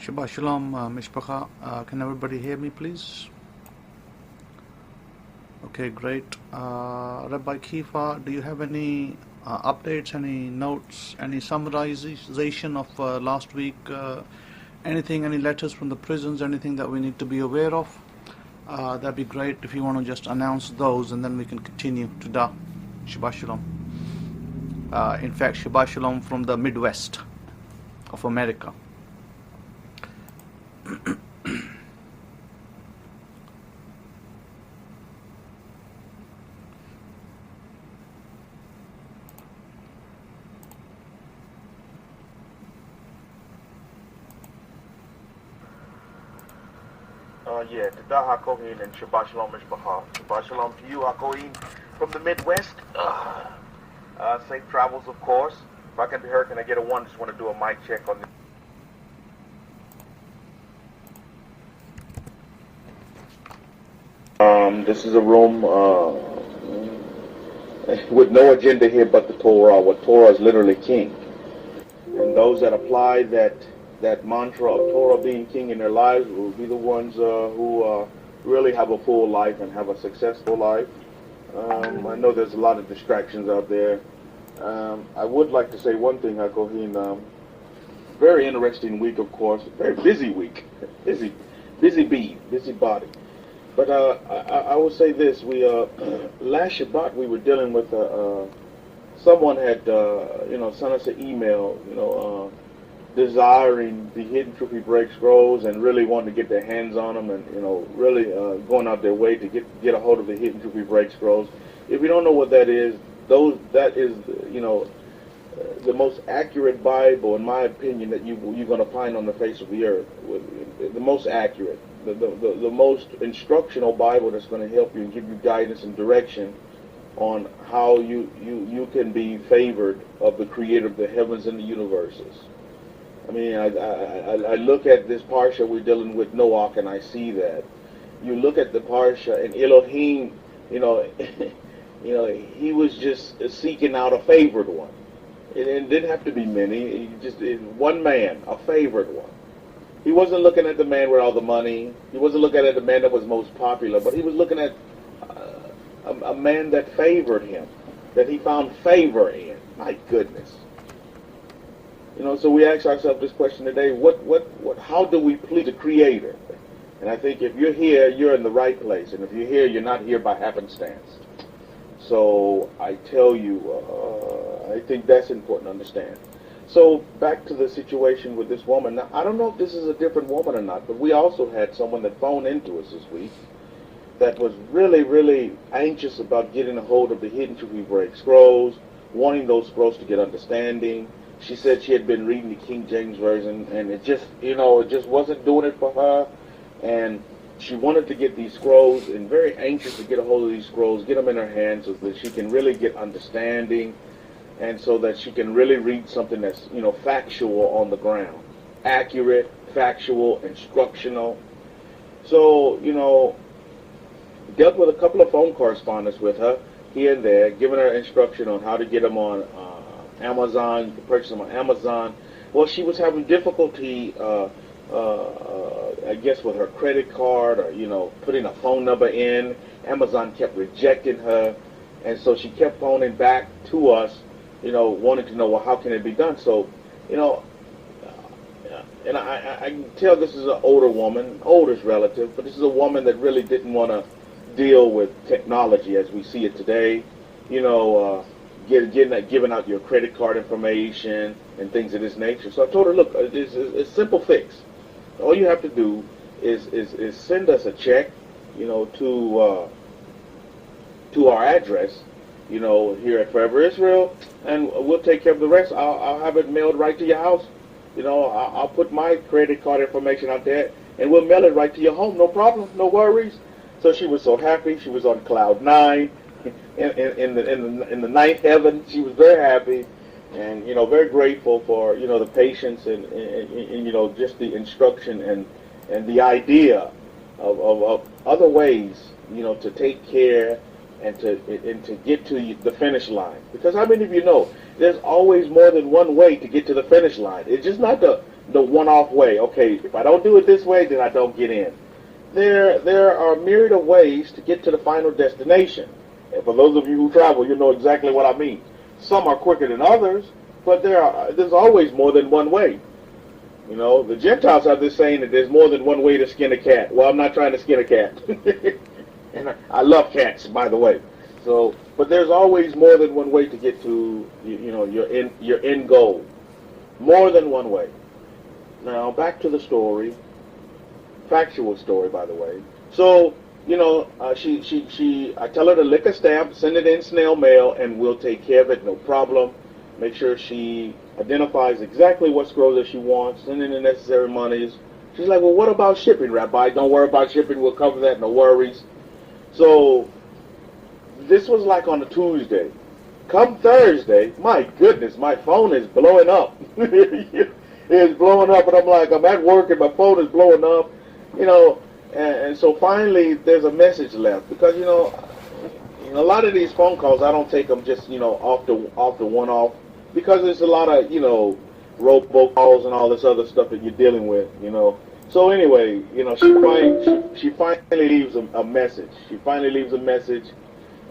Shabbat Shalom, Mishpacha. Can everybody hear me, please? Okay, great. Rabbi Kefa, do you have any updates, any notes, any summarization of last week? Anything, any letters from the prisons, anything that we need to be aware of? That'd be great if you want to just announce those, and then we can continue to da. Shabbat Shalom. In fact, Shabbat Shalom from the Midwest of America. Todah HaKohen and Shabbat Shalom Mishpacha. Shabbat Shalom to you, HaKohen, from the Midwest. Safe travels, of course. If I can be heard, can I get a one? Just want to do a mic check on this. This is a room with no agenda here but the Torah. What Torah is literally king. And those that apply that mantra of Torah being king in their lives will be the ones who really have a full life and have a successful life. I know there's a lot of distractions out there. I would like to say one thing, HaKohen. Very interesting week, of course. Very busy week. Busy body. But I will say this. We last Shabbat we were dealing with someone had sent us an email, desiring the Hidden Truth Break scrolls and really wanting to get their hands on them, and really going out their way to get a hold of the Hidden Truth Break scrolls. If you don't know what that is, that is the most accurate Bible, in my opinion, that you're going to find on the face of the earth. The most accurate, the most instructional Bible that's going to help you and give you guidance and direction on how you can be favored of the Creator of the heavens and the universes. I mean, I look at this Parsha we're dealing with Noach, and I see that. You look at the Parsha, and Elohim, he was just seeking out a favored one. It didn't have to be many. One man, a favored one. He wasn't looking at the man with all the money. He wasn't looking at the man that was most popular, but he was looking at a man that favored him, that he found favor in. My goodness. So we ask ourselves this question today: how do we please the Creator? And I think if you're here, you're in the right place, and if you're here, you're not here by happenstance. So I tell you, I think that's important to understand. So back to the situation with this woman. Now, I don't know if this is a different woman or not, but we also had someone that phoned into us this week that was really, really anxious about getting a hold of the Hidden Truth Break scrolls, wanting those scrolls to get understanding. She said she had been reading the King James Version, and it just wasn't doing it for her. And she wanted to get these scrolls, and very anxious to get a hold of these scrolls, get them in her hands so that she can really get understanding, and so that she can really read something that's, factual on the ground. Accurate, factual, instructional. So, dealt with a couple of phone correspondence with her here and there, giving her instruction on how to get them on Amazon. You can purchase them on Amazon. Well, she was having difficulty, I guess, with her credit card, or putting a phone number in. Amazon kept rejecting her, and so she kept phoning back to us, wanting to know, well, how can it be done? So, and I can tell this is an older woman, older's relative, but this is a woman that really didn't want to deal with technology as we see it today. Giving out your credit card information and things of this nature. So I told her, look, it's a simple fix. All you have to do is send us a check, to our address, here at Forever Israel, and we'll take care of the rest. I'll have it mailed right to your house. I'll put my credit card information out there, and we'll mail it right to your home. No problem, no worries. So she was so happy. She was on cloud 9. In the ninth heaven. She was very happy, and very grateful for the patience and just the instruction and the idea of other ways to take care and to get to the finish line. Because how many of you know there's always more than one way to get to the finish line. It's just not the one-off way. Okay, if I don't do it this way, then I don't get in. There are a myriad of ways to get to the final destination. And for those of you who travel, you know exactly what I mean. Some are quicker than others, but there's always more than one way. You know, the Gentiles have this saying that there's more than one way to skin a cat. Well, I'm not trying to skin a cat. And I love cats, by the way. So, but there's always more than one way to get to, your end goal. More than one way. Now, back to the story. Factual story, by the way. So, I tell her to lick a stamp, send it in snail mail, and we'll take care of it, no problem. Make sure she identifies exactly what scrolls that she wants, send in the necessary monies. She's like, well, what about shipping, Rabbi? Don't worry about shipping, we'll cover that, no worries. So, this was like on a Tuesday. Come Thursday, my goodness, my phone is blowing up. It's blowing up, and I'm at work, and my phone is blowing up, and so finally there's a message left, because, a lot of these phone calls, I don't take them just, off the one-off, because there's a lot of, robocalls and all this other stuff that you're dealing with, So anyway, she finally leaves a message. She finally leaves a message,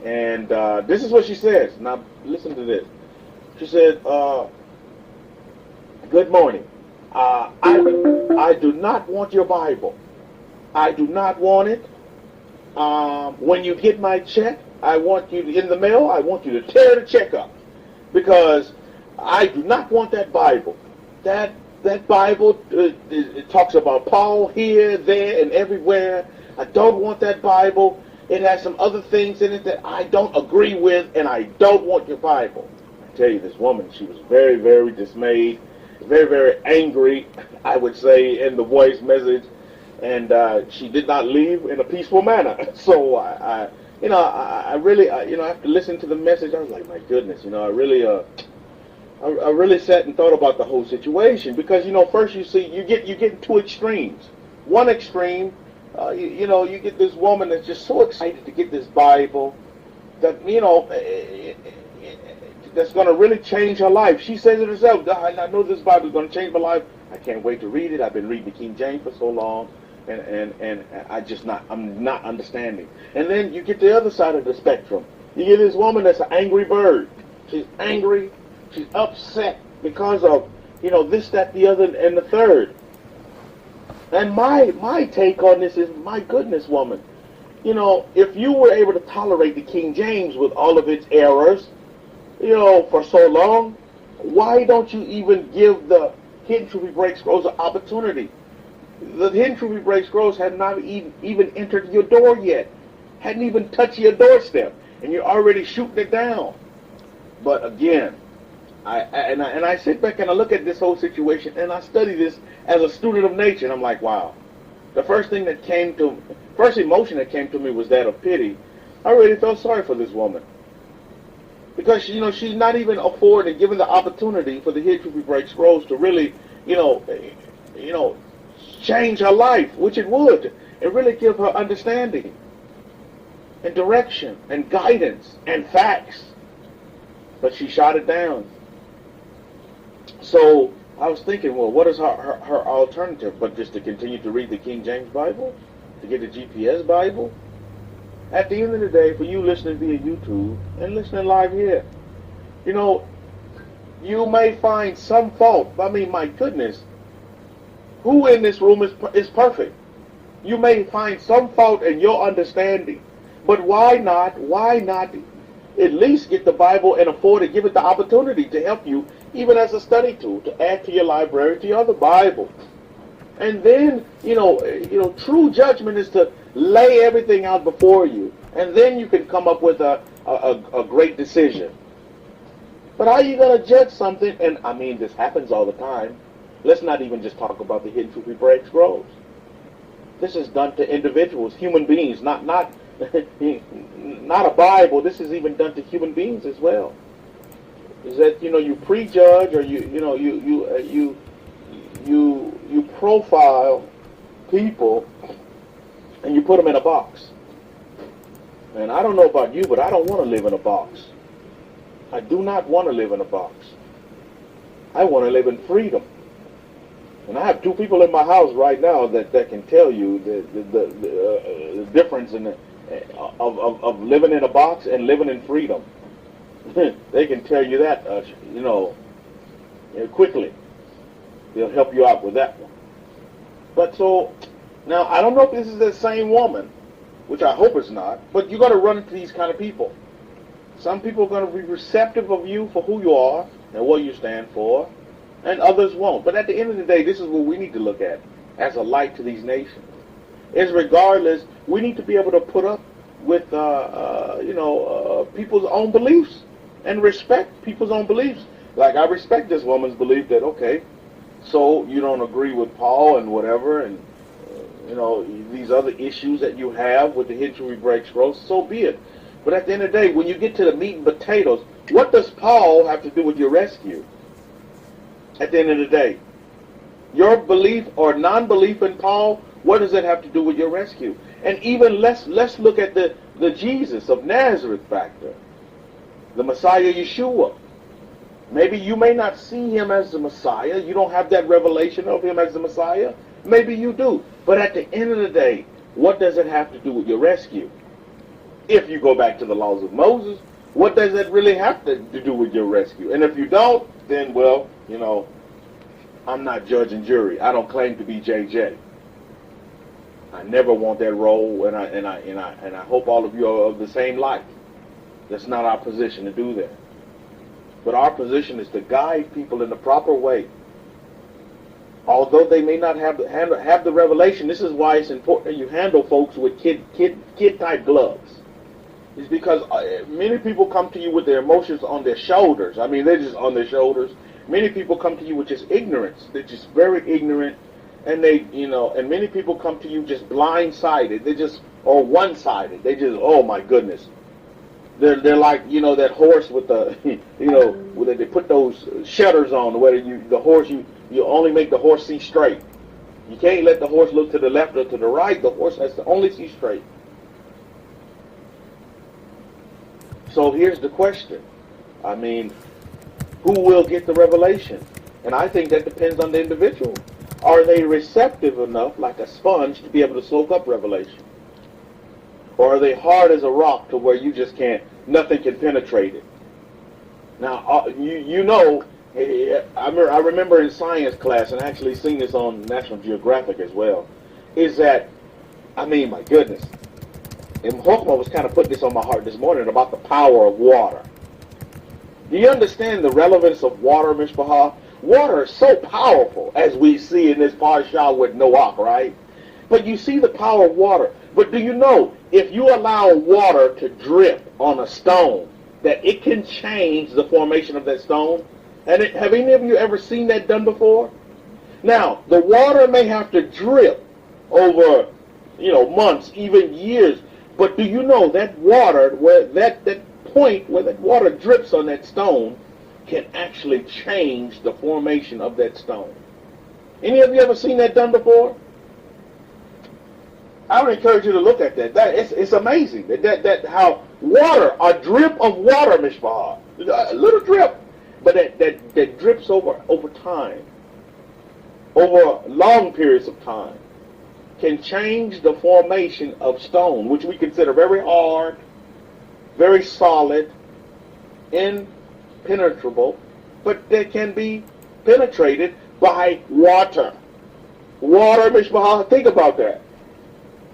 and this is what she says. Now, listen to this. She said, good morning. I do not want your Bible. I do not want it. When you get my check, I want you in the mail, I want you to tear the check up, because I do not want that Bible. That Bible, it talks about Paul here, there, and everywhere. I don't want that Bible. It has some other things in it that I don't agree with, and I don't want your Bible. I tell you, this woman, she was very, very dismayed, very, very angry, I would say, in the voice message, and she did not leave in a peaceful manner. So I really, after listening to the message, I was like, my goodness, I really sat and thought about the whole situation, because first you get two extremes. One extreme, you get this woman that's just so excited to get this Bible that that's going to really change her life. She says it herself. I know this Bible is going to change my life. I can't wait to read it. I've been reading the King James for so long, and I'm not understanding. And then you get the other side of the spectrum. You get this woman that's an angry bird. She's angry. She's upset because of, this, that, the other, and the third. And my take on this is, my goodness, woman, if you were able to tolerate the King James with all of its errors, for so long, why don't you even give the Hidden Truth We Break Scrolls an opportunity? The Hidden Truth We Break Scrolls had not even entered your door yet, hadn't even touched your doorstep, and you're already shooting it down. But again, I sit back and I look at this whole situation, and I study this as a student of nature, and I'm like, wow. The first emotion that came to me was that of pity. I really felt sorry for this woman, because she's not even afforded, given the opportunity for the Hidden Truth We Break Scrolls to really, change her life, which it would, and really give her understanding and direction and guidance and facts. But she shot it down. So I was thinking, well, what is her alternative but just to continue to read the King James Bible, to get the GPS Bible? At the end of the day, for you listening via YouTube and listening live here, you may find some fault. I mean, my goodness, who in this room is perfect? You may find some fault in your understanding, but why not at least get the Bible and afford to give it the opportunity to help you, even as a study tool, to add to your library, to your other Bible. And then, true judgment is to lay everything out before you, and then you can come up with a great decision. But how are you going to judge something? And I mean, this happens all the time. Let's not even just talk about the Hidden Truth We Break Scrolls. This is done to individuals, human beings, not a Bible. This is even done to human beings as well. Is that you prejudge, or you profile people, and you put them in a box. And I don't know about you, but I don't want to live in a box. I do not want to live in a box. I want to live in freedom. And I have two people in my house right now that can tell you the difference in of living in a box and living in freedom. They can tell you that, quickly. They'll help you out with that one. But so, now, I don't know if this is the same woman, which I hope it's not, but you're going to run into these kind of people. Some people are going to be receptive of you for who you are and what you stand for, and others won't. But at the end of the day, this is what we need to look at as a light to these nations. Is regardless, we need to be able to put up with, people's own beliefs and respect people's own beliefs. Like, I respect this woman's belief that, okay, so you don't agree with Paul and whatever, and, these other issues that you have with the history break scrolls, so be it. But at the end of the day, when you get to the meat and potatoes, what does Paul have to do with your rescue? At the end of the day, your belief or non-belief in Paul, what does it have to do with your rescue? And even let's look at the Jesus of Nazareth factor, the Messiah Yeshua. Maybe you may not see him as the Messiah. You don't have that revelation of him as the Messiah. Maybe you do. But at the end of the day, what does it have to do with your rescue? If you go back to the laws of Moses, what does it really have to do with your rescue? And if you don't, then, well, I'm not judge and jury. I don't claim to be JJ. I never want that role, and I hope all of you are of the same light. That's not our position to do that. But our position is to guide people in the proper way. Although they may not have the revelation, this is why it's important that you handle folks with kid type gloves. It's because many people come to you with their emotions on their shoulders. I mean, they're just on their shoulders. Many people come to you with just ignorance. They're just very ignorant, and and many people come to you just blindsided. They just or one-sided. They just, oh my goodness. They're like, that horse with the, where they put those shutters on, where the horse, you only make the horse see straight. You can't let the horse look to the left or to the right. The horse has to only see straight. So here's the question. I mean, who will get the revelation? And I think that depends on the individual. Are they receptive enough, like a sponge, to be able to soak up revelation? Or are they hard as a rock to where you just nothing can penetrate it? Now, I remember in science class, and I actually seen this on National Geographic as well, is that, my goodness, and Hokma was kind of putting this on my heart this morning about the power of water. Do you understand the relevance of water, Mishpahah? Water is so powerful, as we see in this Parsha with Noach, right? But you see the power of water. But do you know, if you allow water to drip on a stone, that it can change the formation of that stone? And have any of you ever seen that done before? Now, the water may have to drip over, months, even years. But do you know that water, where that point where that water drips on that stone, can actually change the formation of that stone? Any of you ever seen that done before? I would encourage you to look at that. It's amazing that how water, a drip of water, Mishpah, a little drip, but that drips over time, over long periods of time, can change the formation of stone, which we consider very hard, very solid, impenetrable, but that can be penetrated by water. Water, Mishpah, think about that.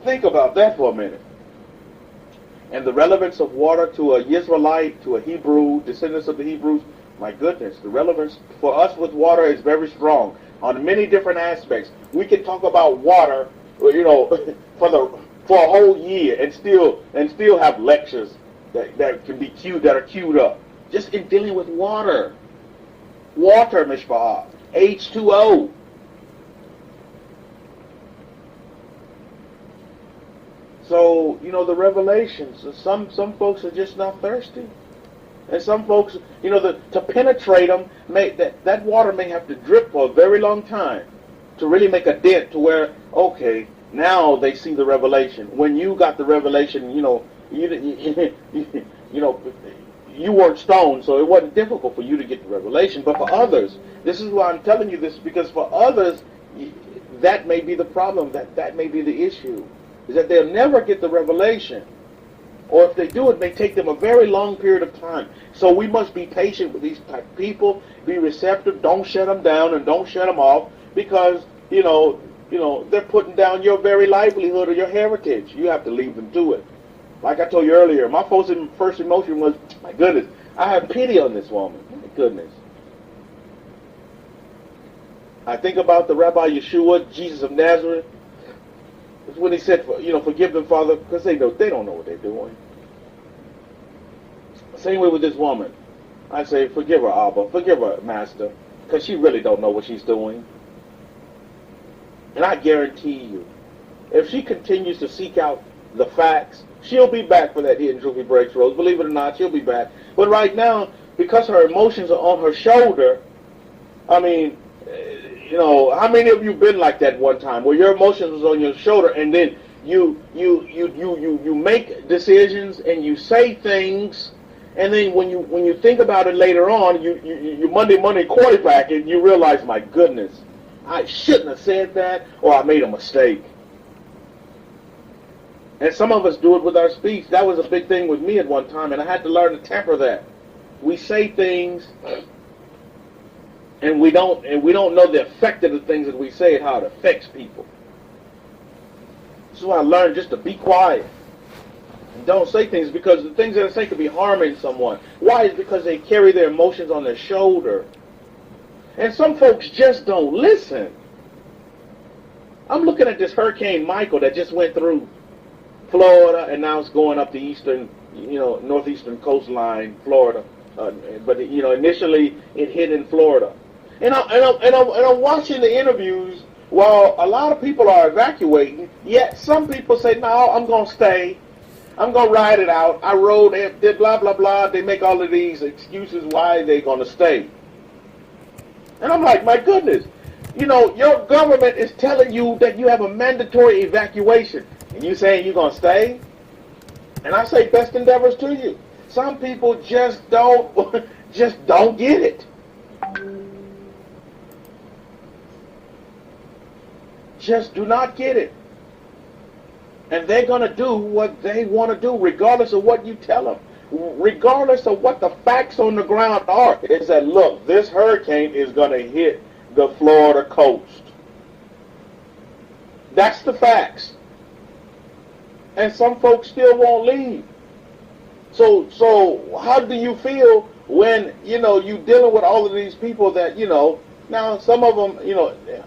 Think about that for a minute. And the relevance of water to a Israelite, to a Hebrew, descendants of the Hebrews, my goodness, the relevance for us with water is very strong on many different aspects. We can talk about water, for a whole year and still have lectures that can be queued up just in dealing with water. Water, Mishpah, H2O. So, the revelations, some folks are just not thirsty. And some folks, to penetrate them, that water may have to drip for a very long time to really make a dent to where, okay, now they see the revelation. When you got the revelation, you weren't stoned, so it wasn't difficult for you to get the revelation. But for others, this is why I'm telling you this, because for others, that may be the problem, that may be the issue, is that they'll never get the revelation. Or if they do, it may take them a very long period of time. So we must be patient with these type of people, be receptive, don't shut them down and don't shut them off, because, they're putting down your very livelihood or your heritage. You have to leave them to it. Like I told you earlier, my first emotion was, my goodness, I have pity on this woman. My goodness. I think about the Rabbi Yeshua, Jesus of Nazareth. It's when he said, forgive them, Father, because they don't know what they're doing. Same way with this woman. I say, forgive her, Abba, forgive her, Master, because she really don't know what she's doing. And I guarantee you, if she continues to seek out the facts, she'll be back for that hidden truth he breaks rose. Believe it or not, she'll be back. But right now, because her emotions are on her shoulder, I mean, how many of you been like that one time, where your emotions was on your shoulder, and then you make decisions and you say things, and then when you think about it later on, you Monday quarterback, and you realize, my goodness, I shouldn't have said that, or I made a mistake. And some of us do it with our speech. That was a big thing with me at one time, and I had to learn to temper that. We say things, and we don't know the effect of the things that we say and how it affects people. So I learned just to be quiet. And don't say things, because the things that I say could be harming someone. Why? It's because they carry their emotions on their shoulder. And some folks just don't listen. I'm looking at this Hurricane Michael that just went through Florida, and now it's going up the eastern, northeastern coastline, Florida. But initially it hit in Florida. And I'm watching the interviews while a lot of people are evacuating, yet some people say, no, I'm going to stay. I'm going to ride it out. I rode, did blah, blah, blah. They make all of these excuses why they're going to stay. And I'm like, my goodness, your government is telling you that you have a mandatory evacuation, and you saying you're going to stay? And I say best endeavors to you. Some people just don't get it. Just do not get it. And they're going to do what they want to do, regardless of what you tell them. Regardless of what the facts on the ground are. Is that, look, this hurricane is going to hit the Florida coast. That's the facts. And some folks still won't leave. So how do you feel when, you're dealing with all of these people that, now some of them,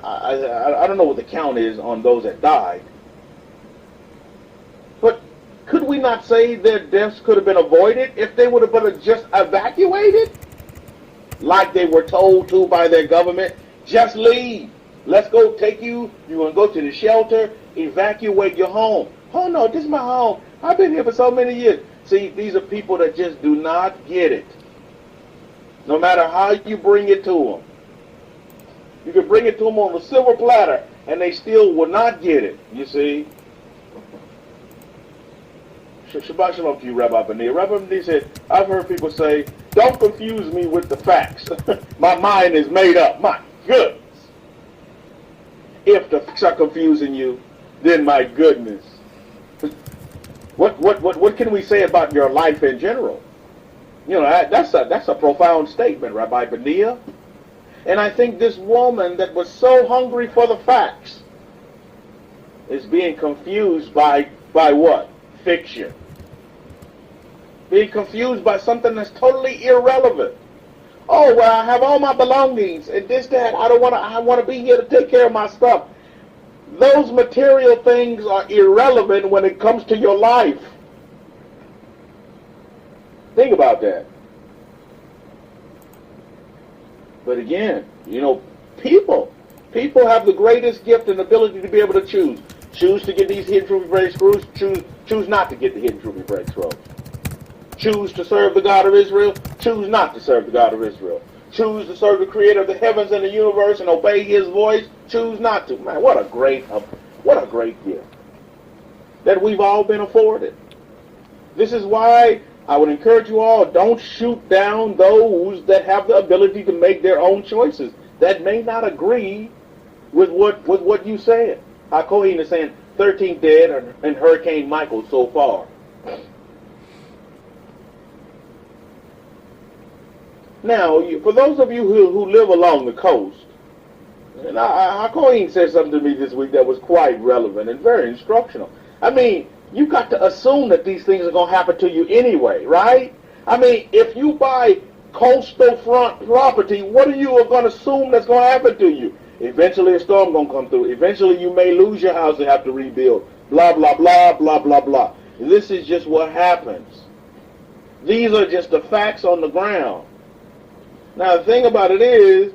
I don't know what the count is on those that died. But could we not say their deaths could have been avoided if they would have been just evacuated? Like they were told to by their government, just leave. Let's go take you. You want to go to the shelter, evacuate your home. Oh no, this is my home. I've been here for so many years. See, these are people that just do not get it. No matter how you bring it to them. You can bring it to them on a silver platter, and they still will not get it, you see. Shabbat shalom to you, Rabbi Benir. Rabbi Benir said, I've heard people say, don't confuse me with the facts. My mind is made up. My goodness. If the facts are confusing you, then my goodness. What can we say about your life in general? That's a profound statement, Rabbi Benir. And I think this woman that was so hungry for the facts is being confused by what? Fiction. Being confused by something that's totally irrelevant. Oh, well, I have all my belongings and this, that. I want to be here to take care of my stuff. Those material things are irrelevant when it comes to your life. Think about that. But again, people have the greatest gift and ability to be able to choose. Choose to get these hidden truly breakthroughs. Choose not to get the hidden truly breakthroughs. Choose to serve the God of Israel. Choose not to serve the God of Israel. Choose to serve the Creator of the heavens and the universe and obey His voice. Choose not to. Man, what a great gift that we've all been afforded. This is why I would encourage you all, don't shoot down those that have the ability to make their own choices that may not agree with what you said. Hakohen is saying 13 dead in Hurricane Michael so far. Now, for those of you who live along the coast, and Hakohen said something to me this week that was quite relevant and very instructional. I mean, you got to assume that these things are going to happen to you anyway, right? I mean, if you buy coastal front property, what are you going to assume that's going to happen to you? Eventually a storm going to come through. Eventually you may lose your house and have to rebuild. Blah, blah, blah, blah, blah, blah. This is just what happens. These are just the facts on the ground. Now, the thing about it is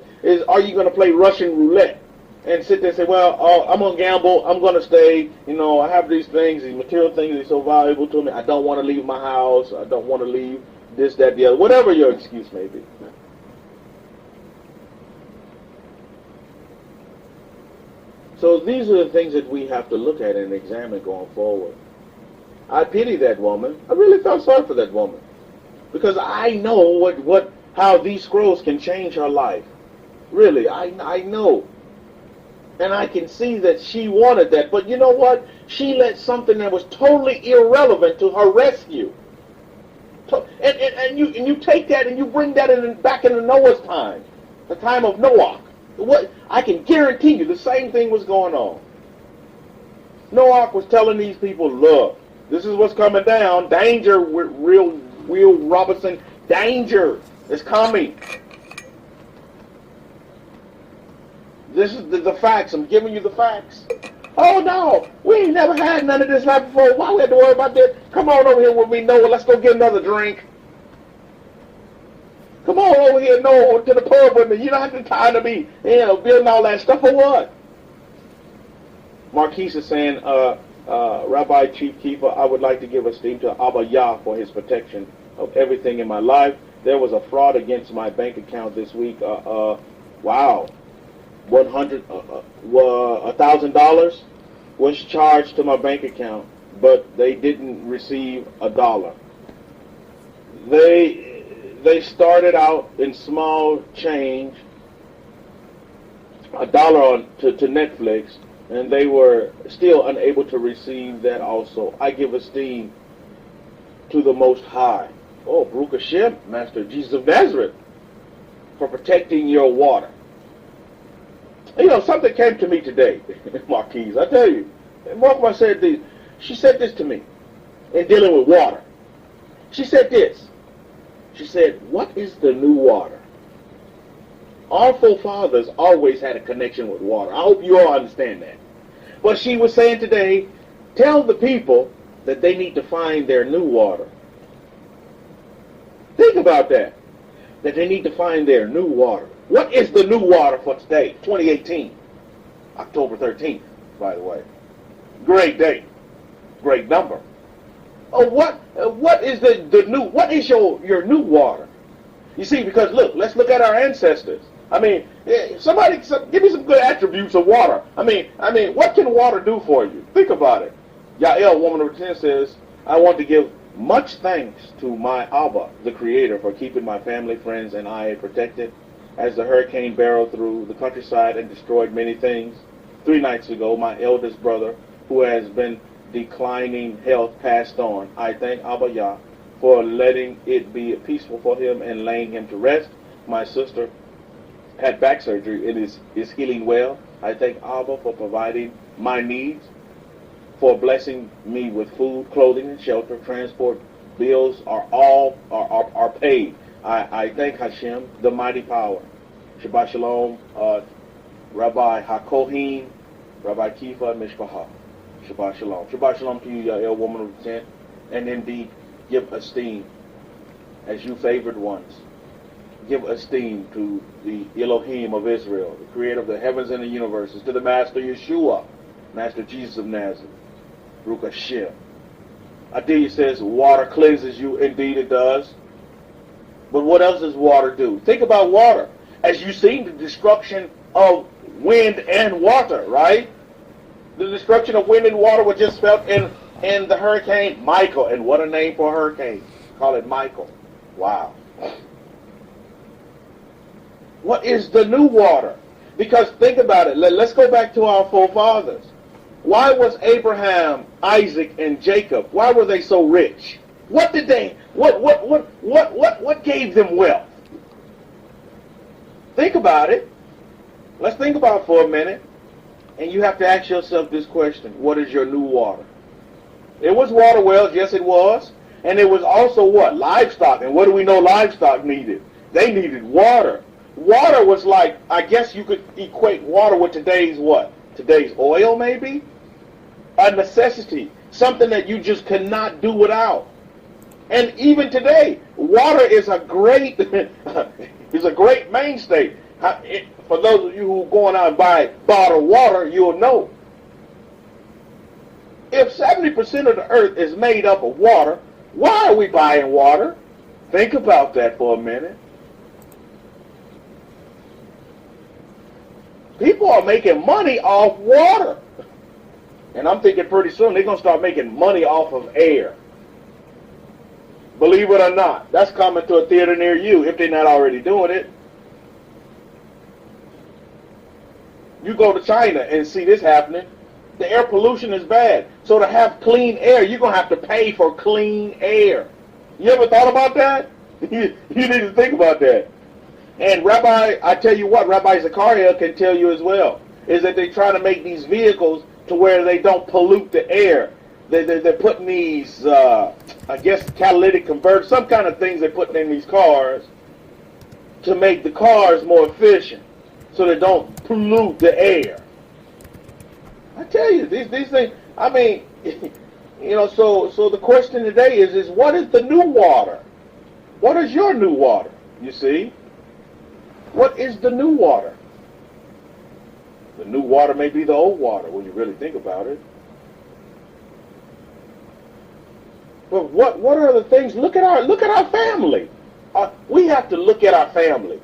are you going to play Russian roulette and sit there and say, well, I'm going to gamble, I'm going to stay, I have these things, these material things are so valuable to me, I don't want to leave my house, I don't want to leave this, that, the other, whatever your excuse may be. So these are the things that we have to look at and examine going forward. I pity that woman. I really felt sorry for that woman, because I know how these scrolls can change her life. Really, I know. And I can see that she wanted that. But you know what? She let something that was totally irrelevant to her rescue. And you take that and you bring that back into Noah's time, the time of Noah. I can guarantee you the same thing was going on. Noah was telling these people, look, this is what's coming down. Danger, Will Robinson, danger is coming. This is the facts. I'm giving you the facts. Oh, no, we ain't never had none of this like before. Why we have to worry about this? Come on over here with me, Noah. Let's go get another drink. Come on over here, Noah, to the pub with me. You don't have the time to be, building all that stuff for what? Marquise is saying, Rabbi Chief Kefa, I would like to give esteem to Abba Yah for his protection of everything in my life. There was a fraud against my bank account this week. Wow. $1,000 was charged to my bank account, but they didn't receive $1. They started out in small change, $1 to Netflix, and they were still unable to receive that also. I give esteem to the Most High. Oh, Baruch Hashem, Master Jesus of Nazareth, for protecting your water. Something came to me today, Marquise. I tell you, Mark said this. She said this to me in dealing with water. She said this. She said, what is the new water? Our forefathers always had a connection with water. I hope you all understand that. But she was saying today, tell the people that they need to find their new water. Think about that. That they need to find their new water. What is the new water for today, 2018? October 13th, by the way. Great date. Great number. Oh, what is the new, what is your new water? You see, because look, let's look at our ancestors. I mean, somebody give me some good attributes of water. I mean, what can water do for you? Think about it. Yael, woman of 10, says, I want to give much thanks to my Abba, the Creator, for keeping my family, friends, and I protected as the hurricane barreled through the countryside and destroyed many things. 3 nights ago, my eldest brother, who has been declining health, passed on. I thank Abba Yah for letting it be peaceful for him and laying him to rest. My sister had back surgery and is healing well. I thank Abba for providing my needs, for blessing me with food, clothing, and shelter. Transport bills are paid. I thank Hashem, the mighty power. Shabbat Shalom, Rabbi HaKohen, Rabbi Kefa, and Mishpachah. Shabbat Shalom. Shabbat Shalom to you, Yael, woman of the tent. And indeed, give esteem as you favored ones. Give esteem to the Elohim of Israel, the creator of the heavens and the universes, to the Master Yeshua, Master Jesus of Nazareth. Baruch Hashem. Adia says, water cleanses you. Indeed it does. But what else does water do? Think about water. As you see the destruction of wind and water, right? The destruction of wind and water was just felt in the hurricane Michael. And what a name for a hurricane. Call it Michael. Wow. What is the new water? Because think about it. Let's go back to our forefathers. Why was Abraham, Isaac, and Jacob, why were they so rich? What did they, what gave them wealth? Think about it. Let's think about it for a minute. And you have to ask yourself this question. What is your new water? It was water wells, yes it was. And it was also what? Livestock. And what do we know livestock needed? They needed water. Water was like, I guess you could equate water with today's what? Today's oil maybe? A necessity. Something that you just cannot do without. And even today, water is a great is a great mainstay. For those of you who are going out and buy bottled water, you'll know. If 70% of the earth is made up of water, why are we buying water? Think about that for a minute. People are making money off water. And I'm thinking pretty soon they're going to start making money off of air. Believe it or not, that's coming to a theater near you if they're not already doing it. You go to China and see this happening. The air pollution is bad. So to have clean air, you're going to have to pay for clean air. You ever thought about that? You need to think about that. And Rabbi, I tell you what, Rabbi Zechariah can tell you as well, is that they try to make these vehicles to where they don't pollute the air. They're putting these, I guess, catalytic converters, some kind of things they're putting in these cars to make the cars more efficient so they don't pollute the air. I tell you, these things, I mean, you know, so the question today is what is the new water? What is your new water, you see? What is the new water? The new water may be the old water when you really think about it. But what are the things? Look at our family. We have to look at our family.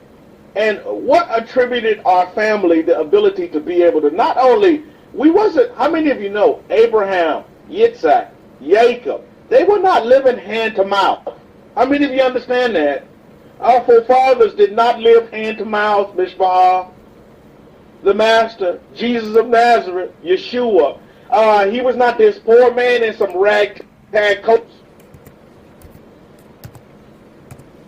And what attributed our family the ability to be able to not only, how many of you know Abraham, Yitzhak, Jacob, they were not living hand to mouth. How many of you understand that? Our forefathers did not live hand to mouth, Mishpah. The Master, Jesus of Nazareth, Yeshua, he was not this poor man in some ragtag coats.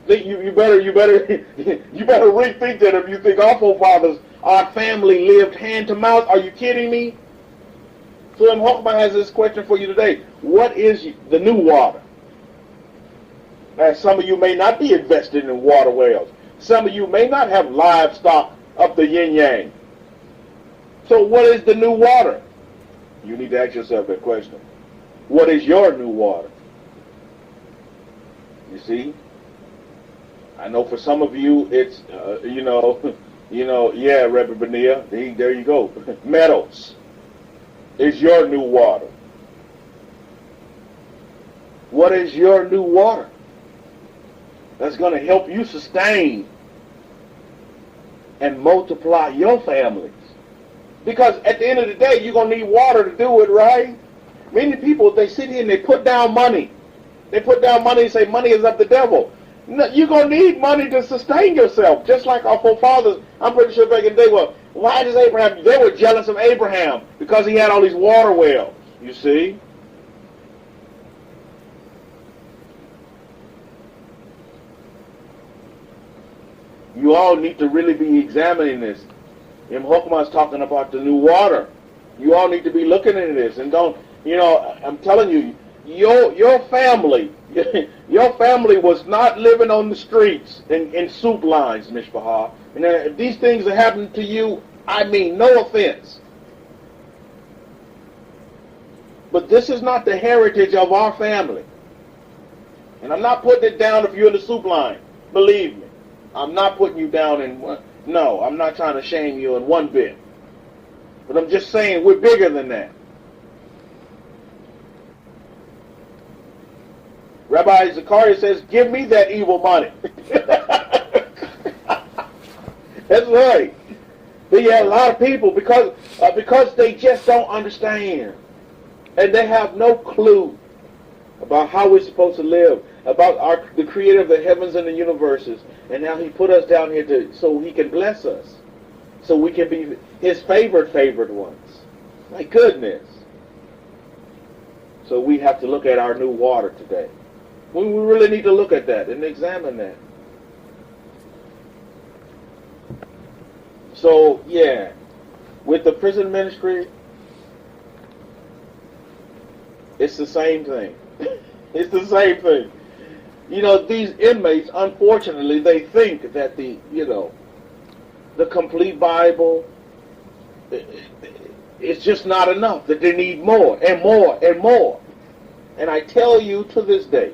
You better rethink that if you think our forefathers, our family lived hand to mouth. Are you kidding me? So Chokmah has this question for you today. What is the new water? Now, some of you may not be invested in water wells. Some of you may not have livestock up the yin-yang. So what is the new water? You need to ask yourself that question. What is your new water? You see? I know for some of you it's, yeah, Rabbi Benia, there you go. Metals is your new water. What is your new water? That's going to help you sustain and multiply your families. Because at the end of the day, you're going to need water to do it, right? Many people, they sit here and they put down money. They put down money and say money is of the devil. No, you're going to need money to sustain yourself. Just like our forefathers, I'm pretty sure back in the day, well, why does Abraham, they were jealous of Abraham because he had all these water wells, you see? You all need to really be examining this. Chokmah is talking about the new water. You all need to be looking into this. And don't, I'm telling you, your family, your family was not living on the streets in soup lines, Mishpah. And if these things are happening to you, I mean, no offense. But this is not the heritage of our family. And I'm not putting it down if you're in the soup line. Believe me. I'm not putting you down in one. No, I'm not trying to shame you in one bit. But I'm just saying we're bigger than that. Rabbi Zechariah says, give me that evil money. That's right. But yeah, a lot of people, because they just don't understand. And they have no clue. about how we're supposed to live, about the creator of the heavens and the universes, and how he put us down here so he can bless us, so we can be his favored ones. My goodness. So we have to look at our new water today. We really need to look at that and examine that. So, yeah, with the prison ministry, it's the same thing. It's the same thing. You know, these inmates, unfortunately, they think that the complete Bible, it's just not enough, that they need more and more and more. And I tell you to this day,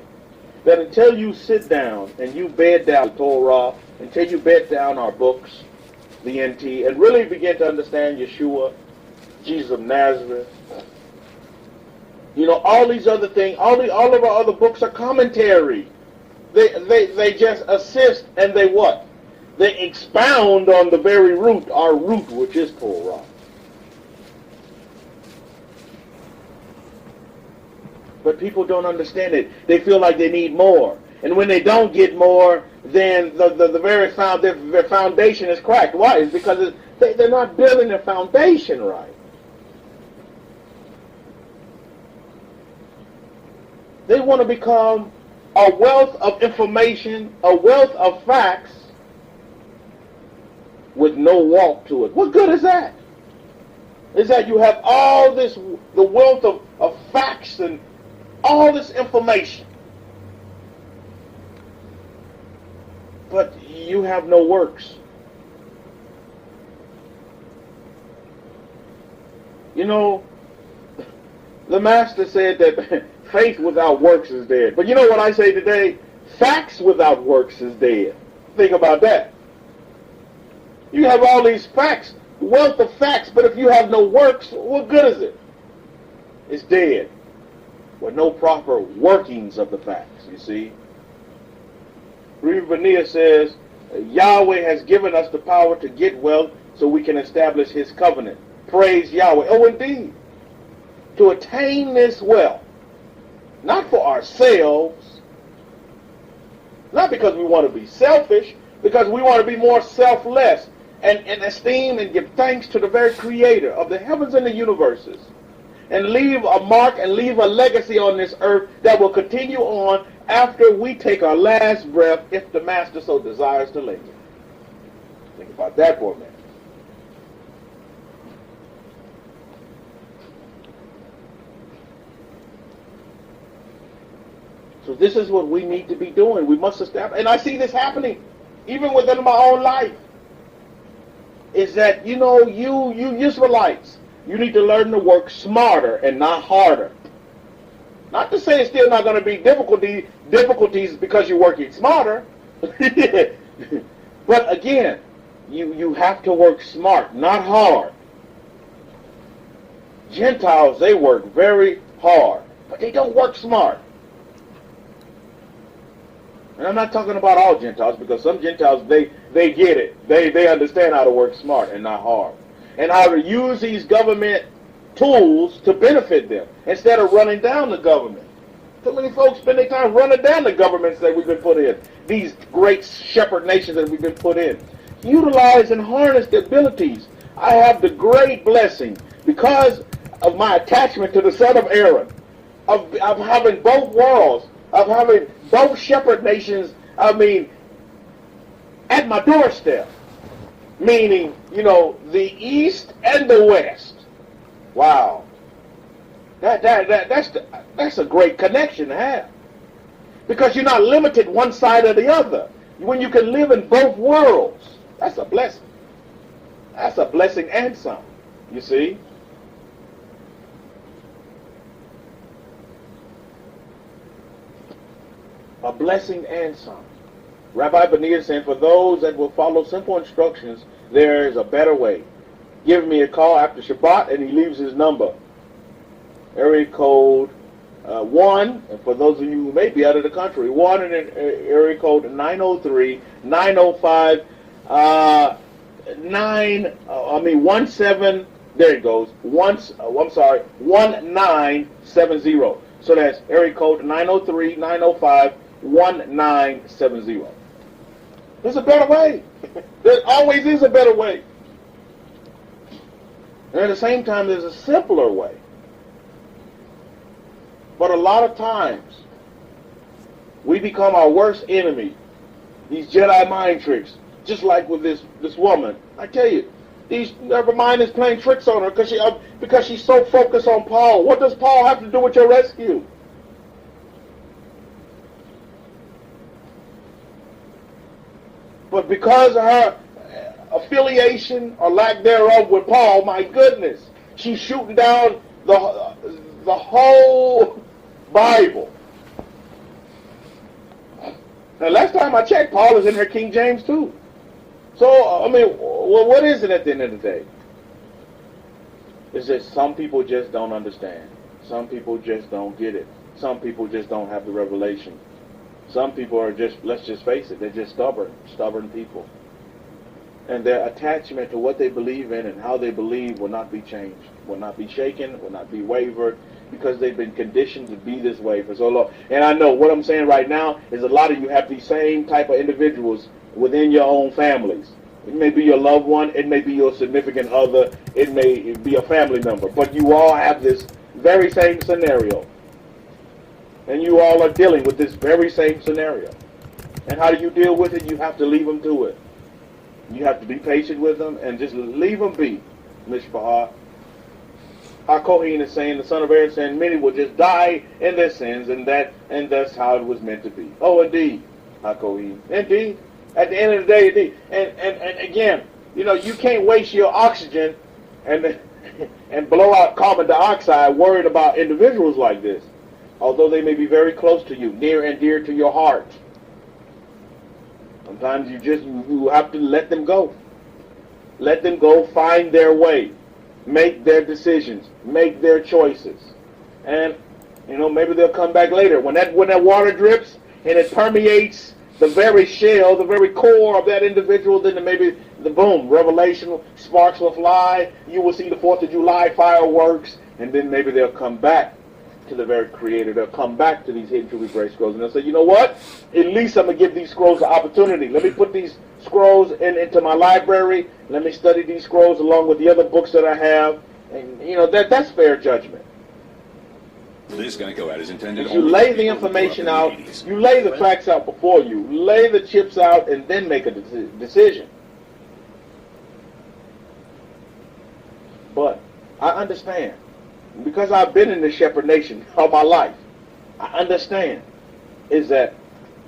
that until you sit down and you bed down the Torah, until you bed down our books, the NT, and really begin to understand Yeshua, Jesus of Nazareth, you know, all these other things, all of our other books are commentary. They just assist, and they what? They expound on the very root, our root, which is Torah. But people don't understand it. They feel like they need more. And when they don't get more, then their foundation is cracked. Why? It's because they're not building their foundation right. They want to become a wealth of information, a wealth of facts, with no walk to it. What good is that? Is that you have all this, the wealth of facts and all this information, but you have no works. You know, the Master said that faith without works is dead. But you know what I say today? Facts without works is dead. Think about that. You have all these facts, wealth of facts, but if you have no works, what good is it? It's dead. With no proper workings of the facts, you see. Rabbi says, Yahweh has given us the power to get wealth so we can establish his covenant. Praise Yahweh. Oh, indeed. To attain this wealth, not for ourselves, not because we want to be selfish, because we want to be more selfless and esteem and give thanks to the very creator of the heavens and the universes, and leave a mark and leave a legacy on this earth that will continue on after we take our last breath, if the Master so desires to linger. Think about that for a minute. So this is what we need to be doing. We must establish, and I see this happening even within my own life, is that, you know, you Israelites, you need to learn to work smarter and not harder. Not to say it's still not going to be difficulties because you're working smarter. But again, you have to work smart, not hard. Gentiles, they work very hard, but they don't work smart. And I'm not talking about all Gentiles, because some Gentiles, they get it. They understand how to work smart and not hard, and how to use these government tools to benefit them instead of running down the government. Too many folks spend their time running down the governments that we've been put in, these great shepherd nations that we've been put in. Utilize and harness the abilities. I have the great blessing, because of my attachment to the son of Aaron, of having both worlds, of having both shepherd nations, at my doorstep. Meaning, you know, the East and the West. Wow. That's a great connection to have. Because you're not limited one side or the other. When you can live in both worlds, that's a blessing. That's a blessing and some, you see. A blessing and some. Rabbi Benir saying, for those that will follow simple instructions, there is a better way. Give me a call after Shabbat, and he leaves his number. Area code 1, and for those of you who may be out of the country, 1 and area code 903-905 17, there it goes, 1970. So that's area code 903-905-1970. There's a better way. There always is a better way. And at the same time, there's a simpler way. But a lot of times, we become our worst enemy. These Jedi mind tricks, just like with this woman. I tell you, her mind is playing tricks on her because she's so focused on Paul. What does Paul have to do with your rescue? But because of her affiliation or lack thereof with Paul, my goodness, she's shooting down the whole Bible. Now, last time I checked, Paul is in her King James too. So, I mean, what is it at the end of the day? It's that some people just don't understand. Some people just don't get it. Some people just don't have the revelation. Some people are just, let's just face it, they're just stubborn people. And their attachment to what they believe in and how they believe will not be changed, will not be shaken, will not be wavered, because they've been conditioned to be this way for so long. And I know what I'm saying right now is a lot of you have these same type of individuals within your own families. It may be your loved one, it may be your significant other, it may be a family member, but you all have this very same scenario. And you all are dealing with this very same scenario. And how do you deal with it? You have to leave them to it. You have to be patient with them and just leave them be, Mishpah. HaKohen is saying, the son of Aaron saying, many will just die in their sins, and that's how it was meant to be. Oh, indeed, HaKohen. Indeed. At the end of the day, indeed. And again, you know, you can't waste your oxygen and blow out carbon dioxide worried about individuals like this, although they may be very close to you, near and dear to your heart. Sometimes you have to let them go. Let them go, find their way, make their decisions, make their choices. And, you know, maybe they'll come back later. When that water drips and it permeates the very shell, the very core of that individual, then maybe the boom, revelation, sparks will fly. You will see the 4th of July fireworks, and then maybe they'll come back to the very Creator. They'll come back to these hidden truly great scrolls, and they'll say, you know what? At least I'm going to give these scrolls an opportunity. Let me put these scrolls into my library. Let me study these scrolls along with the other books that I have. And, you know, that's fair judgment. This guy go out is intended. You lay the information out. You lay the facts out before you. Lay the chips out and then make a decision. But I understand. Because I've been in the shepherd nation all my life, I understand is that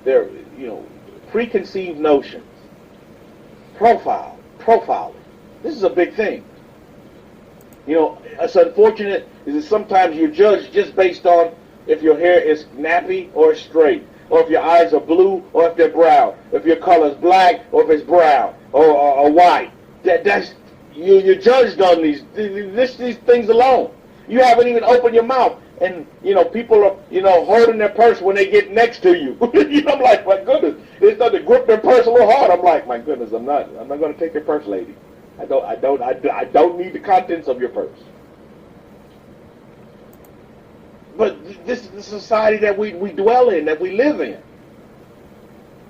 there, you know, preconceived notions, profiling. This is a big thing. You know, it's unfortunate is that sometimes you're judged just based on if your hair is nappy or straight, or if your eyes are blue or if they're brown, if your color is black or if it's brown or white. That's you're judged on these things alone. You haven't even opened your mouth, and you know people are holding their purse when they get next to you. I'm like, my goodness, it's not to grip their purse a little hard. I'm like, my goodness, I'm not going to take your purse, lady. I don't need the contents of your purse. But this is the society that we dwell in, that we live in,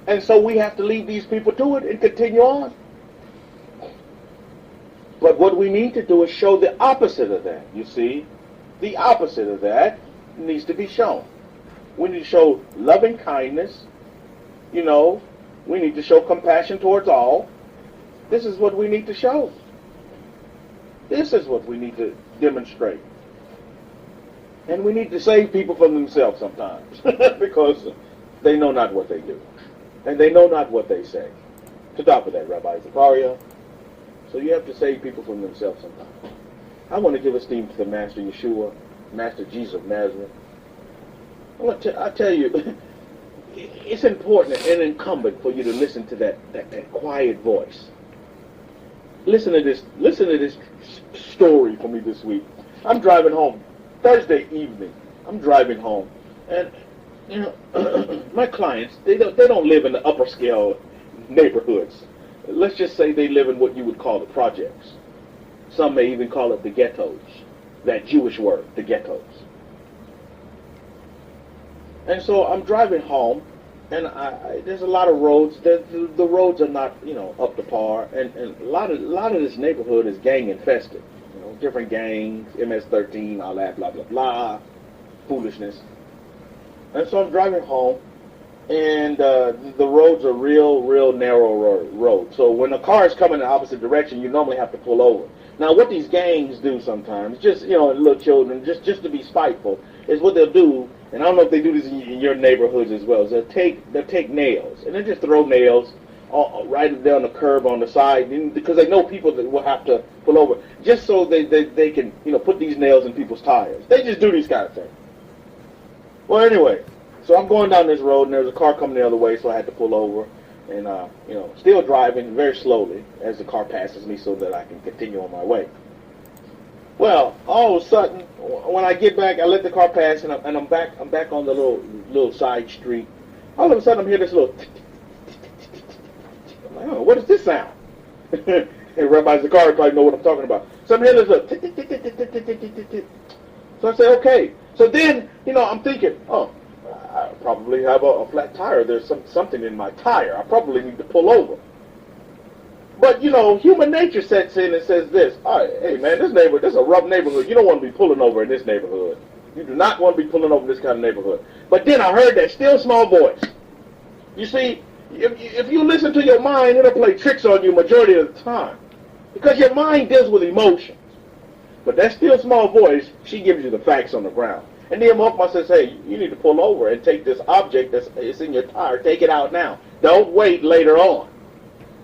and so we have to leave these people to it and continue on. But what we need to do is show the opposite of that. You see, the opposite of that needs to be shown. We need to show loving kindness. You know, we need to show compassion towards all. This is what we need to show. This is what we need to demonstrate. And we need to save people from themselves sometimes because they know not what they do. And they know not what they say. To top of that, Rabbi Zakaria. So you have to save people from themselves sometimes. I want to give esteem to the Master Yeshua, Master Jesus of Nazareth. I tell you, it's important and incumbent for you to listen to that quiet voice. Listen to this story for me this week. I'm driving home Thursday evening. I'm driving home, and you know, my clients they don't live in the upper scale neighborhoods. Let's just say they live in what you would call the projects. Some may even call it the ghettos. That Jewish word, the ghettos. And so I'm driving home, and there's a lot of roads. The roads are not, up to par, and a lot of this neighborhood is gang infested. Different gangs, MS-13, all that, blah blah blah, foolishness. And so I'm driving home, and the roads are real narrow roads. So when a car is coming in the opposite direction, you normally have to pull over. Now, what these gangs do sometimes, just little children, just to be spiteful, is what they'll do. And I don't know if they do this in your neighborhoods as well. Is they'll take nails and they just throw nails right down the curb on the side, because they know people that will have to pull over, just so they can put these nails in people's tires. They just do these kind of things. Well, anyway, so I'm going down this road and there's a car coming the other way, so I had to pull over, and still driving very slowly as the car passes me so that I can continue on my way. Well, all of a sudden, when I get back, I let the car pass, and I'm back on the little side street. All of a sudden, I'm hearing this little. I'm like, oh, what is this sound? And Rabbi's the car probably know what I'm talking about. So I'm hearing this little. So I say, okay. So then, I'm thinking, oh, I probably have a flat tire. There's something in my tire. I probably need to pull over. But, human nature sets in and says this. All right, hey, man, this is a rough neighborhood. You don't want to be pulling over in this neighborhood. You do not want to be pulling over in this kind of neighborhood. But then I heard that still small voice. You see, if you listen to your mind, it'll play tricks on you majority of the time. Because your mind deals with emotions. But that still small voice, she gives you the facts on the ground. And then Muhammad says, hey, you need to pull over and take this object that's in your tire. Take it out now. Don't wait later on.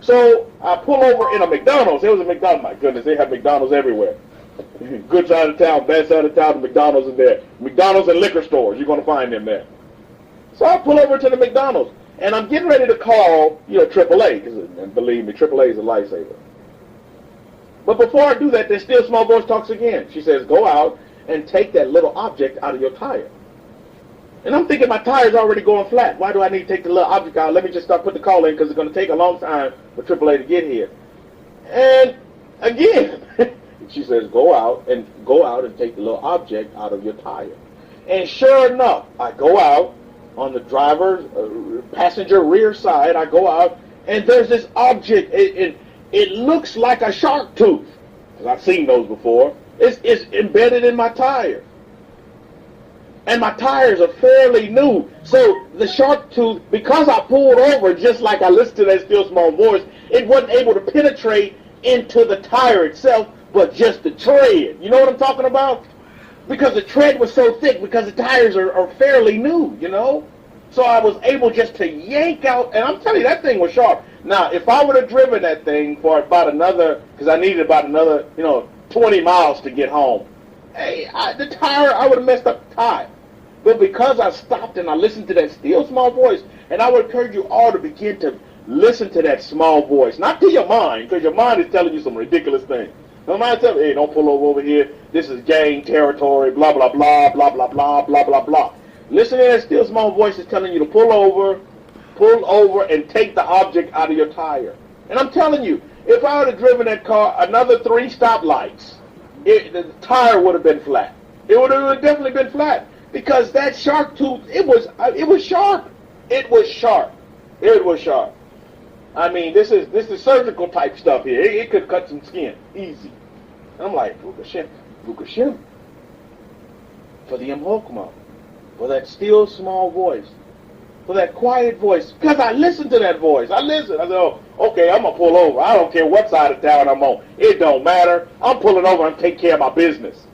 So I pull over in a McDonald's. There was a McDonald's. My goodness, they have McDonald's everywhere. Good side of town, bad side of town, the McDonald's is there. McDonald's and liquor stores, you're going to find them there. So I pull over to the McDonald's, and I'm getting ready to call, AAA, because believe me, AAA is a lifesaver. But before I do that, the still small voice talks again. She says, go out and take that little object out of your tire. And I'm thinking my tire's already going flat. Why do I need to take the little object out? Let me just start putting the call in, because it's going to take a long time for AAA to get here. And again, she says, go out and take the little object out of your tire. And sure enough, I go out on the driver's passenger rear side. I go out, and there's this object. It looks like a shark tooth, because I've seen those before. It's embedded in my tire. And my tires are fairly new. So the shark tooth, because I pulled over just like I listened to that still small voice, it wasn't able to penetrate into the tire itself, but just the tread. You know what I'm talking about? Because the tread was so thick, because the tires are fairly new, So I was able just to yank out, and I'm telling you, that thing was sharp. Now, if I would have driven that thing for about another, because I needed about another, 20 miles to get home, I would have messed up the tire. But because I stopped and I listened to that still small voice, and I would encourage you all to begin to listen to that small voice, not to your mind, because your mind is telling you some ridiculous things. Your mind telling you, hey, don't pull over here, this is gang territory, blah, blah, blah, blah, blah, blah, blah, blah, blah. Listen to that still small voice is telling you to pull over and take the object out of your tire. And I'm telling you, if I would have driven that car another 3 stoplights, the tire would have been flat. It would have definitely been flat. Because that shark tooth, it was sharp. It was sharp. It was sharp. I mean, this is surgical type stuff here. It could cut some skin easy. And I'm like, Vukashem. For the Imhokma, for that still small voice, for that quiet voice. Because I listened to that voice. I listened. I said, oh, okay, I'm gonna pull over. I don't care what side of town I'm on. It don't matter. I'm pulling over and taking care of my business.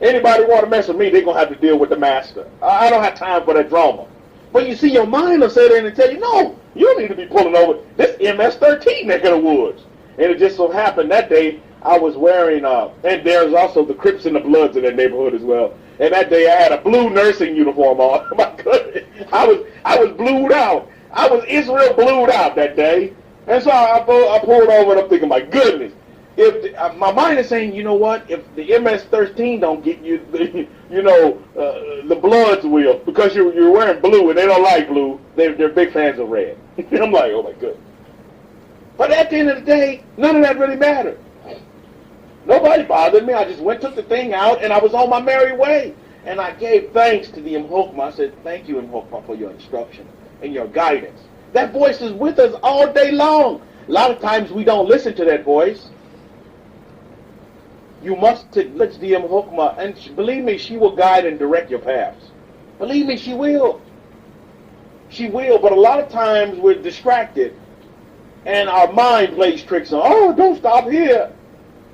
Anybody want to mess with me, they're going to have to deal with the master. I don't have time for that drama. But you see, your mind will sit there and tell you, no, you don't need to be pulling over this MS-13 neck of the woods. And it just so happened that day I was wearing, and there's also the Crips and the Bloods in that neighborhood as well. And that day I had a blue nursing uniform on. My goodness, I was blued out. I was Israel blued out that day. And so I pulled over and I'm thinking, my goodness. My mind is saying, you know what? If the MS-13 don't get you, the Bloods will, because you're wearing blue and they don't like blue. They're big fans of red. I'm like, oh my goodness. But at the end of the day, none of that really mattered. Nobody bothered me. I just took the thing out, and I was on my merry way. And I gave thanks to the Imhokma. I said, thank you, Imhokma, for your instruction and your guidance. That voice is with us all day long. A lot of times we don't listen to that voice. You must listen to the Imhokma, and believe me, she will guide and direct your paths. Believe me, she will. She will, but a lot of times we're distracted, and our mind plays tricks on, oh, don't stop here.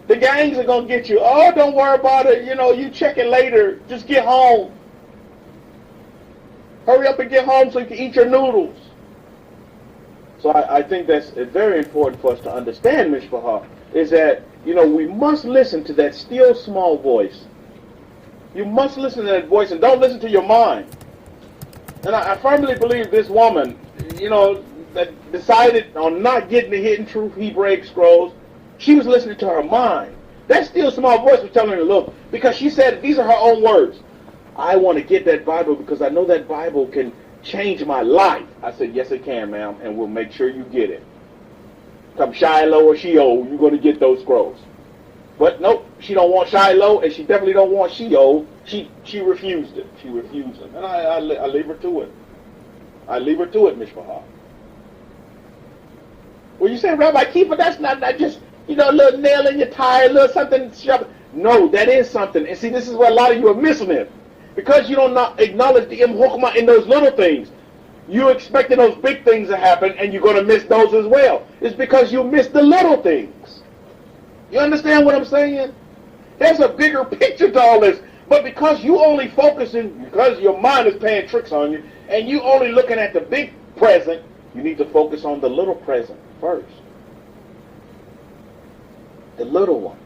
The gangs are going to get you. Oh, don't worry about it. You check it later. Just get home. Hurry up and get home so you can eat your noodles. So I think that's very important for us to understand, Mishpachah, is that, we must listen to that still small voice. You must listen to that voice, and don't listen to your mind. And I firmly believe this woman, that decided on not getting the hidden truth Hebraic scrolls, she was listening to her mind. That still small voice was telling her, look, because she said, these are her own words, I want to get that Bible because I know that Bible can change my life. I said, yes, it can, ma'am, and we'll make sure you get it. Come Shiloh or Sheol, you're going to get those scrolls. But nope, she don't want Shiloh, and she definitely don't want Sheol. She refused it. She refused it. And I leave her to it. I leave her to it, Mishpachah. Well, you say, Rabbi Kefa, that's not just, a little nail in your tire, a little something. No, that is something. And see, this is where a lot of you are missing it. Because you don't not acknowledge the Imhokma in those little things. You're expecting those big things to happen, and you're going to miss those as well. It's because you miss the little things. You understand what I'm saying? There's a bigger picture to all this. But because you only focusing, because your mind is playing tricks on you, and you only looking at the big present, you need to focus on the little present first. The little one.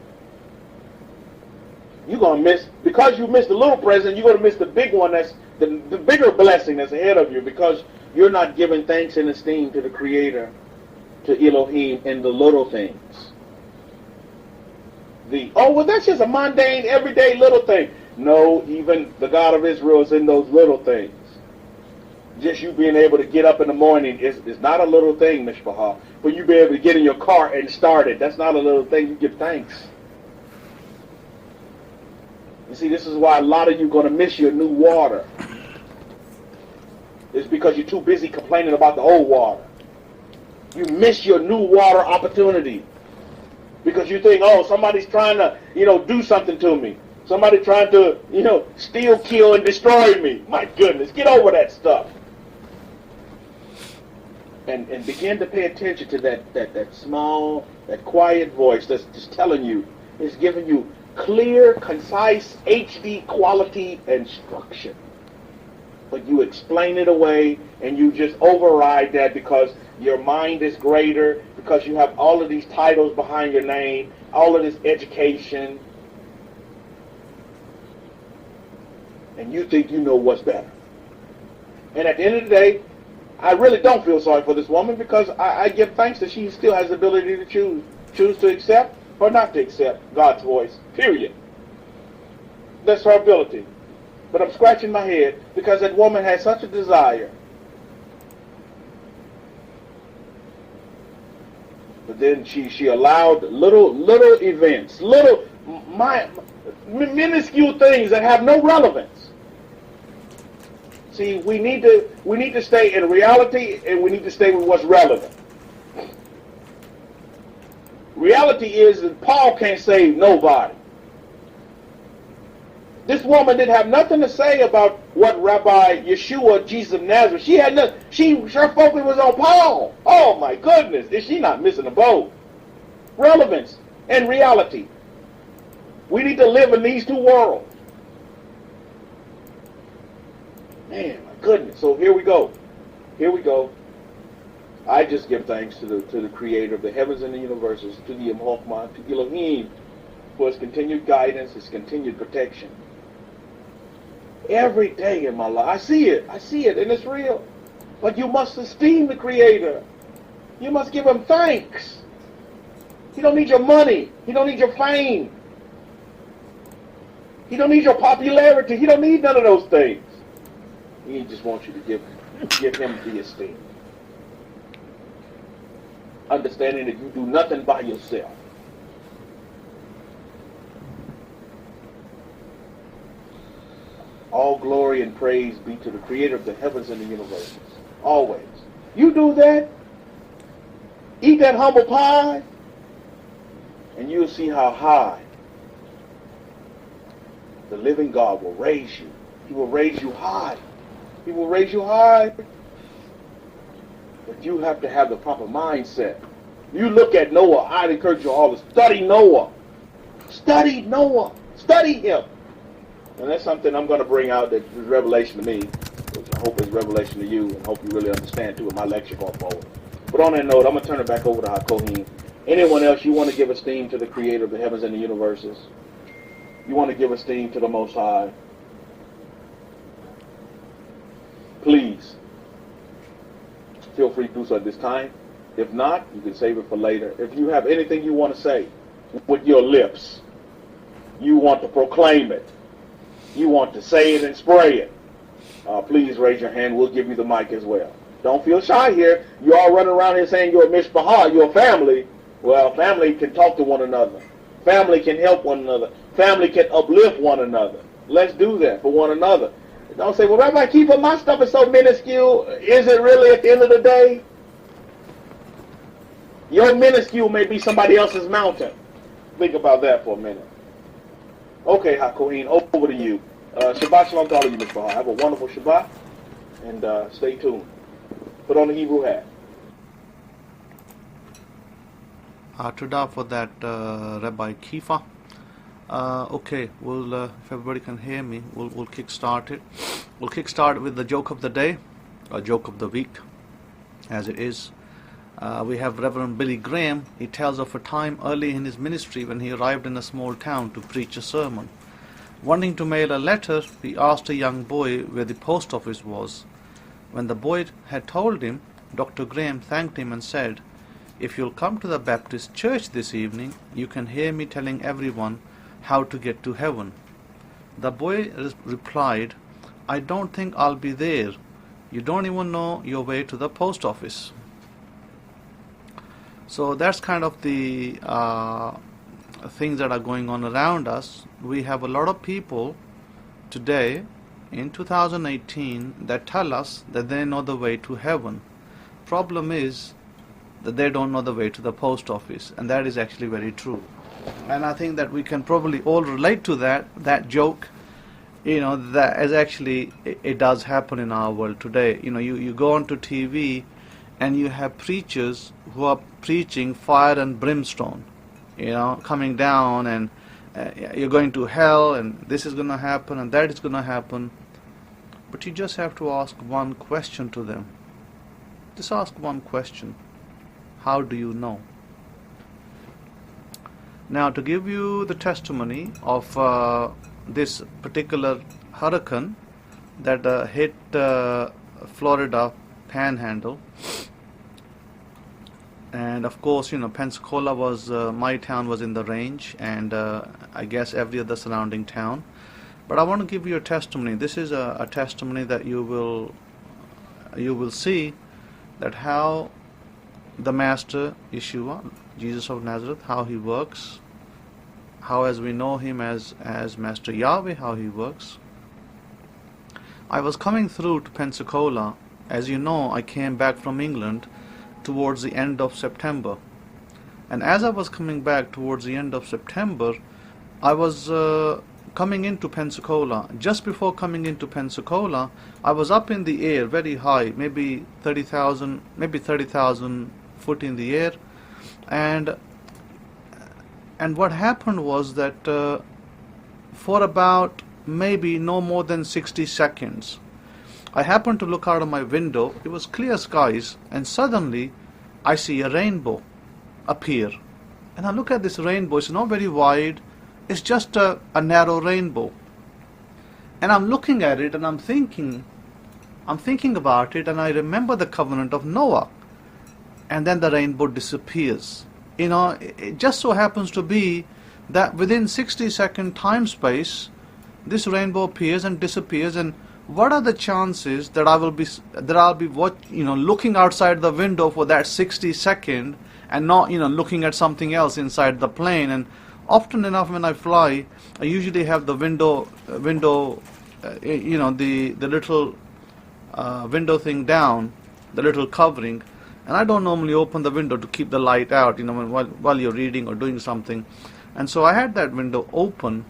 You're going to miss, because you missed the little present, you're going to miss the big one, that's the bigger blessing that's ahead of you, because you're not giving thanks and esteem to the Creator, to Elohim, in the little things. That's just a mundane, everyday little thing. No, even the God of Israel is in those little things. Just you being able to get up in the morning is not a little thing, Mishpachah. But you be able to get in your car and start it, that's not a little thing. You give thanks. You see, this is why a lot of you are going to miss your new water. It's because you're too busy complaining about the old water. You miss your new water opportunity. Because you think, oh, somebody's trying to, do something to me. Somebody trying to, steal, kill, and destroy me. My goodness, get over that stuff. And begin to pay attention to that small, that quiet voice that's just telling you, is giving you clear, concise, HD quality instruction. But you explain it away, and you just override that because your mind is greater, because you have all of these titles behind your name, all of this education, and you think you know what's better. And at the end of the day, I really don't feel sorry for this woman, because I give thanks that she still has the ability to choose to accept or not to accept God's voice, period. That's her ability. But I'm scratching my head because that woman has such a desire. But then she allowed little events, minuscule things that have no relevance. See, we need to stay in reality, and we need to stay with what's relevant. Reality is that Paul can't save nobody. This woman didn't have nothing to say about what Rabbi Yeshua, Jesus of Nazareth. She had nothing. Her focus was on Paul. Oh my goodness, is she not missing the boat? Relevance and reality. We need to live in these two worlds. Man, my goodness. So here we go. Here we go. I just give thanks to the Creator of the heavens and the universes, to the Imhokma, to Elohim, for His continued guidance, His continued protection. Every day in my life, I see it, and it's real. But you must esteem the Creator. You must give Him thanks. He don't need your money. He don't need your fame. He don't need your popularity. He don't need none of those things. He just wants you to give Him the esteem. Understanding that you do nothing by yourself. All glory and praise be to the Creator of the heavens and the universes. Always. You do that, eat that humble pie, and you'll see how high the living God will raise you. He will raise you high. He will raise you high. But you have to have the proper mindset. You look at Noah. I'd encourage you all to study Noah. Study Noah. Study him. And that's something I'm going to bring out that is revelation to me, which I hope is revelation to you, and hope you really understand too in my lecture going forward. But on that note, I'm going to turn it back over to HaKohen. Anyone else, you want to give esteem to the Creator of the heavens and the universes? You want to give esteem to the Most High? Please, feel free to do so at this time. If not, you can save it for later. If you have anything you want to say with your lips, you want to proclaim it, you want to say it and spray it, please raise your hand. We'll give you the mic as well. Don't feel shy here. You all running around here saying you're a mishpachah, you're a family. Well, family can talk to one another. Family can help one another. Family can uplift one another. Let's do that for one another. Don't say, well, Rabbi Kefa, my stuff is so minuscule. Is it really at the end of the day? Your minuscule may be somebody else's mountain. Think about that for a minute. Okay, HaKohen, over to you. Shabbat shalom to all of you, Mishpachah. Have a wonderful Shabbat, and stay tuned. Put on the Hebrew hat. Todah for that, Rabbi Kefa. Okay, we'll if everybody can hear me, we'll kickstart it. We'll kickstart with the joke of the day, or joke of the week, as it is. We have Reverend Billy Graham. He tells of a time early in his ministry when he arrived in a small town to preach a sermon. Wanting to mail a letter, he asked a young boy where the post office was. When the boy had told him, Dr. Graham thanked him and said, "If you'll come to the Baptist church this evening, you can hear me telling everyone how to get to heaven." The boy replied, "I don't think I'll be there. You don't even know your way to the post office." So that's kind of the things that are going on around us. We have a lot of people today in 2018 that tell us that they know the way to heaven. Problem is that they don't know the way to the post office, and that is actually very true. And I think that we can probably all relate to that joke. That is actually, it does happen in our world today. You go onto TV and you have preachers who are preaching fire and brimstone, coming down, and you're going to hell, and this is going to happen, and that is going to happen. But you just have to ask one question to them. Just ask one question. How do you know? Now, to give you the testimony of this particular hurricane that hit Florida Panhandle, and of course, Pensacola was, my town was in the range, and I guess every other surrounding town. But I want to give you a testimony. This is a testimony that you will see that how the Master Yeshua, Jesus of Nazareth, how he works, how as we know him as Master Yahweh, how he works. I was coming through to Pensacola. As you know, I came back from England towards the end of September. And as I was coming back towards the end of September, I was coming into Pensacola. Just before coming into Pensacola, I was up in the air, very high, maybe 30,000 foot in the air. And what happened was that for about maybe no more than 60 seconds, I happened to look out of my window. It was clear skies, and suddenly I see a rainbow appear. And I look at this rainbow. It's not very wide. It's just a narrow rainbow. And I'm looking at it, and I'm thinking about it, and I remember the covenant of Noah. And then the rainbow disappears. It just so happens to be that within 60-second time space, this rainbow appears and disappears. And what are the chances that I'll be looking outside the window for that 60-second and not looking at something else inside the plane? And often enough when I fly, I usually have the window the little window thing down, the little covering, and I don't normally open the window to keep the light out, while you're reading or doing something, and so I had that window open,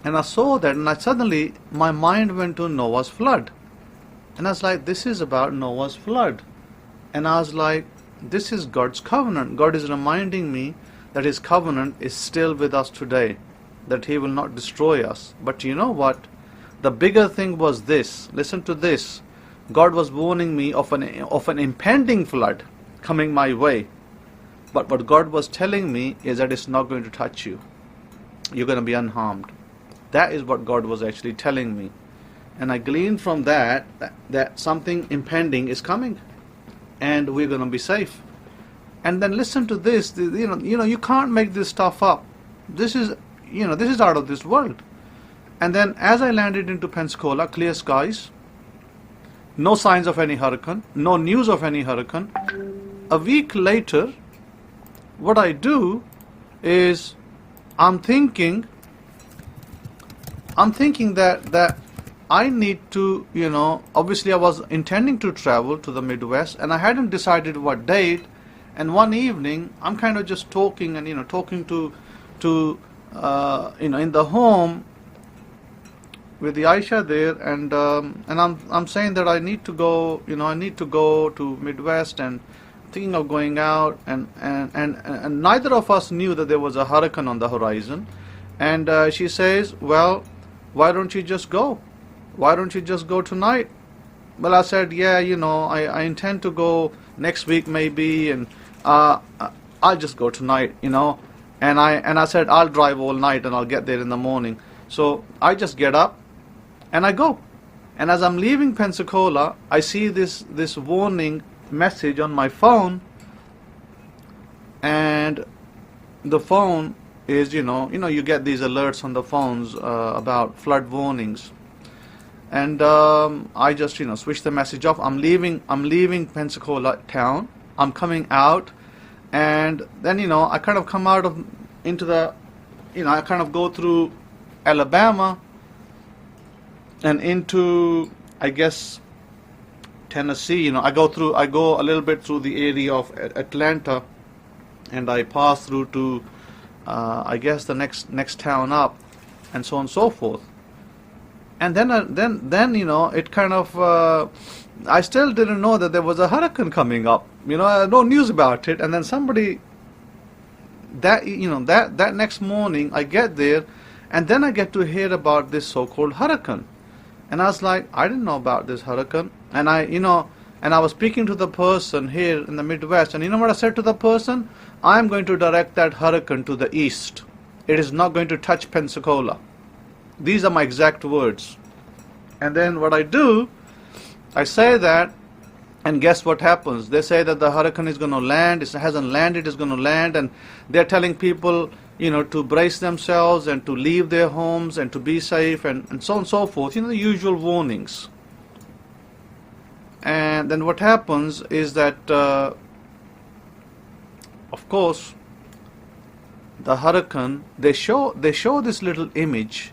and I saw that, and suddenly my mind went to Noah's flood, and I was like, this is about Noah's flood, and I was like, this is God's covenant. God is reminding me that His covenant is still with us today, that He will not destroy us. But you know what? The bigger thing was this. Listen to this. God was warning me of an impending flood coming my way. But what God was telling me is that it's not going to touch you. You're going to be unharmed. That is what God was actually telling me. And I gleaned from that something impending is coming, and we're going to be safe. And then listen to this. You can't make this stuff up. This is out of this world. And then as I landed into Pensacola, clear skies, no signs of any hurricane, no news of any hurricane. A week later, what I do is I'm thinking that I need to, obviously I was intending to travel to the Midwest, and I hadn't decided what date. And one evening, I'm kind of just talking and talking to in the home with the Aisha there, and I'm saying that I need to go, I need to go to Midwest, and thinking of going out, and neither of us knew that there was a hurricane on the horizon. And she says, well, why don't you just go? Why don't you just go tonight? Well, I said, yeah, I intend to go next week maybe, and I'll just go tonight, and I said, I'll drive all night and I'll get there in the morning. So I just get up and I go. And as I'm leaving Pensacola, I see this warning message on my phone, and the phone is, you get these alerts on the phones about flood warnings. And I just, switch the message off. I'm leaving Pensacola town. I'm coming out, and then, I kind of come out into the, I kind of go through Alabama and into, I guess, Tennessee. I go a little bit through the area of Atlanta, and I pass through to, I guess, the next town up, and so on and so forth. And then it kind of, I still didn't know that there was a hurricane coming up. I had no news about it. And then somebody, that next morning, I get there, and then I get to hear about this so-called hurricane. And I was like, I didn't know about this hurricane. And I was speaking to the person here in the Midwest, and you know what I said to the person? I'm going to direct that hurricane to the east. It is not going to touch Pensacola. These are my exact words. And then what I do, I say that, and guess what happens? They say that the hurricane is going to land. It hasn't landed, it's going to land, and they're telling people, to brace themselves and to leave their homes and to be safe, and so on and so forth. The usual warnings. And then what happens is that, of course, the hurricane, they show this little image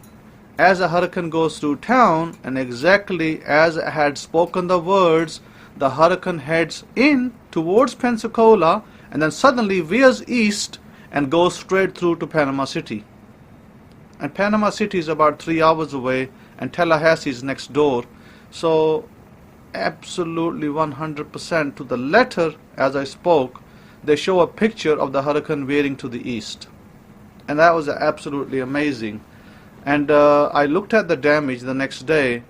as a hurricane goes through town, and exactly as I had spoken the words, the hurricane heads in towards Pensacola, and then suddenly veers east and goes straight through to Panama City. And Panama City is about 3 hours away, and Tallahassee is next door. So absolutely 100% to the letter, as I spoke, they show a picture of the hurricane veering to the east. And that was absolutely amazing. And I looked at the damage the next day.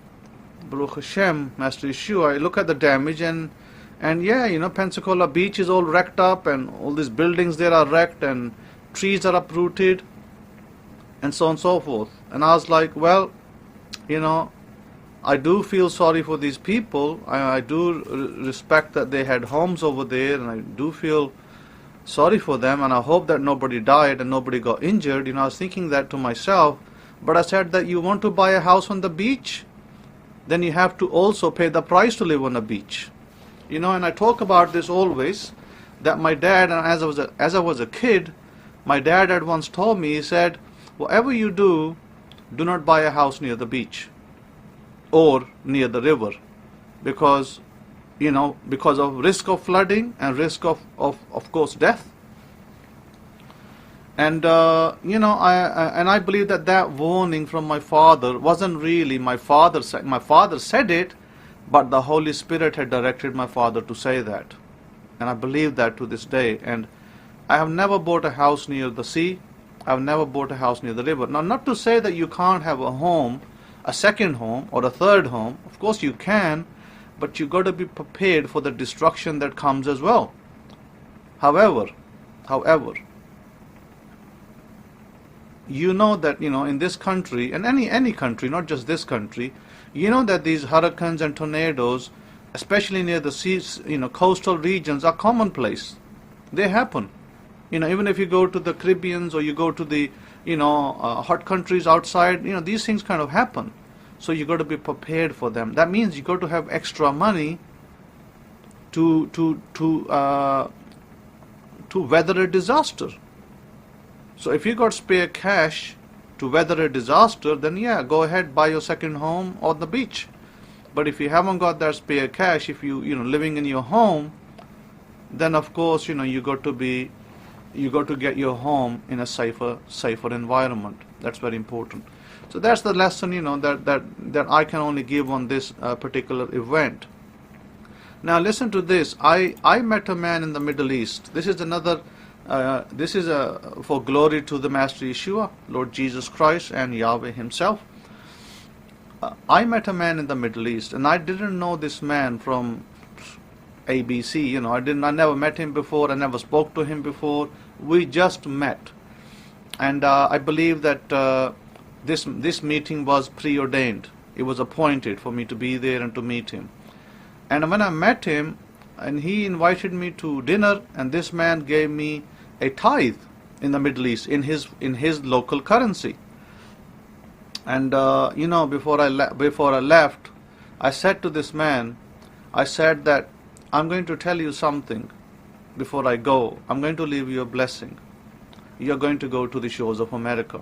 Baruch Hashem, Master Yeshua, I look at the damage, and yeah, Pensacola Beach is all wrecked up, and all these buildings there are wrecked, and trees are uprooted, and so on and so forth. And I was like, well, I do feel sorry for these people. I do respect that they had homes over there, and I do feel sorry for them, and I hope that nobody died and nobody got injured. I was thinking that to myself. But I said that you want to buy a house on the beach, then you have to also pay the price to live on a beach. And I talk about this always, that my dad, and as I was a kid, my dad had once told me, he said, whatever you do, do not buy a house near the beach. or near the river, because because of risk of flooding and risk of course death. And I believe that warning from my father wasn't really my father said it, but the Holy Spirit had directed my father to say that. And I believe that to this day. And I have never bought a house near the sea. I've never bought a house near the river. Now, not to say that you can't have a home, a second home or a third home. Of course you can, but you got to be prepared for the destruction that comes as well. However, you know that in this country, and any country, not just this country, that these hurricanes and tornadoes, especially near the seas, coastal regions, are commonplace. They happen. Even if you go to the Caribbeans or you go to the hot countries outside, these things kind of happen. So you got to be prepared for them. That means you got to have extra money to weather a disaster. So if you got spare cash to weather a disaster, then yeah, go ahead, buy your second home on the beach. But if you haven't got that spare cash, if you living in your home, then of course you got to get your home in a safer environment. That's very important. So that's the lesson that I can only give on this particular event. Now listen to this. I met a man in the Middle East. This is another. This is for glory to the Master Yeshua, Lord Jesus Christ, and Yahweh Himself. I met a man in the Middle East, and I didn't know this man from ABC. I never met him before. I never spoke to him before. We just met, and I believe that this meeting was preordained. It was appointed for me to be there and to meet him. And when I met him, and he invited me to dinner, and this man gave me a tithe in the Middle East in his local currency. And before I left, I said to this man, I said that I'm going to tell you something before I go. I'm going to leave you a blessing. You're going to go to the shores of America.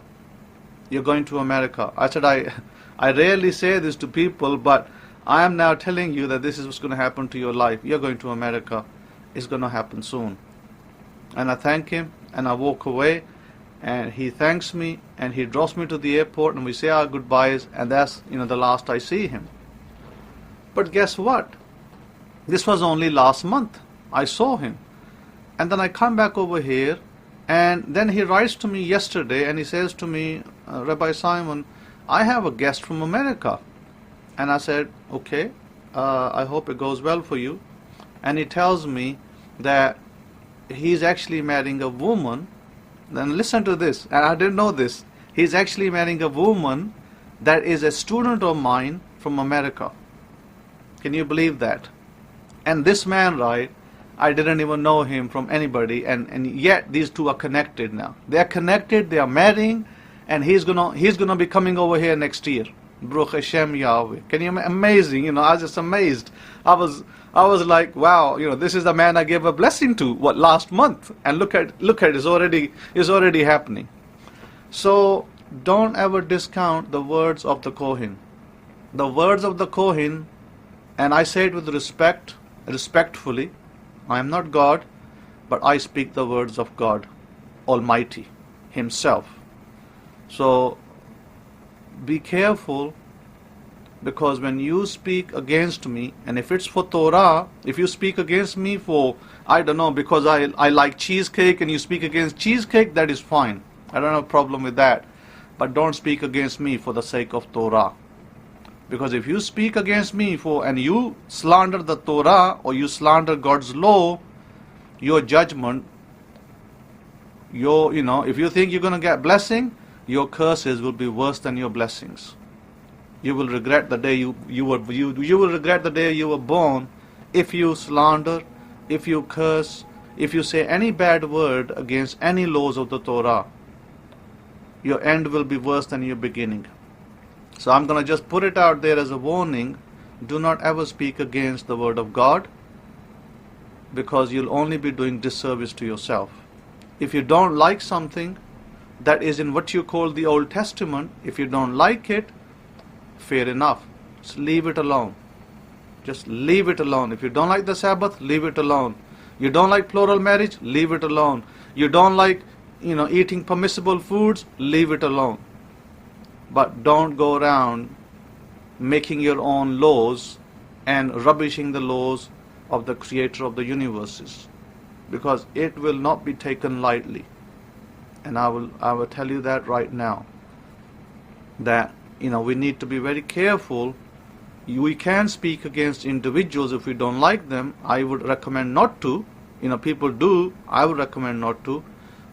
You're going to America. I said I rarely say this to people, but I am now telling you that this is what's going to happen to your life. You're going to America. It's going to happen soon. And I thank him, and I walk away, and he thanks me, and he drops me to the airport, and we say our goodbyes, and that's the last I see him. But guess what? This was only last month. I saw him. And then I come back over here, and then he writes to me yesterday, and he says to me, Rabbi Simon, I have a guest from America. And I said, okay, I hope it goes well for you. And he tells me that he's actually marrying a woman. Then listen to this, and I didn't know this. He's actually marrying a woman that is a student of mine from America. Can you believe that? And this man, right, I didn't even know him from anybody, and yet these two are connected now. They are connected, they are marrying, and he's gonna be coming over here next year. Baruch Hashem Yahweh. Can you amazing? I was just amazed. I was like, wow, this is the man I gave a blessing to last month, and look at it's already happening. So don't ever discount the words of the Kohen. The words of the Kohen, and I say it with respectfully. I am not God, but I speak the words of God Almighty Himself. So be careful, because when you speak against me, and if it's for Torah, if you speak against me for, I don't know, because I like cheesecake, and you speak against cheesecake, that is fine. I don't have a problem with that. But don't speak against me for the sake of Torah. Because if you speak against me and you slander the Torah, or you slander God's law, your judgment, if you think you're going to get blessing, your curses will be worse than your blessings. You will regret the day you will regret the day you were born if you slander, if you curse, if you say any bad word against any laws of the Torah. Your end will be worse than your beginning. So I'm going to just put it out there as a warning. Do not ever speak against the word of God, because you'll only be doing disservice to yourself. If you don't like something that is in what you call the Old Testament, if you don't like it, fair enough. Just leave it alone. Just leave it alone. If you don't like the Sabbath, leave it alone. You don't like plural marriage, leave it alone. You don't like, eating permissible foods, leave it alone. But don't go around making your own laws and rubbishing the laws of the Creator of the universes, because it will not be taken lightly. And I will tell you that right now, that we need to be very careful. We can speak against individuals if we don't like them. I would recommend not to. People do. I would recommend not to.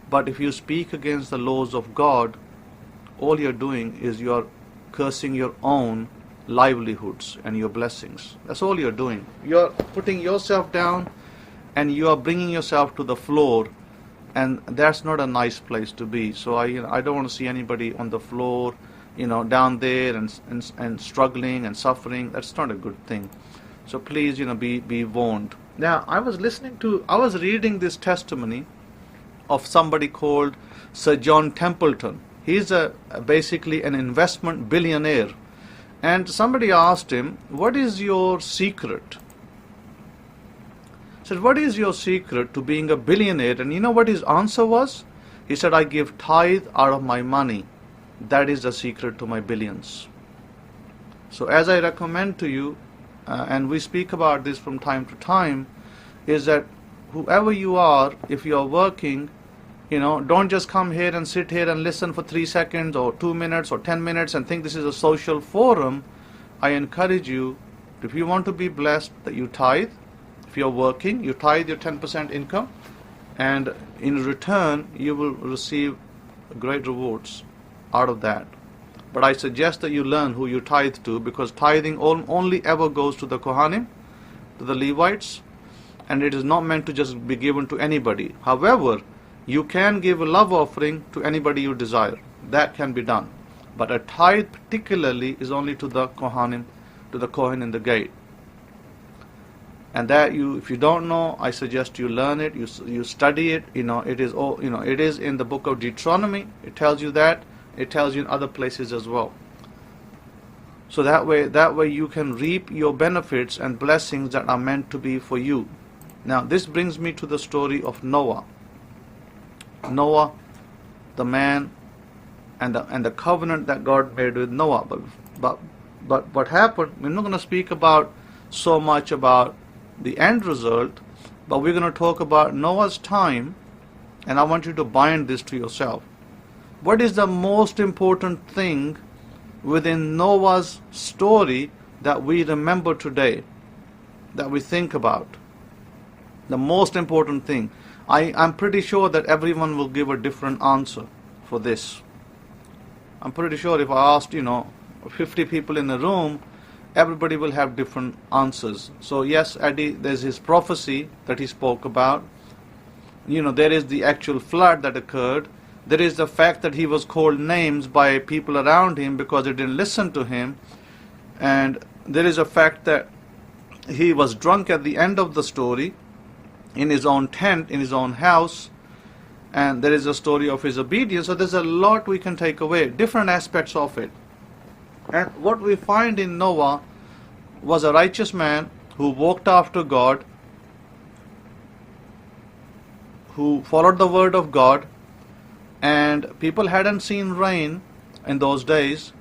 But if you speak against the laws of God, all you're doing is you're cursing your own livelihoods and your blessings. That's all you're doing. You're putting yourself down and you are bringing yourself to the floor, and that's not a nice place to be. So I don't want to see anybody on the floor, down there and struggling and suffering. That's not a good thing. So please, be warned. Now, I was reading this testimony of somebody called Sir John Templeton. He's basically an investment billionaire. And somebody asked him, what is your secret? He said, what is your secret to being a billionaire? And you know what his answer was? He said, I give tithe out of my money. That is the secret to my billions. So as I recommend to you, and we speak about this from time to time, is that whoever you are, if you are working, don't just come here and sit here and listen for 3 seconds or 2 minutes or 10 minutes and think this is a social forum. I encourage you, if you want to be blessed, that you tithe. If you're working, you tithe your 10% income, and in return you will receive great rewards out of that. But I suggest that you learn who you tithe to, because tithing only ever goes to the Kohanim, to the Levites, and it is not meant to just be given to anybody. However, you can give a love offering to anybody you desire. That can be done. But a tithe particularly is only to the Kohanim, to the Kohen in the gate. And that if you don't know, I suggest you learn it, you study it. It is in the book of Deuteronomy. It tells you that. It tells you in other places as well. So that way you can reap your benefits and blessings that are meant to be for you. Now this brings me to the story of Noah. Noah, the man, and the covenant that God made with Noah. But what happened? We're not going to speak about so much about the end result, but we're going to talk about Noah's time, and I want you to bind this to yourself. What is the most important thing within Noah's story that we remember today, that we think about? The most important thing. I'm pretty sure that everyone will give a different answer for this. I'm pretty sure if I asked, 50 people in the room, everybody will have different answers. So yes, Eddie, there's his prophecy that he spoke about. There is the actual flood that occurred. There is the fact that he was called names by people around him because they didn't listen to him. And there is a fact that he was drunk at the end of the story, in his own tent, in his own house, and there is a story of his obedience. So there's a lot we can take away, different aspects of it. And what we find in Noah was a righteous man who walked after God, who followed the word of God, and people hadn't seen rain in those days.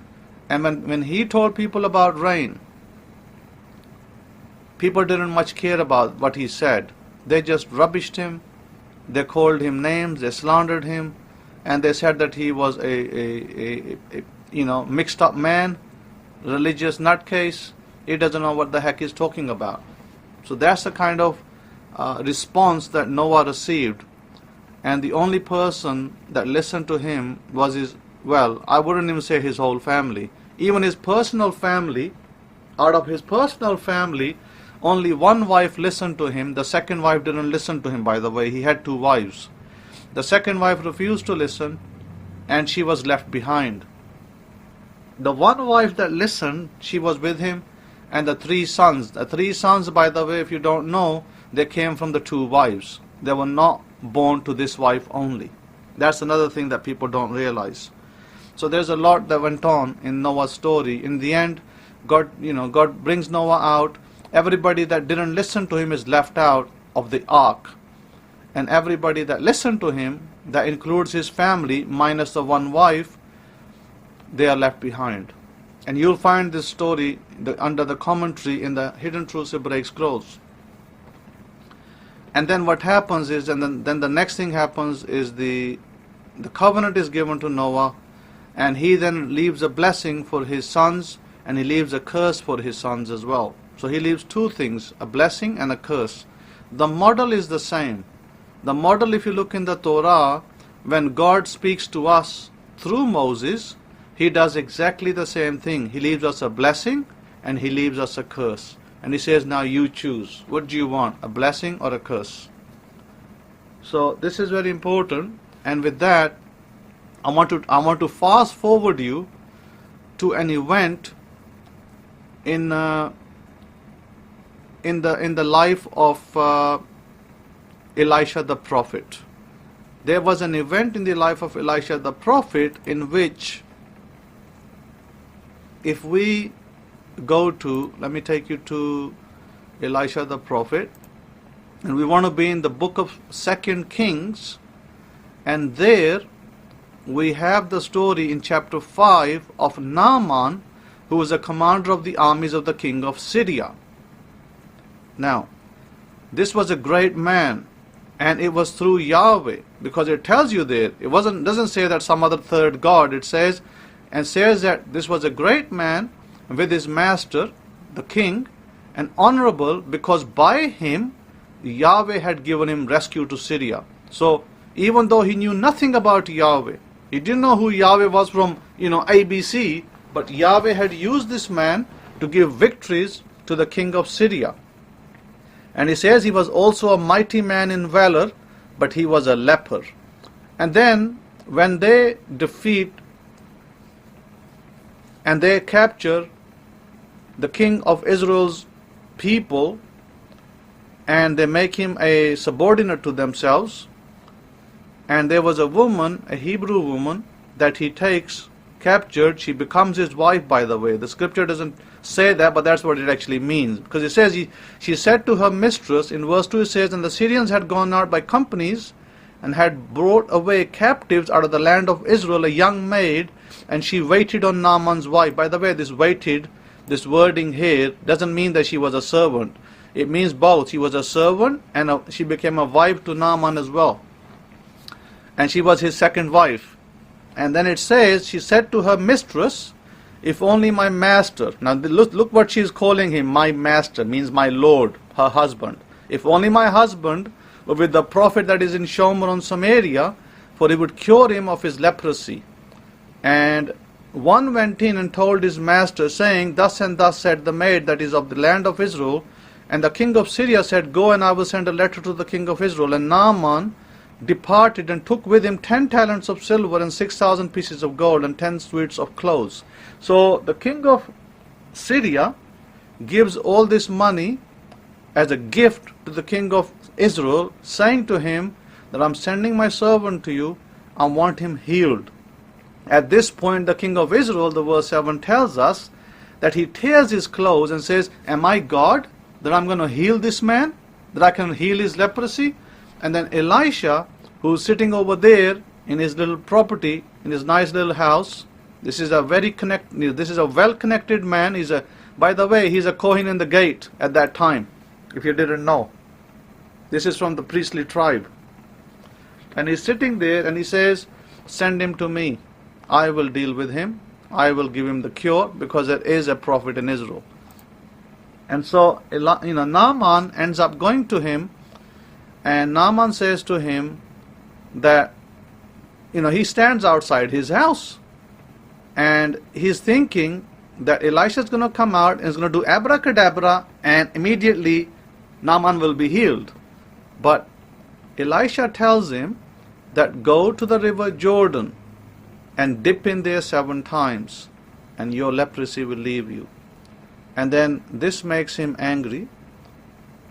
And when he told people about rain, people didn't much care about what he said. They just rubbished him, they called him names, they slandered him, and they said that he was a mixed up man, religious nutcase. He doesn't know what the heck he's talking about. So that's the kind of response that Noah received. And the only person that listened to him was I wouldn't even say his whole family. Even his personal family, out of his personal family, only one wife listened to him. The second wife didn't listen to him, by the way. He had 2 wives. The second wife refused to listen, and she was left behind. The one wife that listened, she was with him, and the 3 sons. The 3 sons, by the way, if you don't know, they came from the 2 wives. They were not born to this wife only. That's another thing that people don't realize. So there's a lot that went on in Noah's story. In the end, God brings Noah out. Everybody that didn't listen to him is left out of the ark. And everybody that listened to him, that includes his family, minus the one wife, they are left behind. And you'll find this story under the commentary in the Hidden Truths Hebraic Scrolls. And then what happens is, and then the next thing happens is the covenant is given to Noah, and he then leaves a blessing for his sons, and he leaves a curse for his sons as well. So he leaves two things, a blessing and a curse. The model is the same. The model, if you look in the Torah, when God speaks to us through Moses, he does exactly the same thing. He leaves us a blessing and he leaves us a curse. And he says, now you choose. What do you want, a blessing or a curse? So this is very important. And with that, I want to fast forward you to an event in the life of Elisha the prophet. There was an event in the life of Elisha the prophet in which, if we go to, let me take you to Elisha the prophet, and we want to be in the book of 2 Kings, and there we have the story in chapter 5 of Naaman, who was a commander of the armies of the king of Syria. Now, this was a great man, and it was through Yahweh, because it tells you there, doesn't say that some other third god, it says that this was a great man with his master, the king, and honorable, because by him Yahweh had given him rescue to Syria. So even though he knew nothing about Yahweh, he didn't know who Yahweh was from ABC, but Yahweh had used this man to give victories to the king of Syria. And he says he was also a mighty man in valor, but he was a leper. And then when they defeat and they capture the king of Israel's people, and they make him a subordinate to themselves, and there was a woman, a Hebrew woman, that he takes captured. She becomes his wife, by the way. The scripture doesn't say that, but that's what it actually means. Because it says, she said to her mistress, in verse 2 it says, and the Syrians had gone out by companies, and had brought away captives out of the land of Israel, a young maid, and she waited on Naaman's wife. By the way, this waited, this wording here, doesn't mean that she was a servant. It means both. She was a servant, and she became a wife to Naaman as well. And she was his second wife. And then it says, she said to her mistress, if only my master. Now look what she is calling him, my master, means my lord, her husband. If only my husband were with the prophet that is in Shomron, Samaria, for he would cure him of his leprosy. And one went in and told his master, saying, thus and thus said the maid that is of the land of Israel. And the king of Syria said, go, and I will send a letter to the king of Israel. And Naaman departed and took with him 10 talents of silver and 6,000 pieces of gold and 10 suits of clothes. So the king of Syria gives all this money as a gift to the king of Israel, saying to him that I'm sending my servant to you, I want him healed. At this point, the king of Israel, the verse 7 tells us that he tears his clothes and says, am I God that I'm going to heal this man, that I can heal his leprosy? And then Elisha, who's sitting over there in his little property, in his nice little house, this is a well-connected man. By the way, he's a Kohen in the gate at that time, if you didn't know. This is from the priestly tribe. And he's sitting there and he says, send him to me. I will deal with him. I will give him the cure, because there is a prophet in Israel. And so Naaman ends up going to him, and Naaman says to him that he stands outside his house, and he's thinking that Elisha is going to come out and is going to do abracadabra, and immediately Naaman will be healed. But Elisha tells him that go to the river Jordan and dip in there 7 times, and your leprosy will leave you. And then this makes him angry.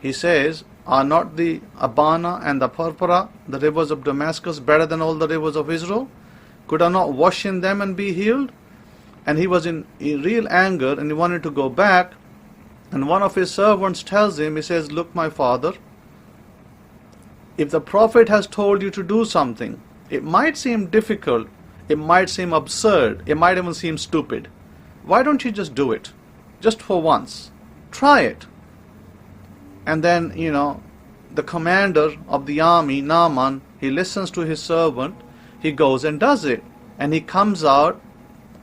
He says, are not the Abana and the Purpura, the rivers of Damascus, better than all the rivers of Israel? Could I not wash in them and be healed? and he was in real anger, and he wanted to go back. And one of his servants tells him, he says, "Look, my father, if the prophet has told you to do something, it might seem difficult, it might seem absurd, it might even seem stupid. Why don't you just do it? Just for once. Try it." And then, the commander of the army, Naaman, he listens to his servant, he goes and does it. And he comes out,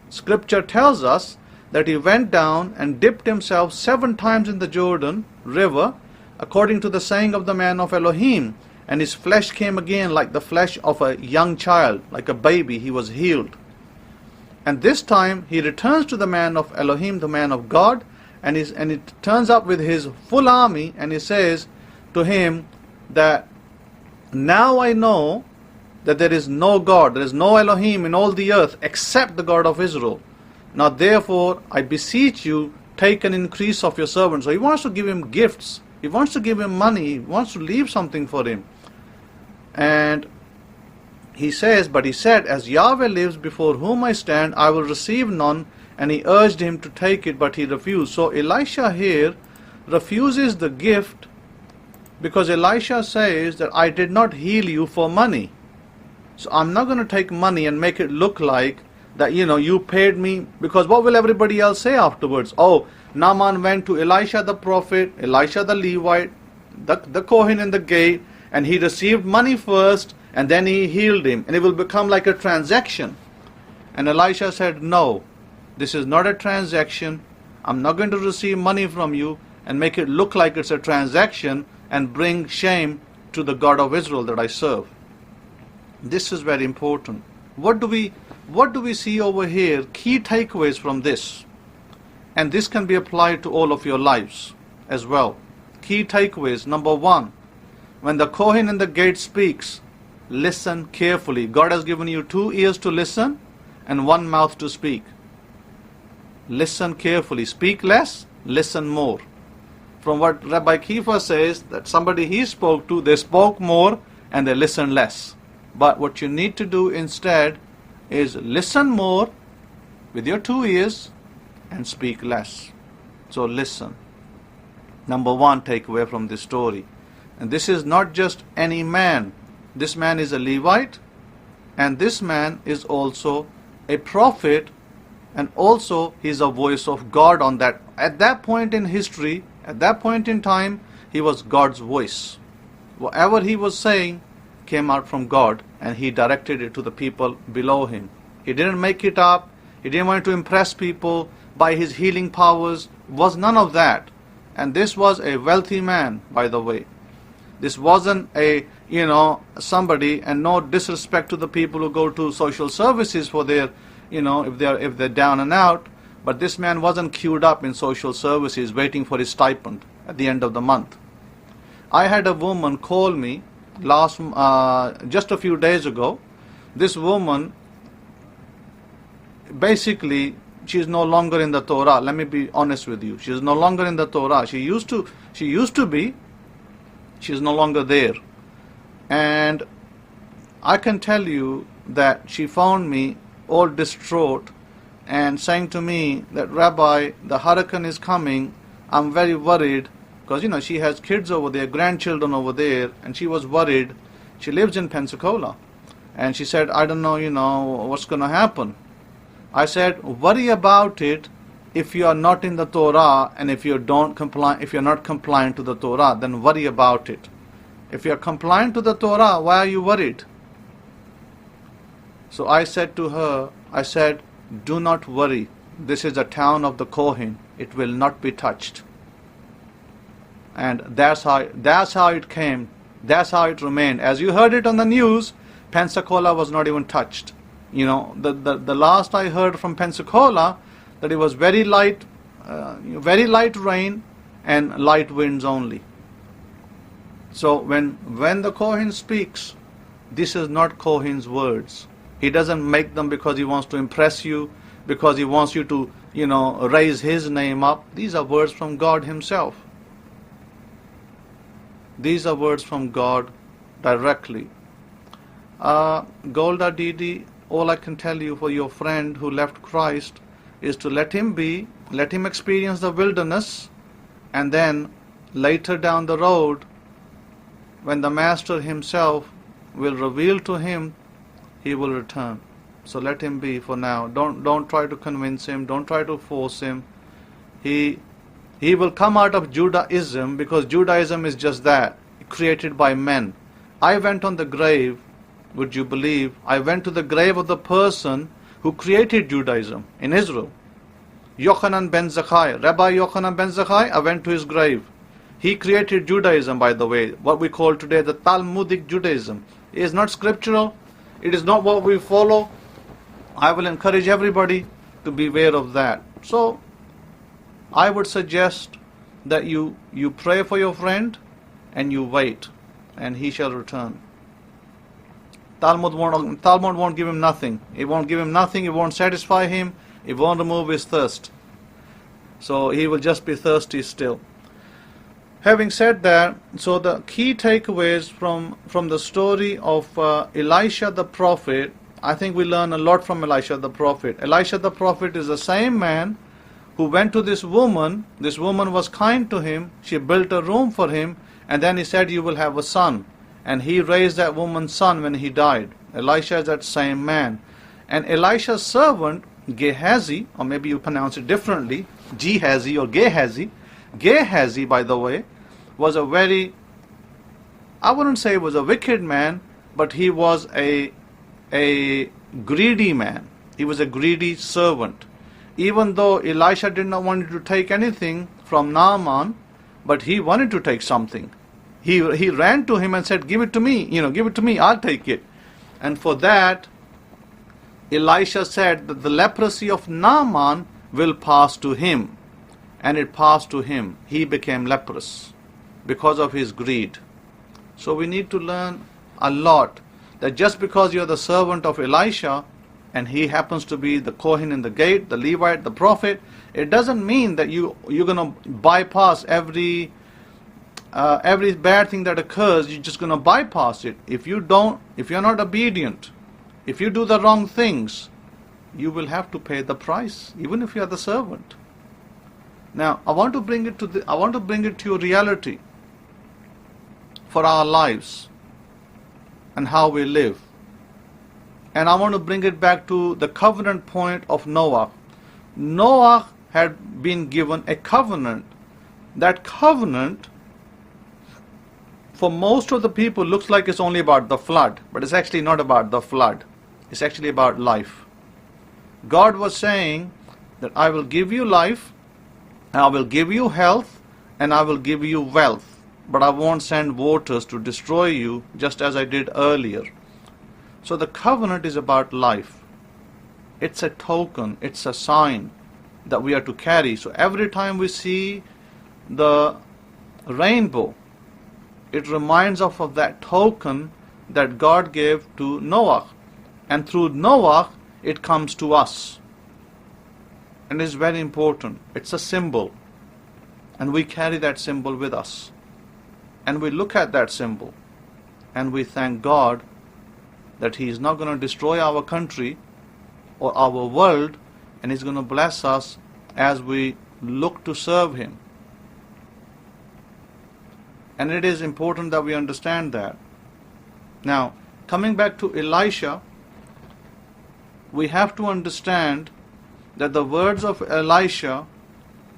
scripture tells us that he went down and dipped himself 7 times in the Jordan River, according to the saying of the man of Elohim. And his flesh came again like the flesh of a young child, like a baby. He was healed. And this time he returns to the man of Elohim, the man of God, and it turns up with his full army, and he says to him that, "Now I know that there is no God, there is no Elohim in all the earth except the God of Israel. Now therefore I beseech you, take an increase of your servant." So he wants to give him gifts, he wants to give him money, he wants to leave something for him. And he says, "But he said, as Yahweh lives before whom I stand, I will receive none." And he urged him to take it, but he refused. So Elisha here refuses the gift because Elisha says that I did not heal you for money. So I'm not going to take money and make it look like that, you paid me, because what will everybody else say afterwards? Oh, Naaman went to Elisha the prophet, Elisha the Levite, the Kohen in the gate, and he received money first, and then he healed him. And it will become like a transaction. And Elisha said, "No, this is not a transaction. I'm not going to receive money from you and make it look like it's a transaction and bring shame to the God of Israel that I serve." This is very important. What do we see over here? Key takeaways from this. And this can be applied to all of your lives as well. Key takeaways. Number 1, when the Kohen in the gate speaks, listen carefully. God has given you 2 ears to listen and 1 mouth to speak. Listen carefully. Speak less, listen more. From what Rabbi Kefa says, that somebody he spoke to, they spoke more and they listened less. But what you need to do instead is listen more with your 2 ears and speak less. So listen. Number 1 takeaway from this story. And this is not just any man. This man is a Levite, and this man is also a prophet, and also he is a voice of God on that. At that point in history, at that point in time, he was God's voice. Whatever he was saying came out from God, and he directed it to the people below him. He didn't make it up. He didn't want to impress people by his healing powers. Was none of that. And this was a wealthy man, by the way. This wasn't a, somebody, and no disrespect to the people who go to social services for their, if they're down and out, but this man wasn't queued up in social services waiting for his stipend at the end of the month. I had a woman call me just a few days ago. This woman, basically, she's no longer in the Torah. Let me be honest with you. She's no longer in the Torah. She used to be. She's no longer there. And I can tell you that she found me all distraught and saying to me that, "Rabbi, the hurricane is coming. I'm very worried." Because, she has kids over there, grandchildren over there, and she was worried. She lives in Pensacola. And she said, "I don't know, what's going to happen." I said, "Worry about it if you are not in the Torah, and if you're not compliant to the Torah, then worry about it. If you're compliant to the Torah, why are you worried?" So I said to her, "Do not worry. This is a town of the Kohen. It will not be touched." And that's how it came. That's how it remained. As you heard it on the news, Pensacola was not even touched. The last I heard from Pensacola, that it was very light rain and light winds only. So when the Kohen speaks, this is not Kohen's words. He doesn't make them because he wants to impress you, because he wants you to, raise his name up. These are words from God himself. These are words from God directly. Golda Didi, all I can tell you for your friend who left Christ, is to let him experience the wilderness, and then later down the road, when the Master himself will reveal to him, he will return. So let him be for now. Don't try to convince him. Don't try to force him. He will come out of Judaism, because Judaism is just that, created by men. I went on the grave, would you believe? I went to the grave of the person who created Judaism in Israel. Yochanan ben Zakkai, Rabbi Yochanan ben Zakkai, I went to his grave. He created Judaism, by the way, what we call today the Talmudic Judaism. It is not scriptural. It is not what we follow. I will encourage everybody to be aware of that. So, I would suggest that you pray for your friend and you wait, and he shall return. Talmud won't give him nothing. It won't give him nothing. It won't satisfy him. It won't remove his thirst. So he will just be thirsty still. Having said that, so the key takeaways from the story of Elisha the prophet, I think we learn a lot from Elisha the prophet. Elisha the prophet is the same man who went to this woman. This woman was kind to him. She built a room for him, and then he said, you will have a son. And he raised that woman's son when he died. Elisha is that same man. And Elisha's servant, Gehazi, or maybe you pronounce it differently, Gehazi or Gehazi. Gehazi, by the way, was a very, I wouldn't say he was a wicked man, but he was a greedy man. He was a greedy servant. Even though Elisha did not want to take anything from Naaman, but he wanted to take something. He ran to him and said, give it to me, give it to me, I'll take it. And for that, Elisha said that the leprosy of Naaman will pass to him. And it passed to him. He became leprous because of his greed. So we need to learn a lot, that just because you're the servant of Elisha, and he happens to be the Kohen in the gate, the Levite, the prophet, it doesn't mean that you're going to bypass every bad thing that occurs. You're just going to bypass it. If you're not obedient, if you do the wrong things, you will have to pay the price, even if you are the servant. Now, I want to bring it to a reality for our lives and how we live. And I want to bring it back to the covenant point of Noah. Noah had been given a covenant. That covenant, for most of the people, looks like it's only about the flood, but it's actually not about the flood. It's actually about life. God was saying that I will give you life, I will give you health, and I will give you wealth, but I won't send waters to destroy you, just as I did earlier. So the covenant is about life. It's a token, it's a sign that we are to carry. So every time we see the rainbow, it reminds us of that token that God gave to Noah. And through Noah, it comes to us. And it's very important. It's a symbol. And we carry that symbol with us. And we look at that symbol. And we thank God that He is not going to destroy our country or our world, and He's going to bless us as we look to serve Him. And it is important that we understand that. Now, coming back to Elisha, we have to understand that the words of Elisha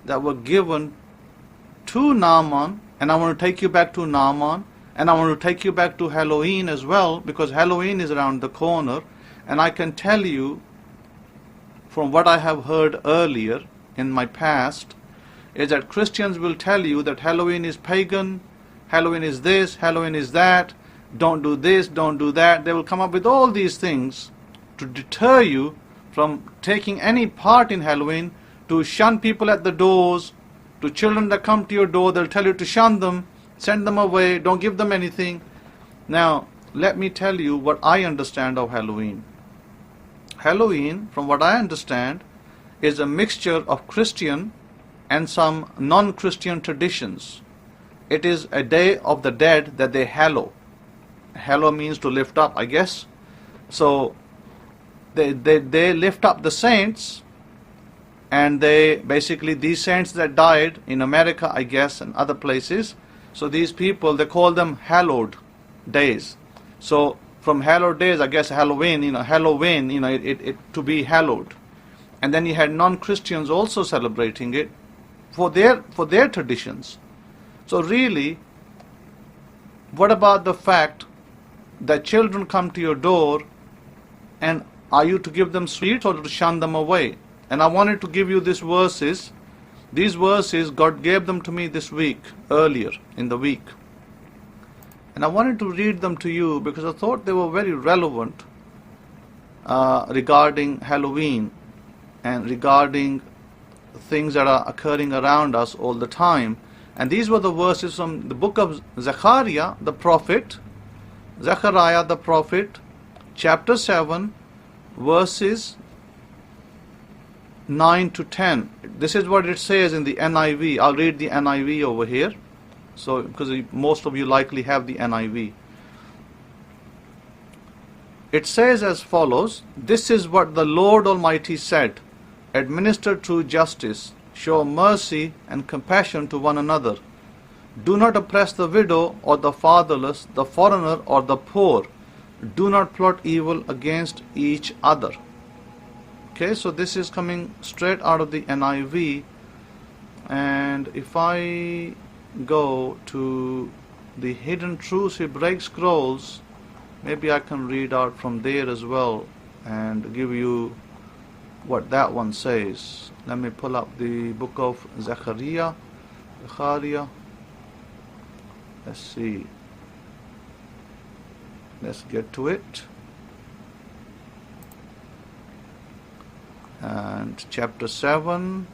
that were given to Naaman, and I want to take you back to Naaman, and I want to take you back to Halloween as well, because Halloween is around the corner, and I can tell you from what I have heard earlier in my past, is that Christians will tell you that Halloween is pagan, Halloween is this, Halloween is that, don't do this, don't do that. They will come up with all these things to deter you from taking any part in Halloween, to shun people at the doors, to children that come to your door, they'll tell you to shun them, send them away, don't give them anything. Now, let me tell you what I understand of Halloween. Halloween, from what I understand, is a mixture of Christian and some non-Christian traditions. It is a day of the dead that they hallow. Hallow means to lift up, I guess. So, they lift up the saints, and they basically, these saints that died in America, I guess, and other places, so these people, they call them hallowed days. So from hallowed days, I guess Halloween, it to be hallowed. And then you had non-Christians also celebrating it for their traditions. So really, what about the fact that children come to your door, and are you to give them sweets or to shun them away? And I wanted to give you these verses. These verses, God gave them to me this week, earlier in the week. And I wanted to read them to you because I thought they were very relevant regarding Halloween and regarding things that are occurring around us all the time. And these were the verses from the book of Zechariah the prophet, chapter 7, verses 9 to 10. This is what it says in the NIV. I'll read the NIV over here, so because most of you likely have the NIV. It says as follows: "This is what the Lord Almighty said: administer true justice, show mercy and compassion to one another. Do not oppress the widow or the fatherless, the foreigner or the poor. Do not plot evil against each other." Okay, so this is coming straight out of the NIV. And if I go to the Hidden Truths Hebraic Scrolls, maybe I can read out from there as well and give you what that one says. Let me pull up the book of Zechariah. Let's see. Let's get to it. And chapter 7,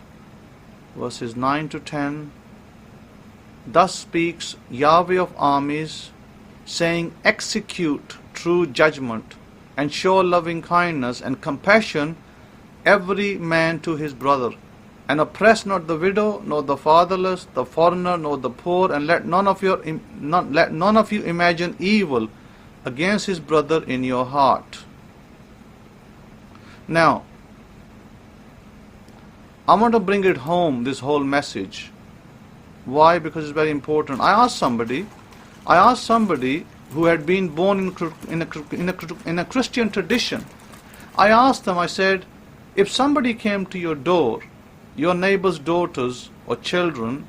verses 9 to 10. "Thus speaks Yahweh of armies, saying, execute true judgment, and show loving kindness and compassion every man to his brother, and oppress not the widow, nor the fatherless, the foreigner, nor the poor, and let none of you imagine evil against his brother in your heart." Now, I want to bring it home, this whole message. Why? Because it's very important. I asked somebody who had been born in a Christian tradition. I asked them, I said, if somebody came to your door, your neighbor's daughters or children,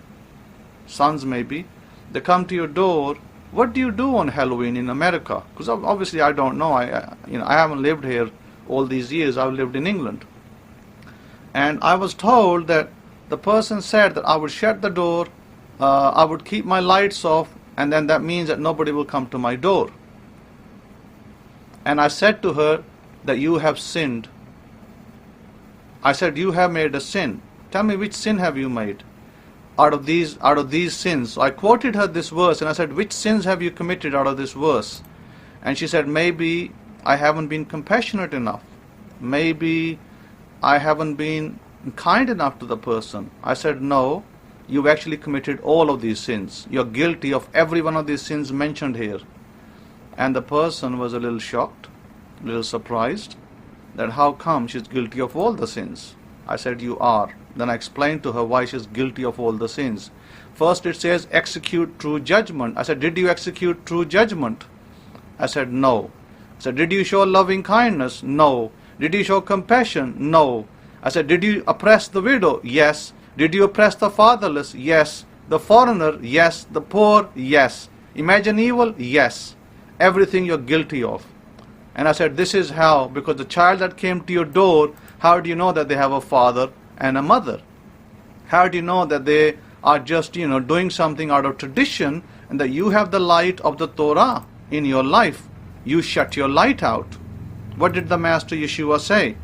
sons maybe, they come to your door, what do you do on Halloween in America? Because obviously I don't know. I haven't lived here all these years. I've lived in England. And I was told that the person said that I would shut the door, I would keep my lights off, and then that means that nobody will come to my door. And I said to her that you have sinned. I said, you have made a sin. Tell me, which sin have you made out of these sins? So I quoted her this verse and I said, which sins have you committed out of this verse? And she said, maybe I haven't been compassionate enough. Maybe I haven't been kind enough to the person. I said, no, you've actually committed all of these sins. You're guilty of every one of these sins mentioned here. And the person was a little shocked, a little surprised, that how come she's guilty of all the sins? I said, you are. Then I explained to her why she's guilty of all the sins. First it says, execute true judgment. I said, did you execute true judgment? I said, no. I said, did you show loving kindness? No. Did you show compassion? No. I said, did you oppress the widow? Yes. Did you oppress the fatherless? Yes. The foreigner? Yes. The poor? Yes. Imagine evil? Yes. Everything you're guilty of. And I said, this is how, because the child that came to your door, how do you know that they have a father and a mother? How do you know that they are just, doing something out of tradition, and that you have the light of the Torah in your life? You shut your light out. What did the Master Yeshua say?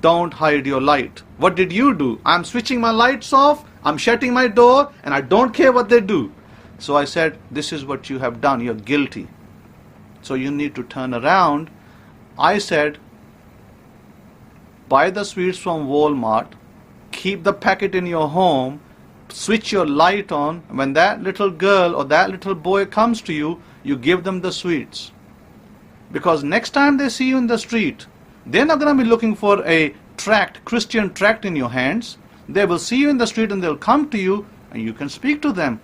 Don't hide your light. What did you do? I'm switching my lights off, I'm shutting my door, and I don't care what they do. So I said, this is what you have done. You're guilty. So you need to turn around. I said, buy the sweets from Walmart, keep the packet in your home, switch your light on. When that little girl or that little boy comes to you, you give them the sweets. Because next time they see you in the street, they're not going to be looking for a tract, Christian tract in your hands. They will see you in the street and they'll come to you and you can speak to them.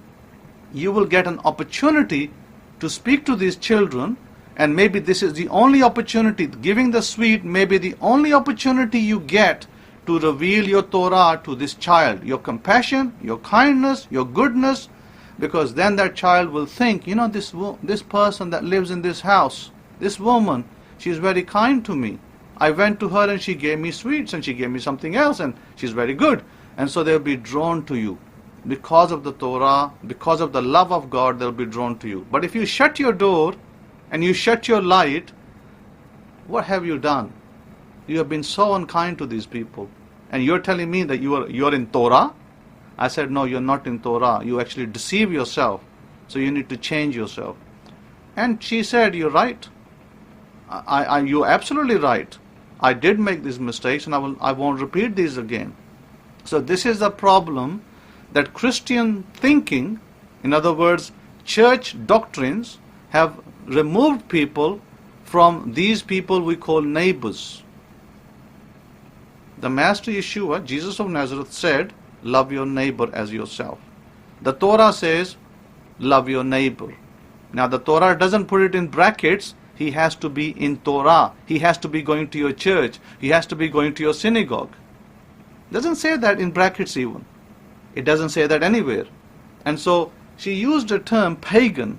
You will get an opportunity to speak to these children, and maybe this is the only opportunity. Giving the sweet may be the only opportunity you get to reveal your Torah to this child, your compassion, your kindness, your goodness, because then that child will think, this person that lives in this house, this woman, she is very kind to me. I went to her and she gave me sweets and she gave me something else and she's very good. And so they'll be drawn to you. Because of the Torah, because of the love of God, they'll be drawn to you. But if you shut your door and you shut your light, what have you done? You have been so unkind to these people. And you're telling me that you're in Torah? I said, no, you're not in Torah. You actually deceive yourself. So you need to change yourself. And she said, you're right. You're absolutely right. I did make these mistakes and I won't repeat these again. So this is a problem that Christian thinking, in other words, church doctrines, have removed people from these people we call neighbors. The Master Yeshua, Jesus of Nazareth, said, love your neighbor as yourself. The Torah says, love your neighbor. Now the Torah doesn't put it in brackets. He has to be in Torah. He has to be going to your church. He has to be going to your synagogue. It doesn't say that in brackets even. It doesn't say that anywhere. And so she used the term pagan,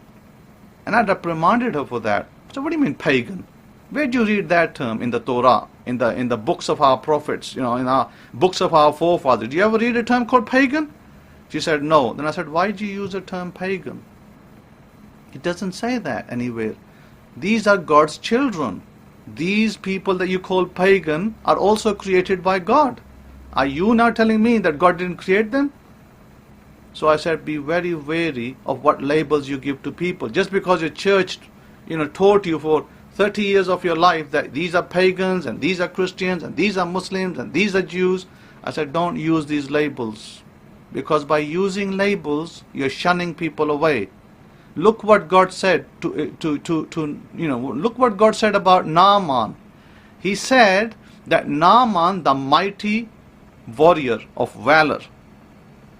and I reprimanded her for that. So what do you mean pagan? Where do you read that term in the Torah, in the books of our prophets, in our books of our forefathers? Do you ever read a term called pagan? She said no. Then I said, why do you use the term pagan? It doesn't say that anywhere. These are God's children. These people that you call pagan are also created by God. Are you now telling me that God didn't create them? So I said, be very wary of what labels you give to people. Just because your church, taught you for 30 years of your life that these are pagans and these are Christians and these are Muslims and these are Jews, I said, don't use these labels. Because by using labels, you're shunning people away. Look what God said look what God said about Naaman. He said that Naaman, the mighty warrior of valor,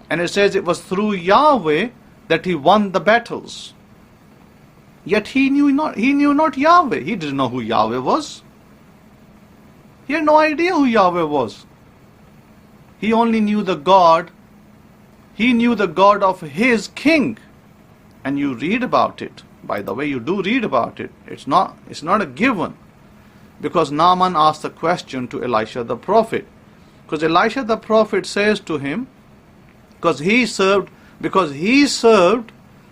and it says it was through Yahweh that he won the battles. Yet he knew not Yahweh. He didn't know who Yahweh was. He had no idea who Yahweh was. He only knew the God. He knew the God of his king. And you read about it. By the way, you do read about it. It's not a given. Because Naaman asked the question to Elisha the prophet. Because Elisha the prophet says to him, because he served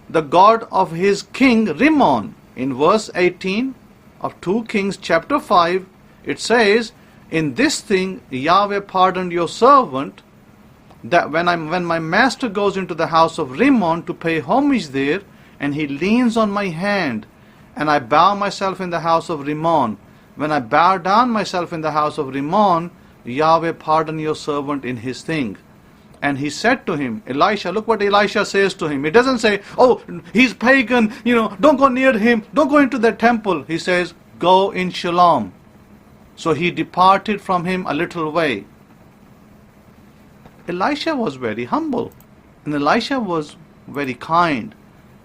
the God of his king Rimmon. In verse 18 of 2 Kings chapter 5, it says, in this thing Yahweh pardoned your servant, that when my master goes into the house of Rimmon to pay homage there, and he leans on my hand, and I bow myself in the house of Rimmon. When I bow down myself in the house of Rimmon, Yahweh pardoned your servant in his thing. And he said to him, Elisha, look what Elisha says to him. He doesn't say, oh, he's pagan, don't go near him, don't go into the temple. He says, go in shalom. So he departed from him a little way. Elisha was very humble, and Elisha was very kind.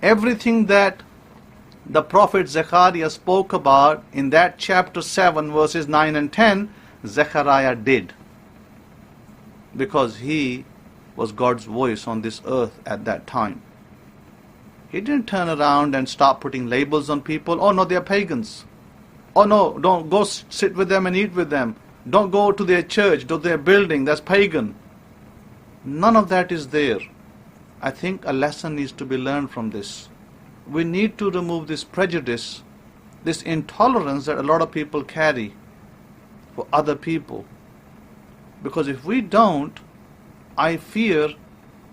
Everything that the prophet Zechariah spoke about in that chapter 7 verses 9 and 10, Zechariah did. Because he was God's voice on this earth at that time. He didn't turn around and start putting labels on people. Oh no, they're pagans. Oh no, don't go sit with them and eat with them. Don't go to their church, to their building, that's pagan. None of that is there. I think a lesson needs to be learned from this. We need to remove this prejudice, this intolerance that a lot of people carry for other people. Because if we don't, I fear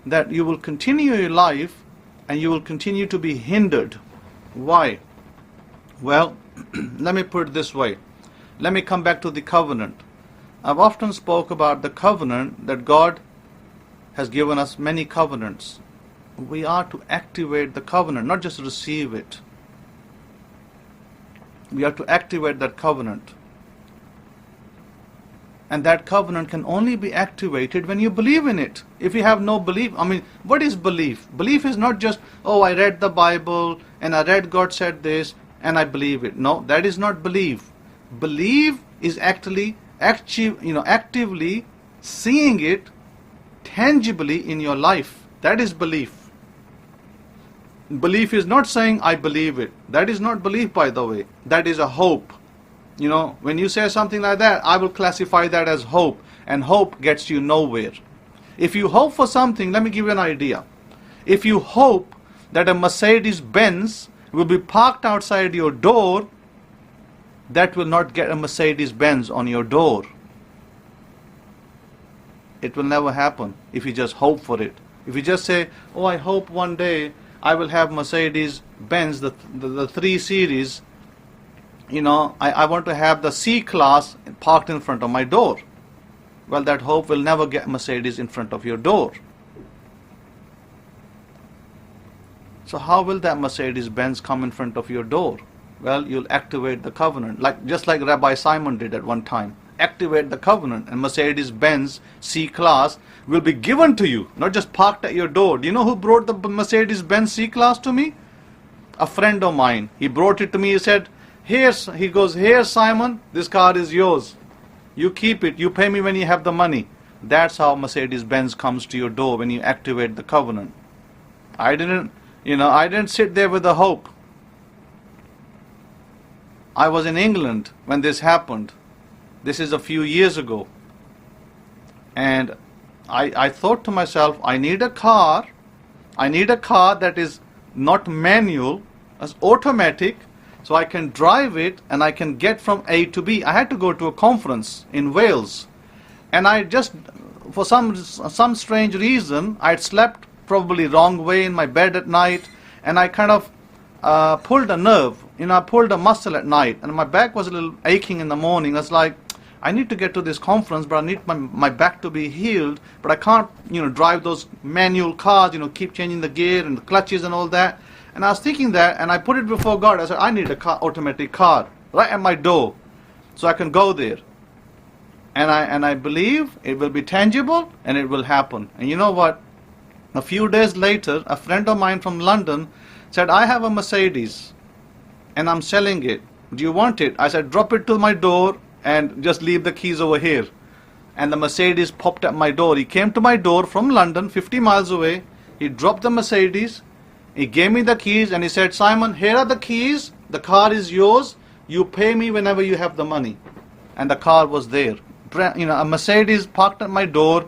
that you will continue your life and you will continue to be hindered. Why? Well, let me put it this way. Let me come back to the covenant. I've often spoke about the covenant that God has given us many covenants. We are to activate the covenant, not just receive it. We are to activate that covenant. And that covenant can only be activated when you believe in it. If you have no belief, what is belief? Belief is not just, oh, I read the Bible and I read God said this and I believe it. No, that is not belief. Belief is actively seeing it tangibly in your life. That is belief. Belief is not saying I believe it. That is not belief, by the way. That is a hope. When you say something like that, I will classify that as hope, and hope gets you nowhere. If you hope for something, let me give you an idea. If you hope that a Mercedes-Benz will be parked outside your door, that will not get a Mercedes-Benz on your door. It will never happen if you just hope for it. If you just say, oh, I hope one day I will have Mercedes-Benz, the 3 Series, I want to have the C-Class parked in front of my door. Well, that hope will never get Mercedes in front of your door. So how will that Mercedes-Benz come in front of your door? Well, you'll activate the covenant, just like Rabbi Simon did at one time. Activate the covenant, and Mercedes-Benz C-Class will be given to you, not just parked at your door. Do you know who brought the Mercedes-Benz C-Class to me? A friend of mine. He brought it to me. He said, here Simon, this car is yours. You keep it. You pay me when you have the money. That's how Mercedes-Benz comes to your door, when you activate the covenant. I didn't sit there with a hope. I was in England when this happened. This is a few years ago. And I thought to myself, I need a car that is not manual, as automatic, so I can drive it and I can get from A to B. I had to go to a conference in Wales, and I just, for some strange reason, I'd slept probably wrong way in my bed at night, and I kind of pulled a nerve, I pulled a muscle at night, and my back was a little aching in the morning. I was like, I need to get to this conference, but I need my back to be healed, but I can't, drive those manual cars, keep changing the gear and the clutches and all that. And I was thinking that, and I put it before God. I said, I need a automatic car right at my door, so I can go there. And I believe it will be tangible and it will happen. And you know what? A few days later, a friend of mine from London said, I have a Mercedes and I'm selling it. Do you want it? I said, drop it to my door and just leave the keys over here. And the Mercedes popped at my door. He came to my door from London, 50 miles away. He dropped the Mercedes. He gave me the keys and he said, Simon, here are the keys. The car is yours. You pay me whenever you have the money. And the car was there. A Mercedes parked at my door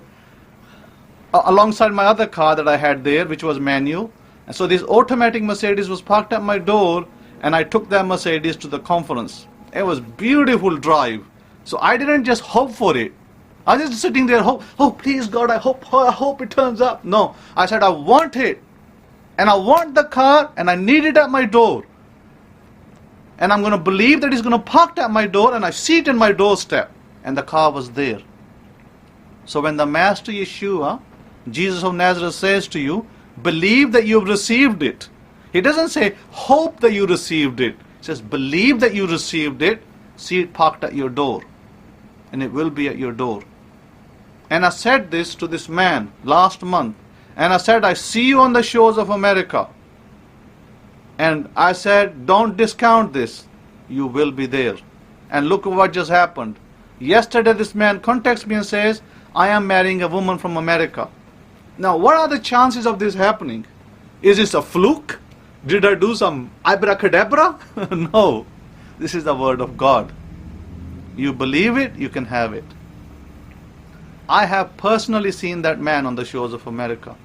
alongside my other car that I had there, which was manual. And so this automatic Mercedes was parked at my door, and I took that Mercedes to the conference. It was beautiful drive. So I didn't just hope for it. I was just sitting there, oh please God, I hope it turns up. No, I said I want it. And I want the car, and I need it at my door. And I'm going to believe that it's going to park at my door, and I see it in my doorstep. And the car was there. So when the Master Yeshua, Jesus of Nazareth, says to you, believe that you've received it. He doesn't say, hope that you received it. He says, believe that you received it, see it parked at your door. And it will be at your door. And I said this to this man last month. And I said, I see you on the shores of America. And I said, don't discount this. You will be there. And look what just happened. Yesterday this man contacts me and says, I am marrying a woman from America. Now, what are the chances of this happening? Is this a fluke? Did I do some abracadabra? No. This is the word of God. You believe it, you can have it. I have personally seen that man on the shores of America.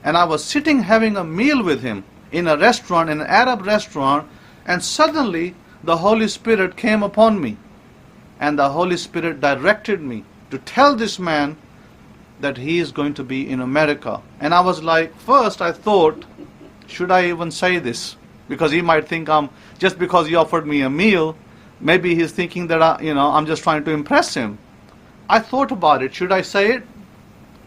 And I was sitting having a meal with him in a restaurant, in an Arab restaurant, and suddenly the Holy Spirit came upon me. And the Holy Spirit directed me to tell this man that he is going to be in America. And I was like, first I thought, should I even say this? Because he might think just because he offered me a meal, maybe he's thinking that I'm just trying to impress him. I thought about it. Should I say it?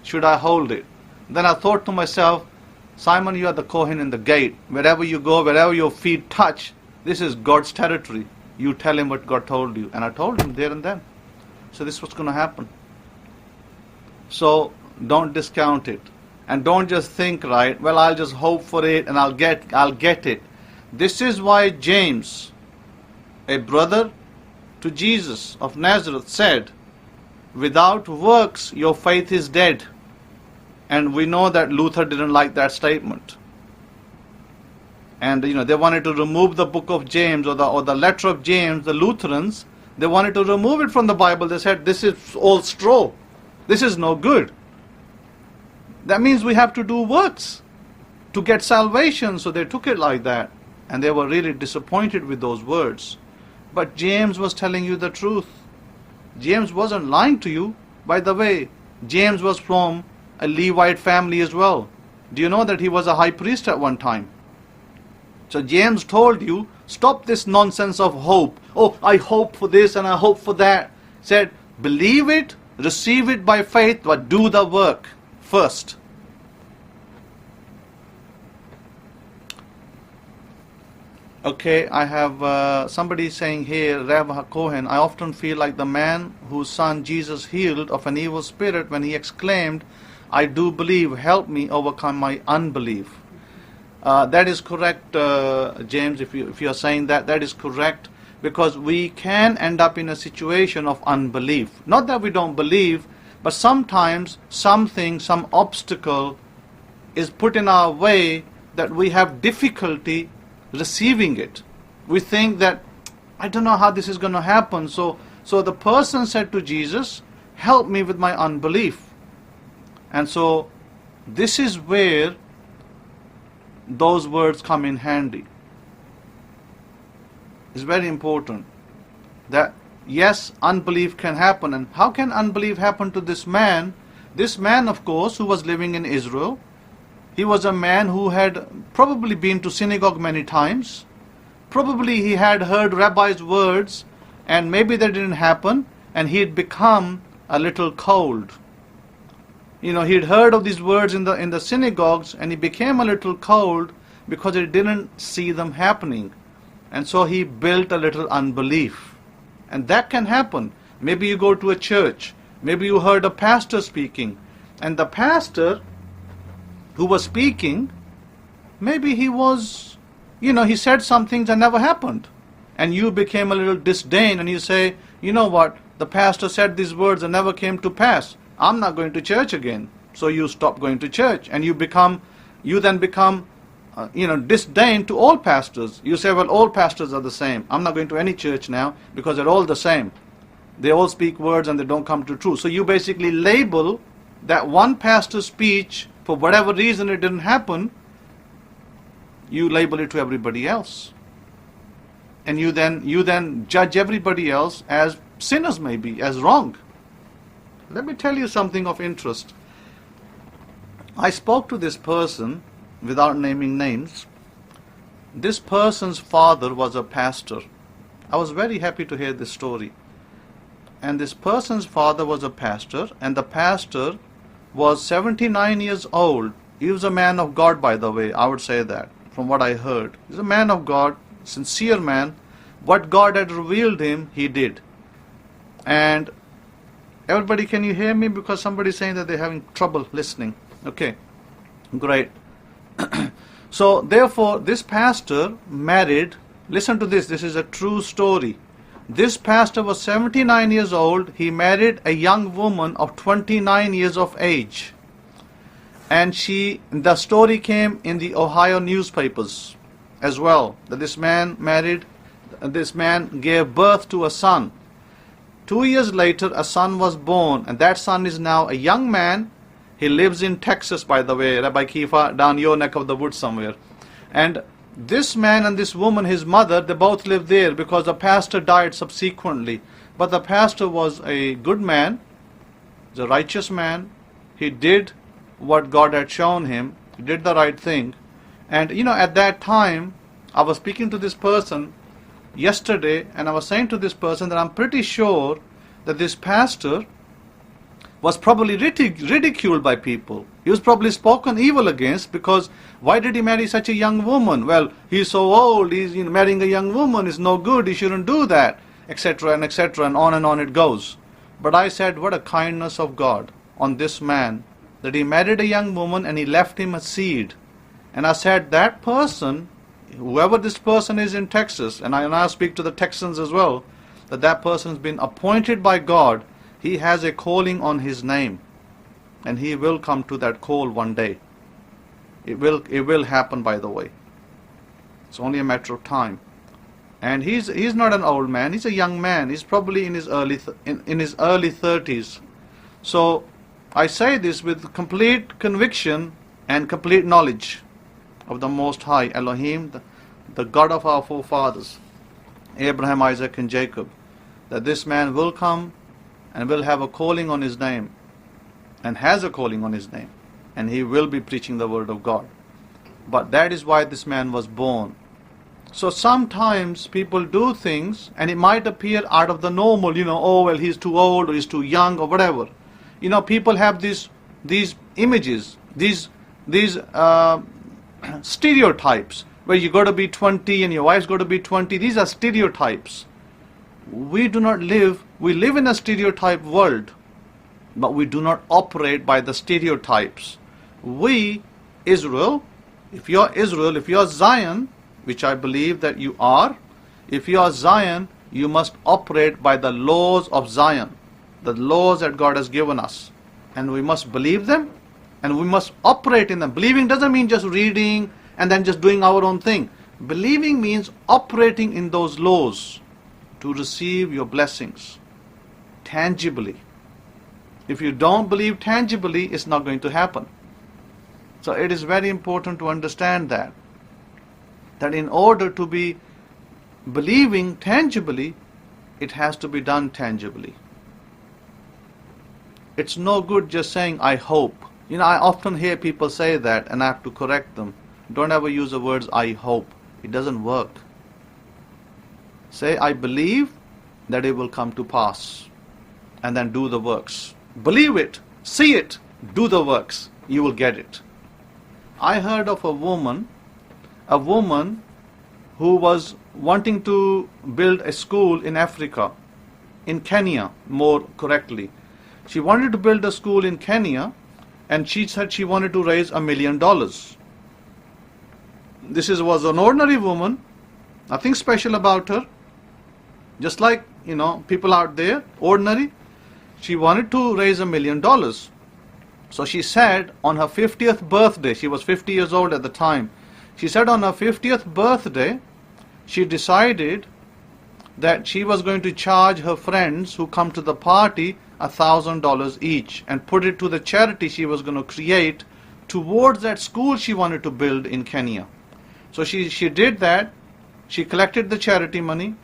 Should I hold it? Then I thought to myself, Simon, you are the Kohen in the gate. Wherever you go, wherever your feet touch, this is God's territory. You tell him what God told you. And I told him there and then. So this is what's going to happen. So don't discount it. And don't just think, right, well, I'll just hope for it and I'll get it. This is why James, a brother to Jesus of Nazareth, said, without works your faith is dead. And we know that Luther didn't like that statement. And they wanted to remove the book of James or the letter of James. The Lutherans, they wanted to remove it from the Bible. They said, this is all straw. This is no good. That means we have to do works to get salvation. So they took it like that. And they were really disappointed with those words. But James was telling you the truth. James wasn't lying to you. By the way, James was from a Levite family as well. Do you know that he was a high priest at one time? So James told you, stop this nonsense of hope. Oh, I hope for this and I hope for that. Said, believe it, receive it by faith, but do the work first. Okay, I have somebody saying here, Rabbi Cohen, I often feel like the man whose son Jesus healed of an evil spirit when he exclaimed, I do believe, help me overcome my unbelief. That is correct, James, if you are saying that, that is correct, because we can end up in a situation of unbelief. Not that we don't believe, but sometimes something, some obstacle is put in our way that we have difficulty receiving it. We think that, I don't know how this is going to happen. So the person said to Jesus, help me with my unbelief. And so this is where those words come in handy. It's very important that yes, unbelief can happen. And how can unbelief happen to this man? This man, of course, who was living in Israel, he was a man who had probably been to synagogue many times. Probably he had heard Rabbi's words, and maybe that didn't happen, and he had become a little cold. He had heard of these words in the synagogues, and he became a little cold because he didn't see them happening. And so he built a little unbelief. And that can happen. Maybe you go to a church, maybe you heard a pastor speaking, and the pastor who was speaking, maybe he was, he said some things that never happened. And you became a little disdain, and you say, you know what, the pastor said these words and never came to pass. I'm not going to church again. So you stop going to church, and you then become disdain to all pastors. You say, well, all pastors are the same. I'm not going to any church now because they're all the same. They all speak words and they don't come to truth. So you basically label that one pastor's speech, for whatever reason it didn't happen, you label it to everybody else. And you then judge everybody else as sinners, maybe, as wrong. Let me tell you something of interest. I spoke to this person, without naming names. This person's father was a pastor. I was very happy to hear this story. And this person's father was a pastor, and the pastor was 79 years old. He was a man of God, by the way, I would say that, from what I heard. He's a man of God, sincere man. What God had revealed him, he did. And everybody, can you hear me? Because somebody's saying that they're having trouble listening. Okay, great. So therefore, this pastor married, listen to this, this is a true story. This pastor was 79 years old. He married a young woman of 29 years of age. And the story came in the Ohio newspapers as well, that this man gave birth to a son. 2 years later, a son was born, and that son is now a young man. He lives in Texas, by the way, Rabbi Kefa, down your neck of the woods somewhere. And this man and this woman, his mother, they both lived there because the pastor died subsequently. But the pastor was a good man, a righteous man. He did what God had shown him. He did the right thing. And at that time, I was speaking to this person yesterday, and I was saying to this person that I'm pretty sure that this pastor was probably ridiculed by people. He was probably spoken evil against, because why did he marry such a young woman? Well, he's so old, he's marrying a young woman is no good, he shouldn't do that, etc., and on it goes. But I said, what a kindness of God on this man, that he married a young woman and he left him a seed. And I said, that person, whoever this person is in Texas, and I now speak to the Texans as well, that person has been appointed by God. He has a calling on his name, and he will come to that call one day. It will happen, by the way. It's only a matter of time. And he's not an old man. He's a young man. He's probably in his early 30s. So I say this with complete conviction and complete knowledge of the Most High Elohim, the God of our forefathers, Abraham, Isaac, and Jacob, that this man will come and will have a calling on his name, and has a calling on his name, and he will be preaching the word of God. But that is why this man was born. So sometimes people do things and it might appear out of the normal, oh well, he's too old or he's too young or whatever. People have these images, these stereotypes where you got to be 20 and your wife's got to be 20. These are stereotypes. We live in a stereotype world, but we do not operate by the stereotypes. We, Israel, if you're Zion, which I believe that you are, if you are Zion, you must operate by the laws of Zion, the laws that God has given us. And we must believe them, and we must operate in them. Believing doesn't mean just reading and then just doing our own thing. Believing means operating in those laws to receive your blessings tangibly. If you don't believe tangibly, it's not going to happen. So it is very important to understand that in order to be believing tangibly, it has to be done tangibly. It's no good just saying, I hope. I often hear people say that, and I have to correct them. Don't ever use the words, I hope. It doesn't work. Say, I believe that it will come to pass, and then do the works. Believe it, see it, do the works. You will get it. I heard of a woman who was wanting to build a school in Africa, in Kenya more correctly. She wanted to build a school in Kenya, and she said she wanted to raise $1 million. This was an ordinary woman, nothing special about her, just like people out there, ordinary. She wanted to raise $1 million. So she said on her 50th birthday, she was 50 years old at the time, she said on her 50th birthday, she decided that she was going to charge her friends who come to the party $1,000 each and put it to the charity she was going to create towards that school she wanted to build in Kenya. So she did that. She collected the charity money.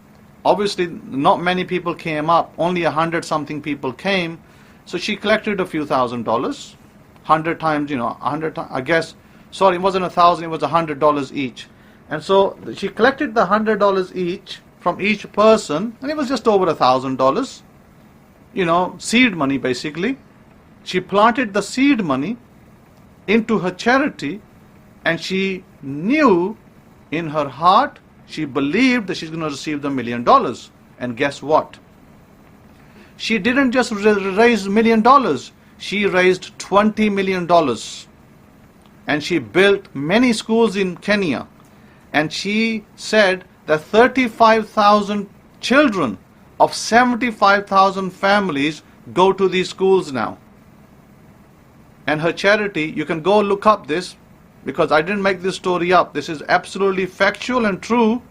Obviously, not many people came up. Only 100-something people came. So she collected a few $1,000, 100 times, 100 times, I guess. Sorry, it wasn't 1,000, it was $100 each. And so she collected the $100 each from each person, and it was just over $1,000. Seed money basically. She planted the seed money into her charity, and she knew in her heart, she believed that she's going to receive the $1 million. And guess what? She didn't just raise $1 million. She raised $20 million. And she built many schools in Kenya. And she said that 35,000 children of 75,000 families go to these schools now. And her charity, you can go look up this, because I didn't make this story up. This is absolutely factual and true.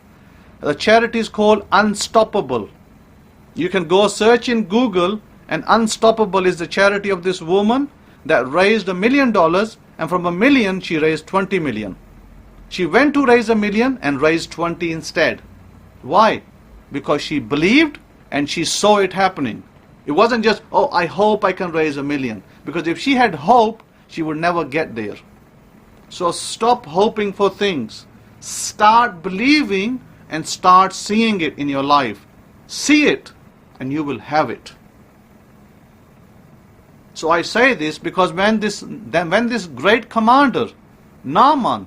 The charity is called Unstoppable. You can go search in Google, and Unstoppable is the charity of this woman that raised $1 million, and from $1 million she raised 20 million. She went to raise $1 million and raised 20 instead. Why? Because she believed and she saw it happening. It wasn't just, oh, I hope I can raise $1 million. Because if she had hope, she would never get there. So stop hoping for things. Start believing and start seeing it in your life. See it and you will have it. So I say this because when this great commander, Naaman,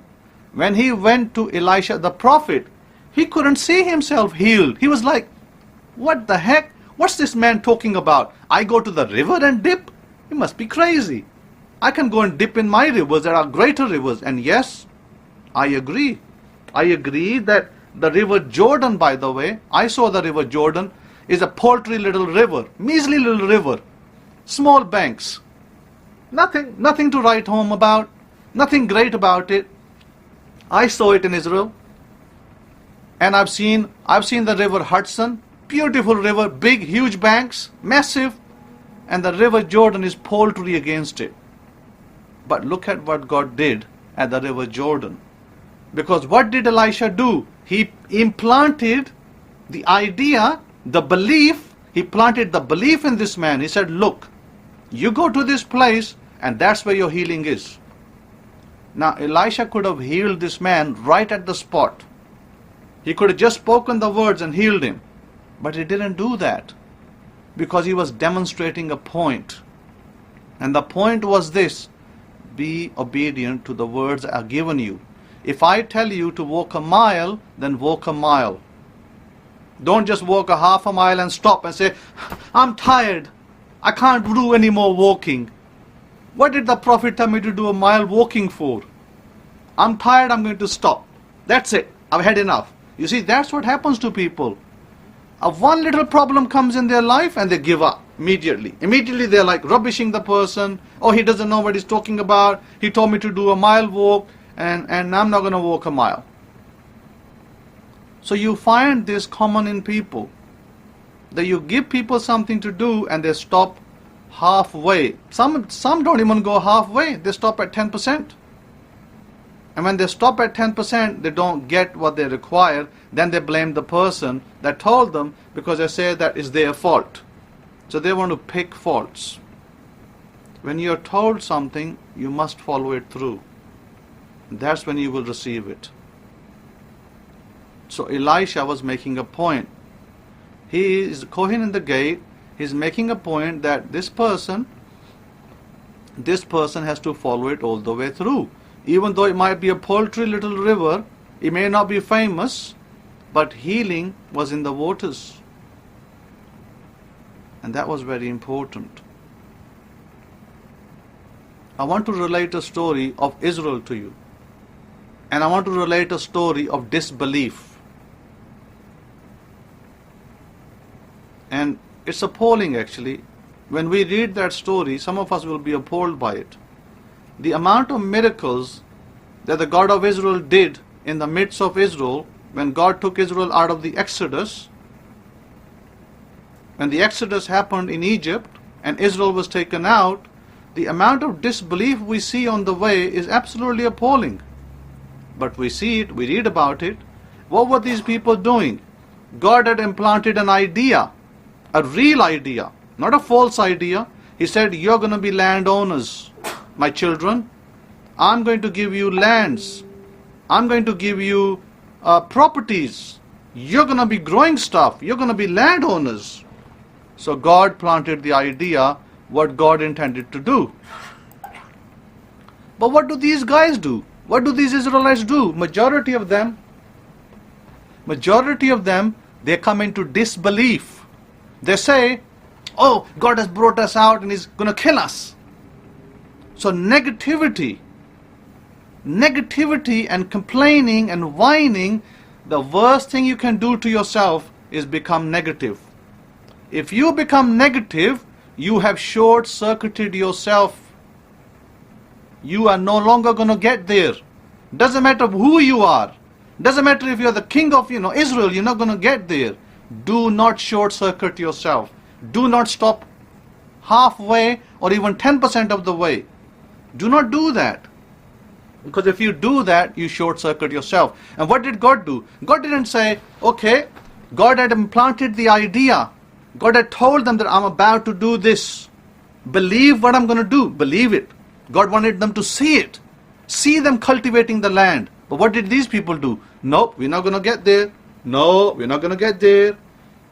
when he went to Elisha the prophet, he couldn't see himself healed. He was like, what the heck? What's this man talking about? I go to the river and dip? He must be crazy. I can go and dip in my rivers. There are greater rivers. And yes, I agree. I agree that the river Jordan, by the way, I saw the river Jordan, is a paltry little river, measly little river, small banks. Nothing to write home about, nothing great about it. I saw it in Israel. And I've seen the river Hudson, beautiful river, big, huge banks, massive, and the river Jordan is paltry against it. But look at what God did at the river Jordan. Because what did Elisha do? He implanted the idea, the belief, he planted the belief in this man. He said, look, you go to this place and that's where your healing is. Now Elisha could have healed this man right at the spot. He could have just spoken the words and healed him. But he didn't do that because he was demonstrating a point. And the point was this: be obedient to the words I have given you. If I tell you to walk a mile, then walk a mile. Don't just walk a half a mile and stop and say, I'm tired. I can't do any more walking. What did the Prophet tell me to do a mile walking for? I'm tired, I'm going to stop. That's it. I've had enough. You see, that's what happens to people. One little problem comes in their life and they give up immediately. Immediately they're like rubbishing the person. Oh, he doesn't know what he's talking about. He told me to do a mile walk and I'm not going to walk a mile. So you find this common in people, that you give people something to do and they stop halfway. Some don't even go halfway. They stop at 10%. And when they stop at 10%, they don't get what they require. Then they blame the person that told them because they say that it's their fault. So they want to pick faults. When you're told something, you must follow it through. That's when you will receive it. So Elisha was making a point. He is Kohen in the gate. He's making a point that this person has to follow it all the way through. Even though it might be a paltry little river, it may not be famous, but healing was in the waters. And that was very important. I want to relate a story of Israel to you. And I want to relate a story of disbelief. And it's appalling actually. When we read that story, some of us will be appalled by it. The amount of miracles that the God of Israel did in the midst of Israel, when God took Israel out of the Exodus, when the Exodus happened in Egypt and Israel was taken out, the amount of disbelief we see on the way is absolutely appalling. But we see it, we read about it. What were these people doing? God had implanted an idea, a real idea, not a false idea. He said, you're going to be landowners, my children. I'm going to give you lands. I'm going to give you properties. You're going to be growing stuff. You're going to be landowners. So God planted the idea, what God intended to do. But what do these guys do? What do these Israelites do? Majority of them, they come into disbelief. They say, oh, God has brought us out and He's going to kill us. So negativity and complaining and whining, the worst thing you can do to yourself is become negative. If you become negative, you have short-circuited yourself. You are no longer going to get there. Doesn't matter who you are. Doesn't matter if you're the king of Israel, you're not going to get there. Do not short-circuit yourself. Do not stop halfway or even 10% of the way. Do not do that. Because if you do that, you short-circuit yourself. And what did God do? God didn't say, okay, God had implanted the idea. God had told them that I'm about to do this. Believe what I'm going to do. Believe it. God wanted them to see it. See them cultivating the land. But what did these people do? Nope, we're not going to get there. No, we're not going to get there.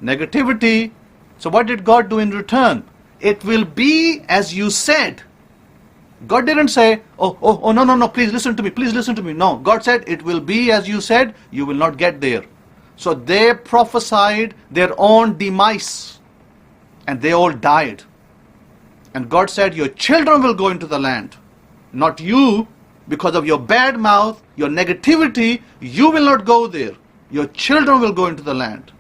Negativity. So what did God do in return? It will be as you said. God didn't say, oh, no, please listen to me. No, God said, it will be as you said, you will not get there. So they prophesied their own demise. and they all died. And God said, your children will go into the land, not you. Because of your bad mouth, your negativity, you will not go there. Your children will go into the land.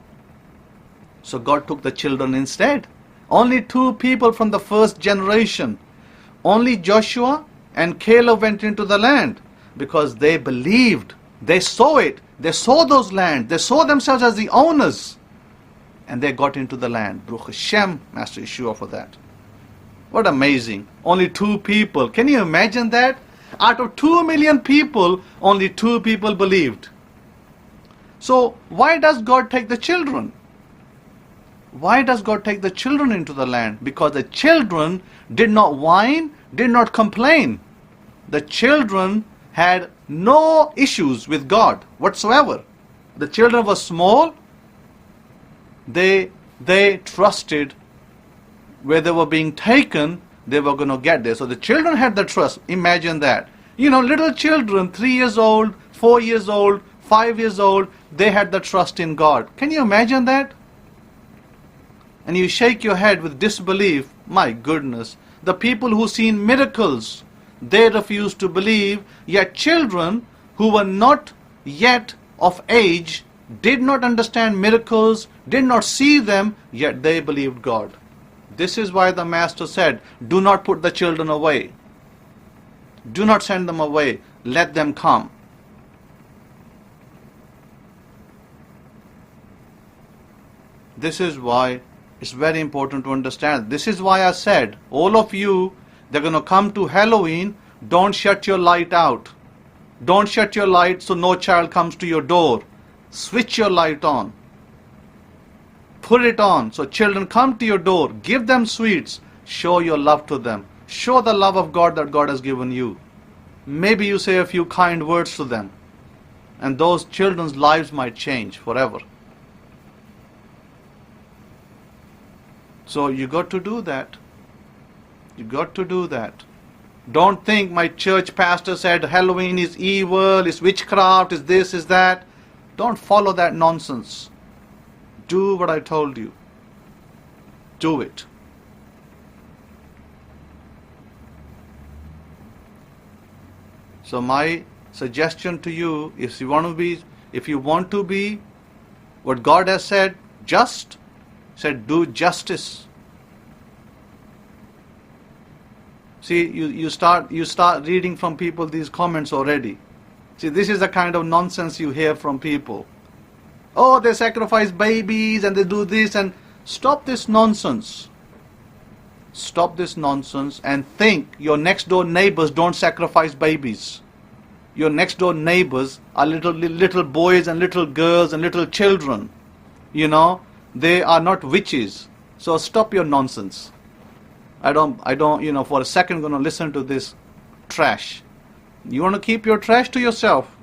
So God took the children instead. Only 2 people from the first generation, only Joshua and Caleb went into the land because they believed. They saw it. They saw those lands. They saw themselves as the owners. And they got into the land. Baruch Hashem, Master Yeshua, for that. What amazing. Only 2 people. Can you imagine that? Out of 2 million people, only 2 people believed. So why does God take the children? Why does God take the children into the land? Because the children did not whine, did not complain. The children had no issues with God whatsoever. The children were small. They trusted where they were being taken, they were going to get there. So the children had the trust. Imagine that. Little children, 3 years old, 4 years old, 5 years old, they had the trust in God. Can you imagine that? And you shake your head with disbelief. My goodness. The people who seen miracles, they refused to believe. Yet children who were not yet of age, did not understand miracles, did not see them, yet they believed God. This is why the Master said, do not put the children away. Do not send them away. Let them come. This is why it's very important to understand. This is why I said, all of you, they're going to come to Halloween, don't shut your light out. Don't shut your light so no child comes to your door. Switch your light on. Put it on so children come to your door. Give them sweets. Show your love to them. Show the love of God that God has given you. Maybe you say a few kind words to them, and those children's lives might change forever. So you got to do that. You got to do that. Don't think my church pastor said Halloween is evil, is witchcraft, is this, is that. Don't follow that nonsense. Do what I told you. Do it. So my suggestion to you, if you want to be what God has said, just, said do justice. See, you start reading from people these comments already. See, this is the kind of nonsense you hear from people. Oh, they sacrifice babies and they do this, and stop this nonsense. Stop this nonsense and think your next door neighbors don't sacrifice babies. Your next door neighbors are little boys and little girls and little children. They are not witches. So stop your nonsense. I don't, for a second going to listen to this trash. You want to keep your trash to yourself,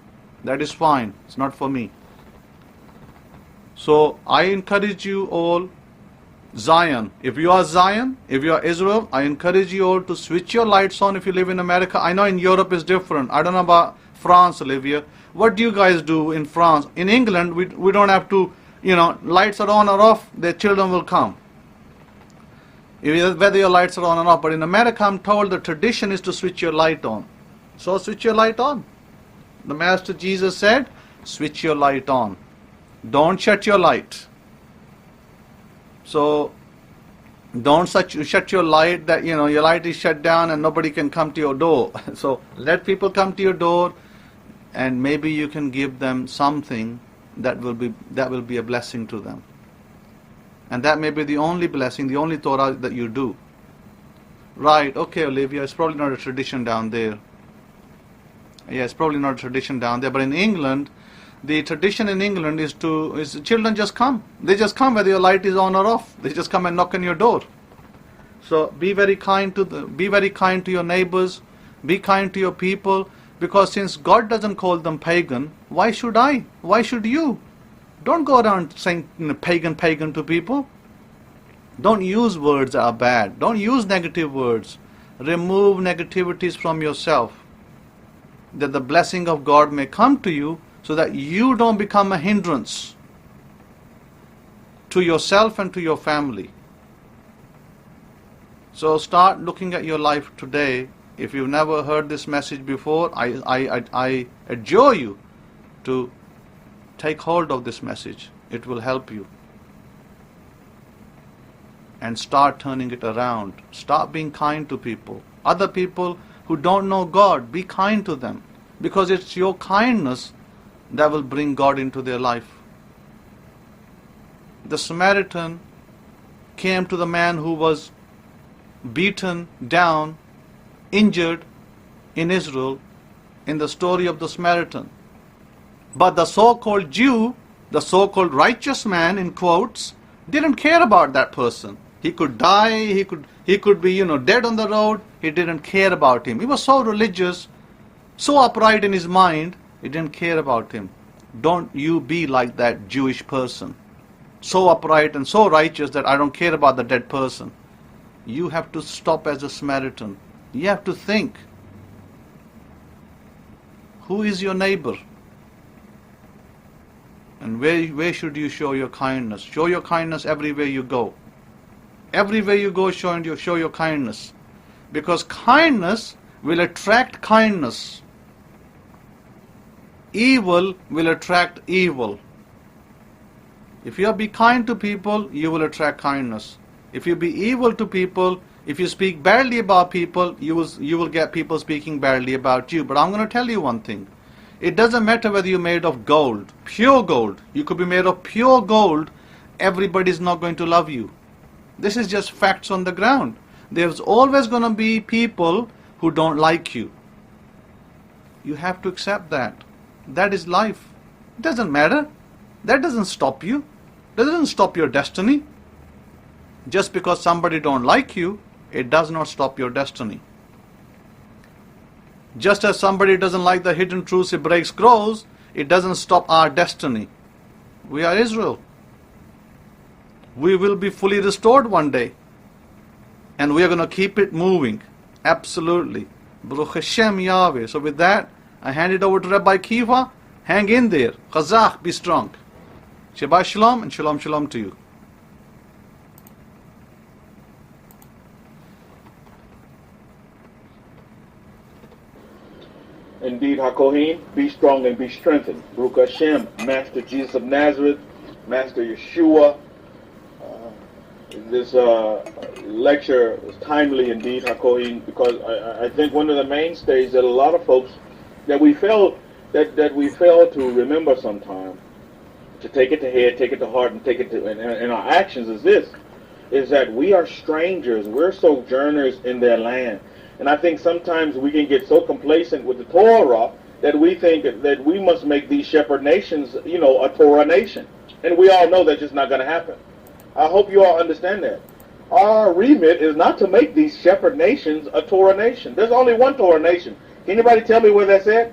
that is fine. It's not for me. So I encourage you all, Zion. If you are Zion, if you are Israel, I encourage you all to switch your lights on if you live in America. I know in Europe it's different. I don't know about France, Olivia. What do you guys do in France? In England, we don't have to, lights are on or off, the children will come. Whether your lights are on or off. But in America, I'm told the tradition is to switch your light on. So switch your light on. The Master Jesus said, switch your light on. Don't shut your light. So don't shut your light that your light is shut down and nobody can come to your door. So let people come to your door, and maybe you can give them something that will be a blessing to them. And that may be the only blessing, the only Torah that you do. Right, okay, Olivia, it's probably not a tradition down there. Yeah, it's probably not a tradition down there, but in England, the tradition in England is children just come. They just come whether your light is on or off. They just come and knock on your door. So be very kind to your neighbors. Be kind to your people, because since God doesn't call them pagan, why should I? Why should you? Don't go around saying pagan to people. Don't use words that are bad. Don't use negative words. Remove negativities from yourself, that the blessing of God may come to you, so that you don't become a hindrance to yourself and to your family. So start looking at your life today. If you've never heard this message before, I adjure you to take hold of this message. It will help you. And start turning it around. Start being kind to people. Other people who don't know God, be kind to them. Because it's your kindness that will bring God into their life. The Samaritan came to the man who was beaten down, injured in Israel, in the story of the Samaritan. But the so-called Jew, the so-called righteous man, in quotes, didn't care about that person. He could die, he could be, dead on the road. He didn't care about him. He was so religious, so upright in his mind, he didn't care about him. Don't you be like that Jewish person. So upright and so righteous that I don't care about the dead person. You have to stop as a Samaritan. You have to think, who is your neighbor? And where should you show your kindness? Show your kindness everywhere you go. Everywhere you go, show your kindness. Because kindness will attract kindness. Evil will attract evil. If you be kind to people, you will attract kindness. If you be evil to people, if you speak badly about people, you will get people speaking badly about you. But I'm going to tell you one thing. It doesn't matter whether you're made of gold, pure gold. You could be made of pure gold. Everybody's not going to love you. This is just facts on the ground. There's always going to be people who don't like you. You have to accept that. That is life. It doesn't matter. That doesn't stop you. That doesn't stop your destiny. Just because somebody don't like you, it does not stop your destiny. Just as somebody doesn't like the hidden truths, he breaks scrolls, it doesn't stop our destiny. We are Israel. We will be fully restored one day. And we are going to keep it moving. Absolutely. Baruch Hashem Yahweh. So with that, I hand it over to Rabbi Kefa. Hang in there. Chazak, be strong. Shabbat Shalom and Shalom Shalom to you. Indeed, HaKohen, be strong and be strengthened. Baruch Hashem, Master Jesus of Nazareth, Master Yeshua. This lecture is timely indeed, HaKohen, because I think one of the mainstays that a lot of folks that we fail to remember sometimes, to take it to head, take it to heart, and take it to in our actions is that we are strangers. We're sojourners in their land. And I think sometimes we can get so complacent with the Torah that we think that we must make these shepherd nations, a Torah nation. And we all know that's just not going to happen. I hope you all understand that. Our remit is not to make these shepherd nations a Torah nation. There's only one Torah nation. Can anybody tell me where that's at?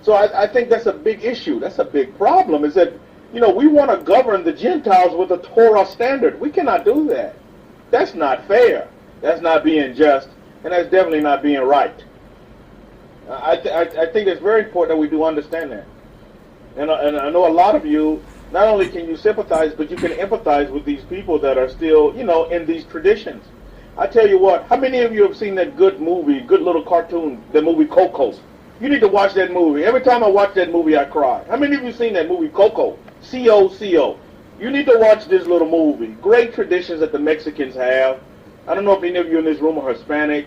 So I think that's a big issue. That's a big problem, is that, we want to govern the Gentiles with a Torah standard. We cannot do that. That's not fair. That's not being just. And that's definitely not being right. I think it's very important that we do understand that. And I know a lot of you, not only can you sympathize, but you can empathize with these people that are still, in these traditions. I tell you what, how many of you have seen that good movie, good little cartoon, the movie Coco? You need to watch that movie. Every time I watch that movie, I cry. How many of you have seen that movie Coco? C-O-C-O. You need to watch this little movie. Great traditions that the Mexicans have. I don't know if any of you in this room are Hispanic,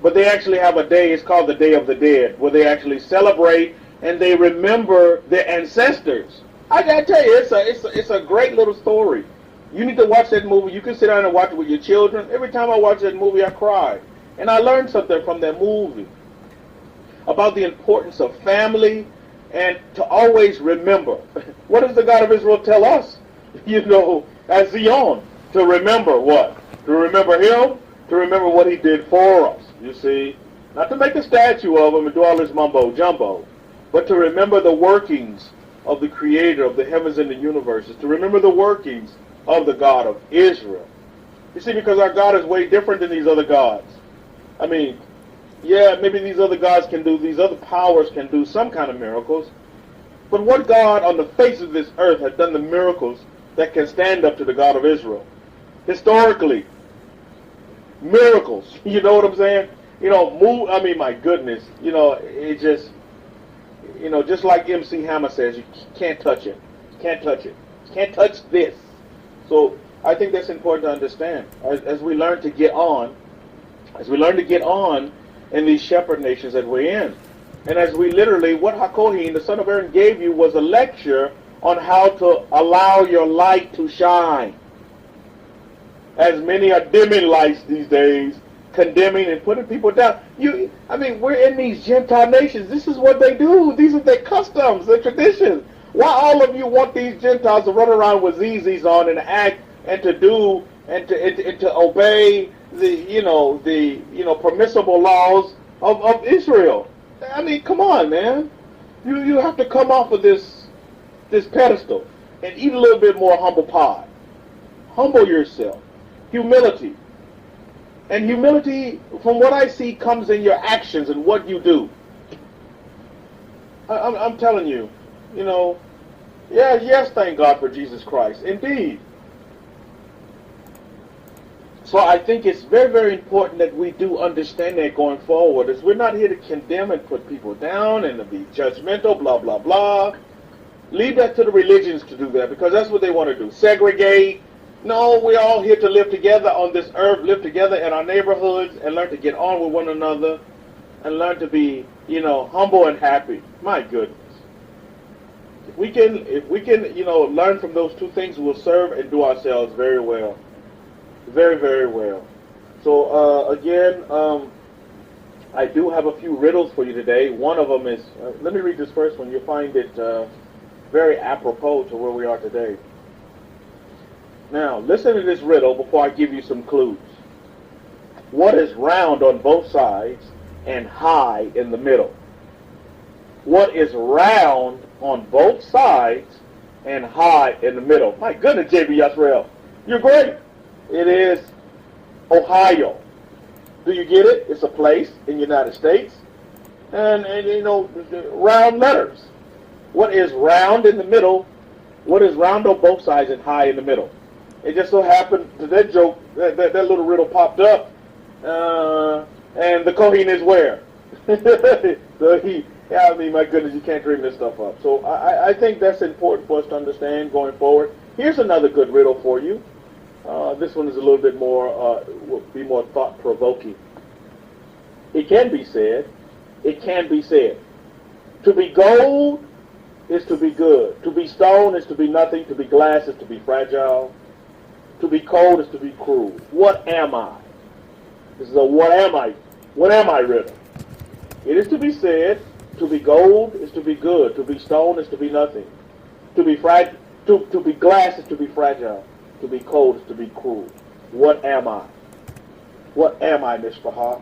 but they actually have a day, it's called the Day of the Dead, where they actually celebrate and they remember their ancestors. I gotta tell you, it's a great little story. You need to watch that movie. You can sit down and watch it with your children. Every time I watch that movie, I cry. And I learned something from that movie about the importance of family and to always remember. What does the God of Israel tell us? As Zion, to remember what? To remember Him, to remember what He did for us. You see, not to make a statue of Him and do all this mumbo jumbo, but to remember the workings of the Creator of the heavens and the universes, to remember the workings of the God of Israel. You see, because our God is way different than these other gods. I mean, yeah, maybe these other gods can do, these other powers can do some kind of miracles, but what God on the face of this earth has done the miracles that can stand up to the God of Israel? Historically, miracles. You know what I'm saying? I mean, my goodness. It just, just like MC Hammer says, you can't touch it. You can't touch it. You can't touch this. So I think that's important to understand as we learn to get on, in these shepherd nations that we're in. And as we literally, what Hakohin, the son of Aaron, gave you was a lecture on how to allow your light to shine. As many are dimming lights these days, condemning and putting people down. We're in these Gentile nations. This is what they do. These are their customs, their traditions. Why all of you want these Gentiles to run around with ZZs on and act and to do and to obey the permissible laws of Israel? I mean, come on, man. You have to come off of this pedestal and eat a little bit more humble pie. Humble yourself. Humility. And humility, from what I see, comes in your actions and what you do. I'm telling you, yes, thank God for Jesus Christ. Indeed. So I think it's very, very important that we do understand that going forward, as we're not here to condemn and put people down and to be judgmental, blah, blah, blah. Leave that to the religions to do that, because that's what they want to do. Segregate. No, we're all here to live together on this earth, live together in our neighborhoods, and learn to get on with one another, and learn to be, humble and happy. My goodness. If we can, learn from those two things, we'll serve and do ourselves very well. Very, very well. So, again, I do have a few riddles for you today. One of them is, let me read this first one. You'll find it very apropos to where we are today. Now, listen to this riddle before I give you some clues. What is round on both sides and high in the middle? What is round on both sides and high in the middle? My goodness, J.B. Yasrael, you're great. It is Ohio. Do you get it? It's a place in the United States. And round letters. What is round in the middle? What is round on both sides and high in the middle? It just so happened that that joke, that little riddle popped up, and the Kohen is where? So my goodness, you can't dream this stuff up. So I think that's important for us to understand going forward. Here's another good riddle for you. This one is a little bit more, will be more thought-provoking. It can be said, to be gold is to be good. To be stone is to be nothing. To be glass is to be fragile. To be cold is to be cruel. What am I? This is a what am I riddle. It is to be said, to be gold is to be good. To be stone is to be nothing. To be glass is to be fragile. To be cold is to be cruel. What am I? What am I, Miss Fahar?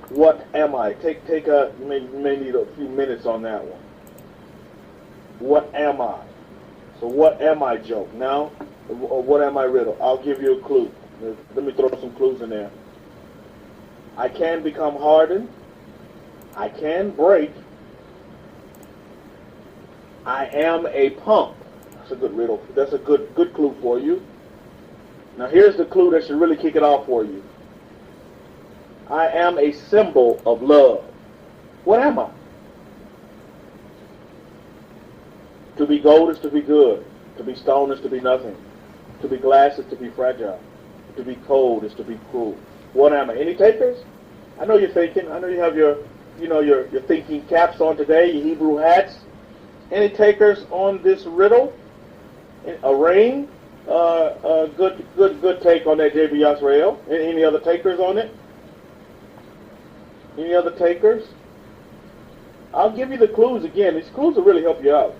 What am I? You may need a few minutes on that one. What am I? So what am I joke? Now, what am I riddle? I'll give you a clue. Let me throw some clues in there. I can become hardened. I can break. I am a pump. That's a good riddle. That's a good clue for you. Now here's the clue that should really kick it off for you. I am a symbol of love. What am I? To be gold is to be good. To be stone is to be nothing. To be glass is to be fragile. To be cold is to be cruel. What am I? Any takers? I know you're thinking. I know you have your thinking caps on today, your Hebrew hats. Any takers on this riddle? A ring? Good take on that, J.B. Yasrael. Any other takers on it? Any other takers? I'll give you the clues again. These clues will really help you out.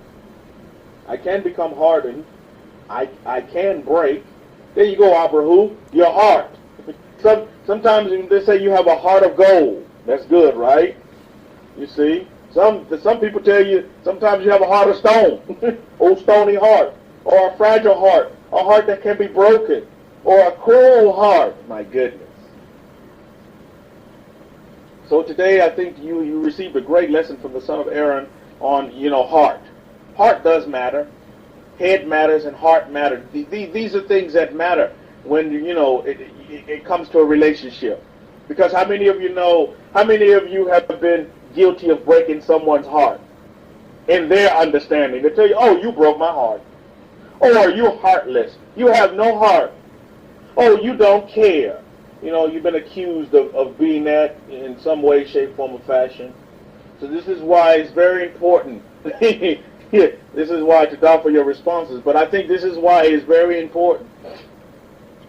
I can become hardened. I can break. There you go, Abrahu. Your heart. Sometimes they say you have a heart of gold. That's good, right? You see? Some people tell you sometimes you have a heart of stone. Old stony heart. Or a fragile heart. A heart that can be broken. Or a cruel heart. My goodness. So today I think you received a great lesson from the son of Aaron on, heart. Heart does matter. Head matters and heart matters. These are things that matter. when it comes to a relationship. Because how many of you have been guilty of breaking someone's heart in their understanding? They tell you, oh, you broke my heart. Or you're heartless. You have no heart. Oh, you don't care. You've been accused of being that in some way, shape, form, or fashion. So this is why it's very important. This is why, to God for your responses. But I think this is why it's very important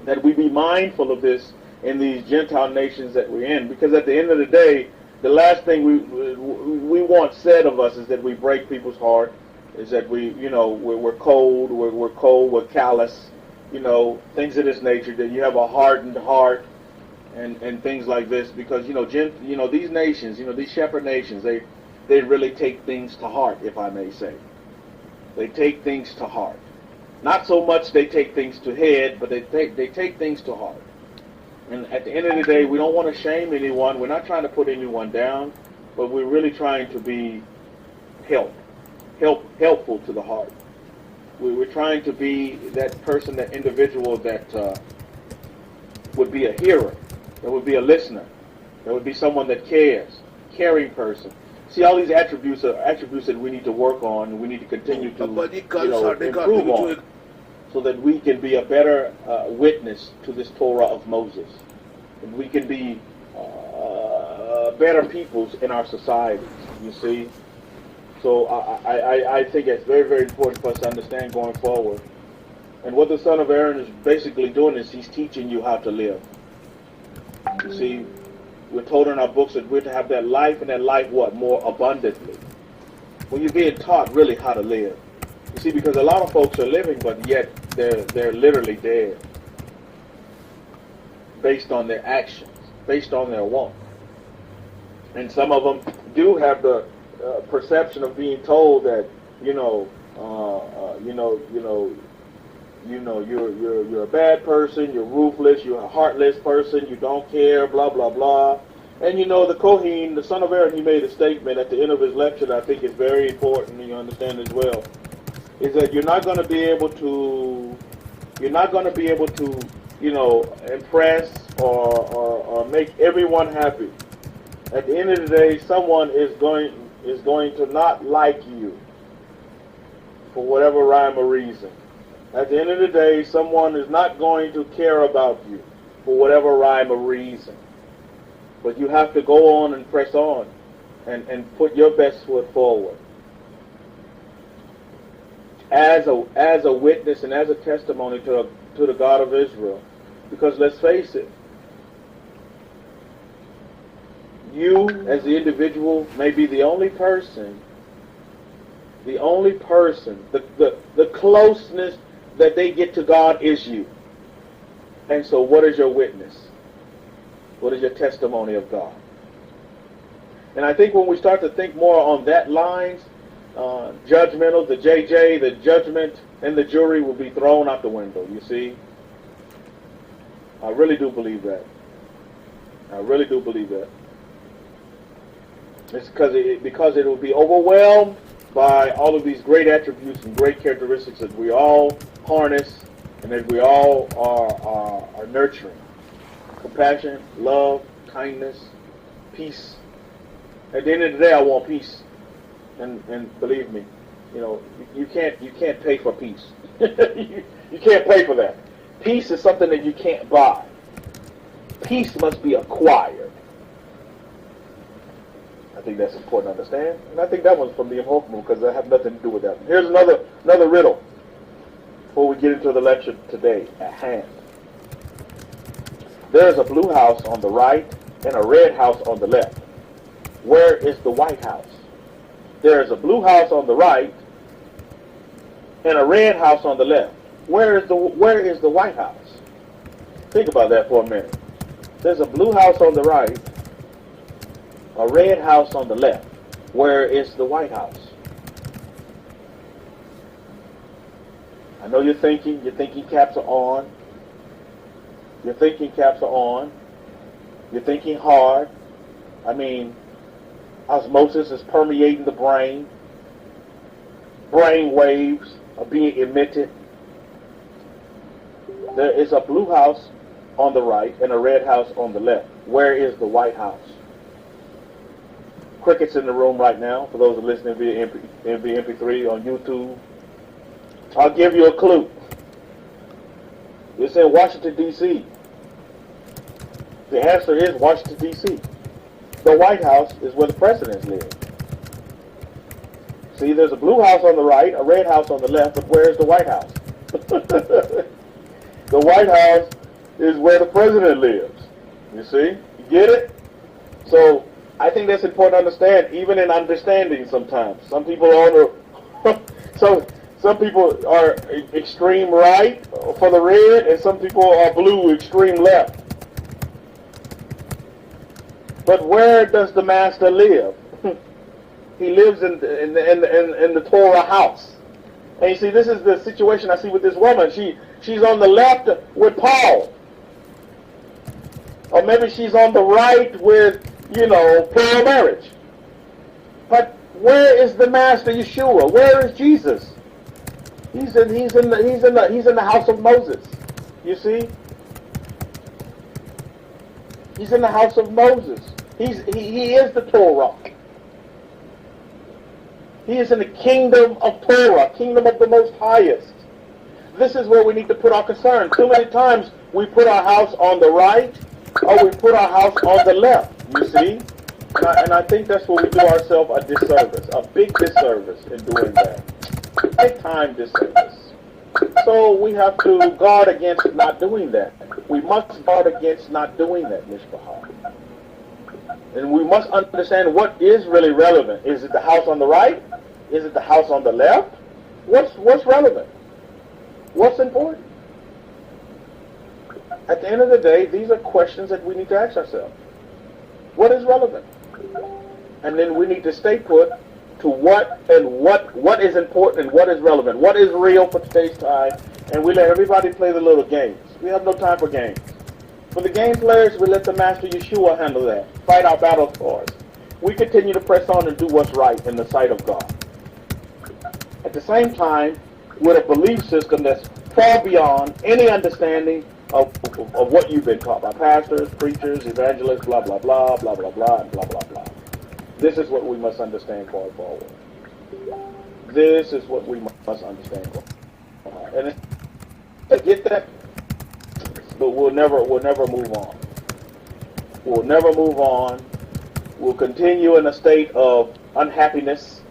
that we be mindful of this in these Gentile nations that we're in. Because at the end of the day, the last thing we want said of us is that we break people's heart, is that we're cold, we're callous, things of this nature, that you have a hardened heart and things like this. Because, these nations, these shepherd nations, they really take things to heart, if I may say. They take things to heart. Not so much they take things to head, but they take things to heart. And at the end of the day, we don't want to shame anyone. We're not trying to put anyone down, but we're really trying to be helpful to the heart. We're trying to be that person, that individual that would be a hearer, that would be a listener, that would be someone that cares, caring person. See, all these attributes are attributes that we need to work on, and we need to continue to improve on, so that we can be a better witness to this Torah of Moses. And we can be better peoples in our societies, you see. So I think it's very, very important for us to understand going forward. And what the son of Aaron is basically doing is he's teaching you how to live. You see, we're told in our books that we're to have that life, and that life what? More abundantly. Well, you're being taught really how to live. You see, because a lot of folks are living, but yet they're literally dead. Based on their actions, based on their walk. And some of them do have the perception of being told that, you're a bad person, you're ruthless, you're a heartless person, you don't care, blah, blah, blah. And the Kohen, the son of Aaron, he made a statement at the end of his lecture that I think is very important, and you understand as well, is that you're not going to be able to impress or make everyone happy. At the end of the day, someone is going to not like you for whatever rhyme or reason. At the end of the day, someone is not going to care about you for whatever rhyme or reason. But you have to go on and press on and put your best foot forward. As a witness and as a testimony to the God of Israel. Because let's face it, you as the individual may be the only person, the closeness that they get to God is you. And so what is your witness? What is your testimony of God? And I think when we start to think more on that lines, judgmental, the JJ, the judgment, and the jury will be thrown out the window, you see? I really do believe that. I really do believe that. It's because it will be overwhelmed by all of these great attributes and great characteristics that we all harness and that we all are nurturing. Compassion, love, kindness, peace. At the end of the day, I want peace. And believe me, you can't pay for peace. you can't pay for that. Peace is something that you can't buy. Peace must be acquired. I think that's important to understand. And I think that one's from the Imhokmu because I have nothing to do with that. Here's another riddle before we get into the lecture today at hand. There is a blue house on the right and a red house on the left. Where is the White House? There is a blue house on the right and a red house on the left. Where is the White House? Think about that for a minute. There's a blue house on the right, a red house on the left. Where is the White House? I know you're thinking caps are on. Your thinking caps are on. You're thinking hard. I mean, osmosis is permeating the brain. Brain waves are being emitted. There is a blue house on the right and a red house on the left. Where is the White House? Crickets in the room right now, for those who are listening via MP3 on YouTube. I'll give you a clue. It's in Washington, D.C. The answer is Washington, D.C. The White House is where the presidents live. See, there's a blue house on the right, a red house on the left, but where's the White House? The White House is where the president lives. You see? You get it? So, I think that's important to understand, even in understanding sometimes. Some people are on the... Some people are extreme right for the red, and some people are blue, extreme left. But where does the master live? He lives in the Torah house. And you see, this is the situation I see with this woman. She's on the left with Paul. Or maybe she's on the right with, plural marriage. But where is the master Yeshua? Where is Jesus? He's in the house of Moses. You see? He's in the house of Moses. He is the Torah. He is in the kingdom of Torah, kingdom of the Most Highest. This is where we need to put our concern. Too many times we put our house on the right or we put our house on the left, you see? And I think that's where we do ourselves a disservice, a big disservice in doing that. A time disservice. So we have to guard against not doing that. We must guard against not doing that, Mishpachah. And we must understand what is really relevant. Is it the house on the right? Is it the house on the left? What's relevant? What's important? At the end of the day, these are questions that we need to ask ourselves. What is relevant? And then we need to stay put to what is important and what is relevant. What is real for today's time? And we let everybody play the little games. We have no time for games. For the game players, we let the Master Yeshua handle that. Fight our battles for us. We continue to press on and do what's right in the sight of God. At the same time, with a belief system that's far beyond any understanding of what you've been taught by pastors, preachers, evangelists, blah, blah, blah, blah, blah, blah, and blah, blah, blah. This is what we must understand going forward. This is what we must understand going forward. And to get that, but we'll never move on. We'll never move on. We'll continue in a state of unhappiness.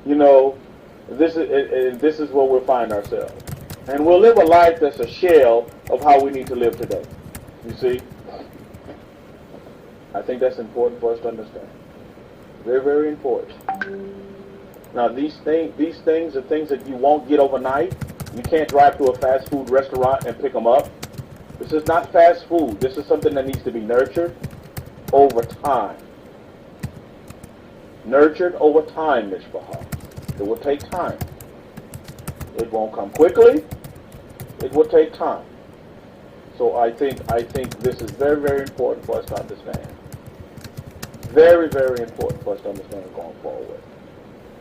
This is where we'll find ourselves. And we'll live a life that's a shell of how we need to live today. You see? I think that's important for us to understand. Very, very important. Now, these things are things that you won't get overnight. You can't drive to a fast food restaurant and pick them up. This is not fast food. This is something that needs to be nurtured over time. Nurtured over time, Mishpachah. It will take time. It won't come quickly. It will take time. So I think this is very, very important for us to understand. Very, very important for us to understand going forward.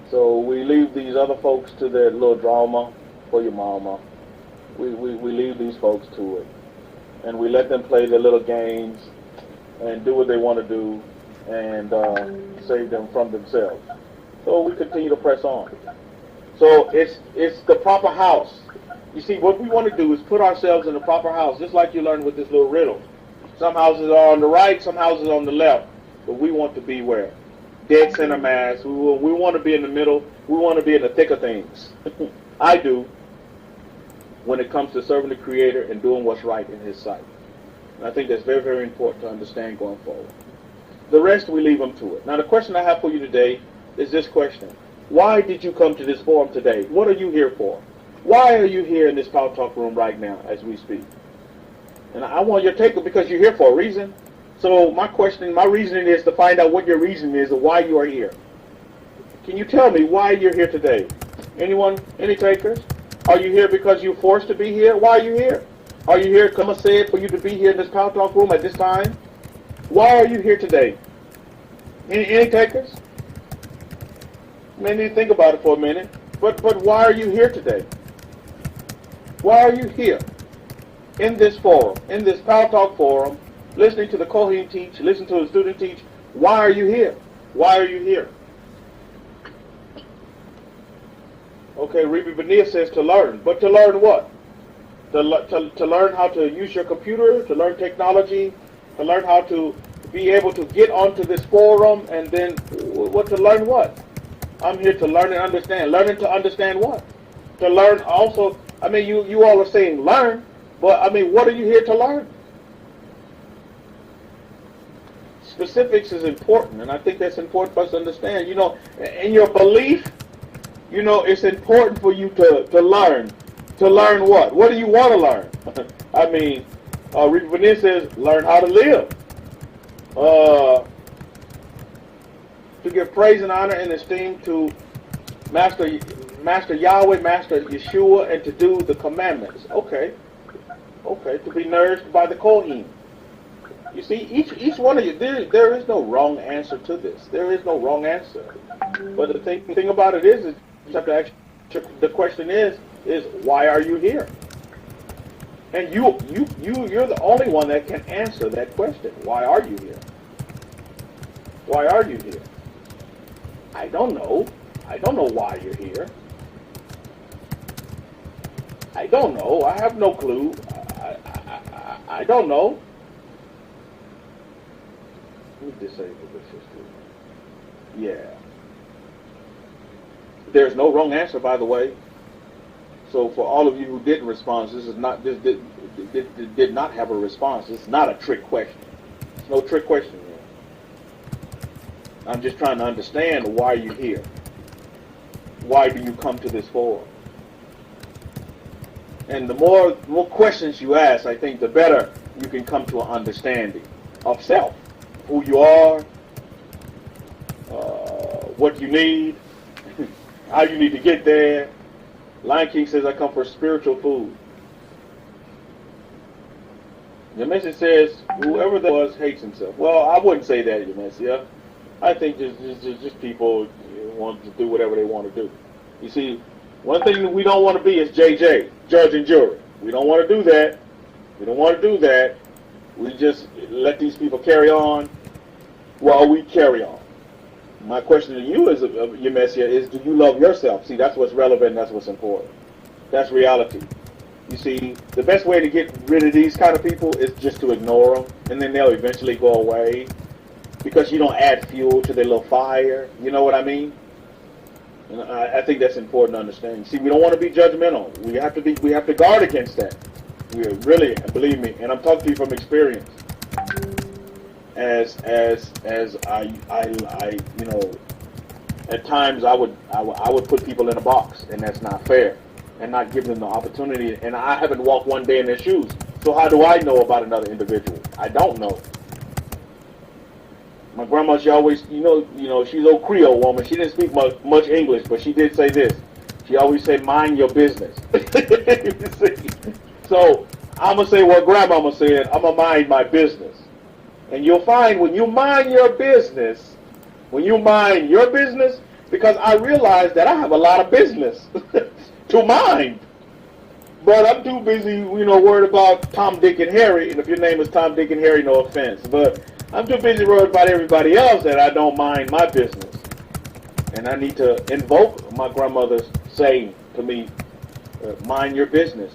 So we leave these other folks to their little drama for your mama. We leave these folks to it. And we let them play their little games and do what they want to do and save them from themselves. So we continue to press on. So it's the proper house. You see, what we want to do is put ourselves in the proper house, just like you learned with this little riddle. Some houses are on the right, some houses on the left. But we want to be where? Dead center mass. We want to be in the middle. We want to be in the thick of things. I do, when it comes to serving the Creator and doing what's right in His sight. And I think that's very, very important to understand going forward. The rest, we leave them to it. Now, the question I have for you today is this question. Why did you come to this forum today? What are you here for? Why are you here in this Power Talk room right now as we speak? And I want your take because you're here for a reason. So my reasoning is to find out what your reason is and why you are here. Can you tell me why you're here today? Anyone? Any takers? Are you here because you're forced to be here? Why are you here? Are you here, come and say it, for you to be here in this Power Talk room at this time? Why are you here today? Any takers? Maybe think about it for a minute. But why are you here today? Why are you here? in this forum, in this Power Talk forum, listening to the Kohen teach, listening to the student teach, why are you here? Why are you here? Okay, Rabbi Benia says to learn. But to learn what? To learn how to use your computer, to learn technology, to learn how to be able to get onto this forum, and then what to learn what? I'm here to learn and understand. Learning to understand what? To learn also, I mean, you all are saying learn, but I mean, what are you here to learn? Specifics is important, and I think that's important for us to understand. You know, in your belief, you know, it's important for you to learn. To learn what? What do you want to learn? I mean, Rabbi Benin says, learn how to live. To give praise and honor and esteem to Master Yahweh, Master Yeshua, and to do the commandments. Okay. Okay, to be nourished by the Kohen. You see, each one of you, there is no wrong answer to this. There is no wrong answer. But the thing about it is you have to ask, the question is why are you here? And you're the only one that can answer that question. Why are you here? Why are you here? I don't know. I don't know why you're here. I don't know. I have no clue. I don't know. Let me disable this history. Yeah. There's no wrong answer, by the way. So for all of you who didn't respond, this did not have a response. It's not a trick question. It's no trick question here. I'm just trying to understand why you're here. Why do you come to this forum? And the more questions you ask, I think the better you can come to an understanding of self, who you are, what you need, how you need to get there. Lion King says, I come for spiritual food. Your message says, whoever that was hates himself. Well, I wouldn't say that, your message. Yeah? I think just people want to do whatever they want to do. You see, one thing that we don't want to be is JJ, judge and jury. We don't want to do that. We don't want to do that. We just let these people carry on while we carry on. My question to you is, Yemesia, is do you love yourself? See, that's what's relevant, that's what's important. That's reality. You see, the best way to get rid of these kind of people is just to ignore them, and then they'll eventually go away, because you don't add fuel to their little fire. You know what I mean? And I think that's important to understand. See, we don't want to be judgmental. We have to guard against that. We really, believe me, and I'm talking to you from experience. As I you know, at times I would put people in a box, and that's not fair, and not give them the opportunity. And I haven't walked one day in their shoes, so how do I know about another individual? I don't know. My grandma, she always, you know, she's an old Creole woman. She didn't speak much English, but she did say this. She always said, "Mind your business." So I'm gonna say what Grandmama said. I'm gonna mind my business. And you'll find when you mind your business, because I realize that I have a lot of business to mind. But I'm too busy, you know, worried about Tom, Dick, and Harry. And if your name is Tom, Dick, and Harry, no offense. But I'm too busy worried about everybody else that I don't mind my business. And I need to invoke my grandmother's saying to me, mind your business.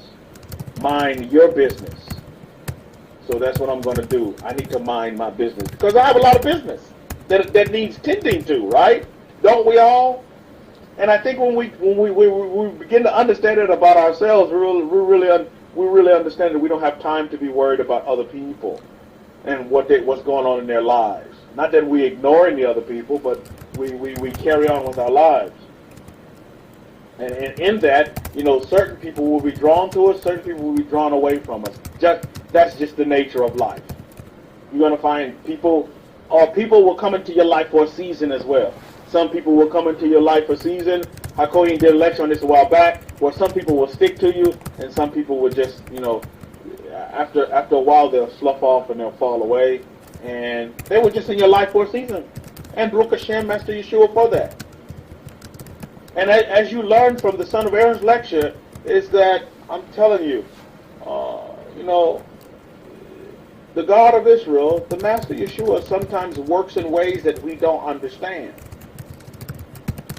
Mind your business. So that's what I'm going to do. I need to mind my business, because I have a lot of business that needs tending to, right? Don't we all? And I think when we begin to understand it about ourselves, we really understand that we don't have time to be worried about other people and what's going on in their lives. Not that we ignoring the other people, but we carry on with our lives. And in that, you know, certain people will be drawn to us, certain people will be drawn away from us. That's just the nature of life. You're going to find people will come into your life for a season as well. Some people will come into your life for a season. Hakoyin did a lecture on this a while back, where some people will stick to you, and some people will just, you know, after a while they'll slough off and they'll fall away. And they were just in your life for a season. And Baruch Hashem, Master Yeshua, for that. And as you learn from the Son of Aaron's lecture, is that, I'm telling you, You know, the God of Israel, the Master Yeshua, sometimes works in ways that we don't understand,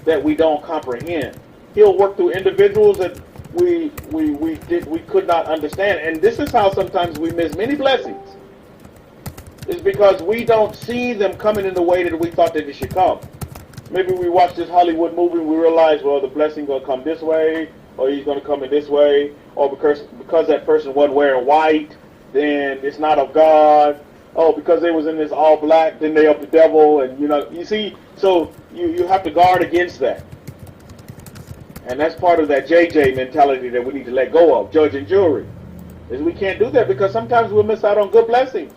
that we don't comprehend. He'll work through individuals that we could not understand. And this is how sometimes we miss many blessings. It's because we don't see them coming in the way that we thought that it should come. Maybe we watch this Hollywood movie and we realize, well, the blessing going to come this way, or he's going to come in this way, or because that person wasn't wearing white, then it's not of God. Oh, because they was in this all black, then they of the devil. And you see, so you have to guard against that. And that's part of that JJ mentality that we need to let go of, judge and jury. Is we can't do that because sometimes we'll miss out on good blessings.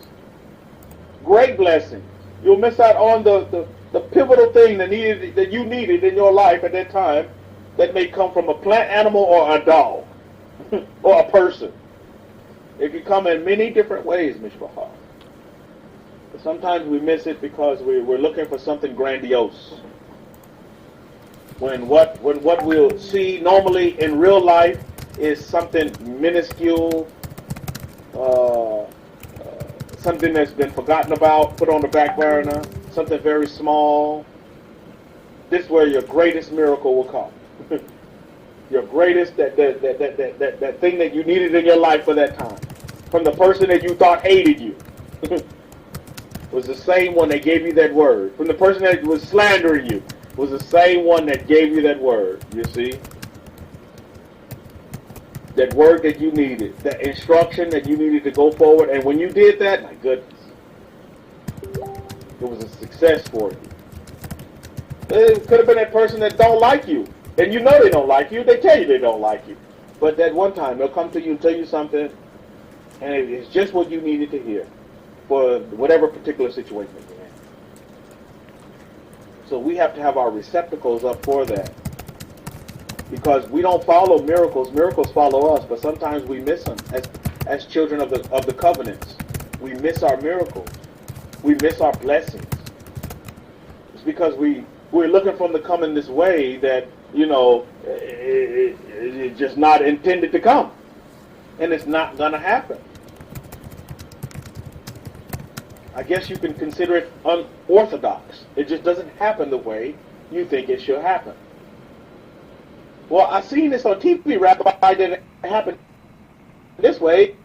Great blessings. You'll miss out on the pivotal thing that you needed in your life at that time, that may come from a plant animal or a dog or a person. It can come in many different ways, Mishpachah. But sometimes we miss it because we're looking for something grandiose. When what we'll see normally in real life is something minuscule, something that's been forgotten about, put on the back burner, something very small. This is where your greatest miracle will come. Your greatest, that thing that you needed in your life for that time. From the person that you thought hated you. Was the same one that gave you that word. From the person that was slandering you. Was the same one that gave you that word. You see? That word that you needed. That instruction that you needed to go forward. And when you did that, my goodness. It was a success for you. It could have been that person that don't like you. And you know they don't like you. They tell you they don't like you. But that one time, they'll come to you and tell you something, and it's just what you needed to hear for whatever particular situation you're in. So we have to have our receptacles up for that. Because we don't follow miracles. Miracles follow us, but sometimes we miss them as children of the covenants. We miss our miracles. We miss our blessings. It's because we're looking for them to come in this way that, it's just not intended to come. And it's not going to happen. I guess you can consider it unorthodox. It just doesn't happen the way you think it should happen. Well, I seen this on TV, Rabbi, that it happened this way.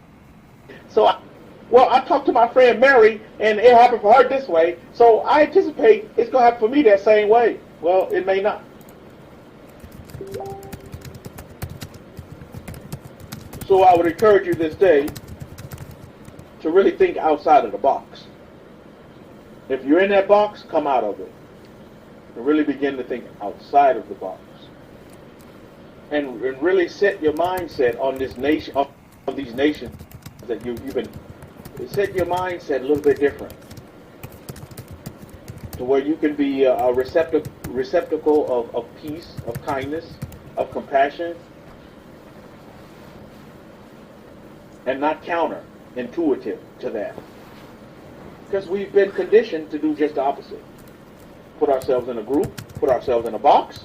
So, I talked to my friend Mary, and it happened for her this way. So I anticipate it's going to happen for me that same way. Well, it may not. So I would encourage you this day to really think outside of the box. If you're in that box, come out of it. And really begin to think outside of the box. And really set your mindset on this nation, on these nations that you've been. Set your mindset a little bit different, to where you can be a receptacle of peace, of kindness, of compassion, and not counterintuitive to that. Because we've been conditioned to do just the opposite. Put ourselves in a group, put ourselves in a box,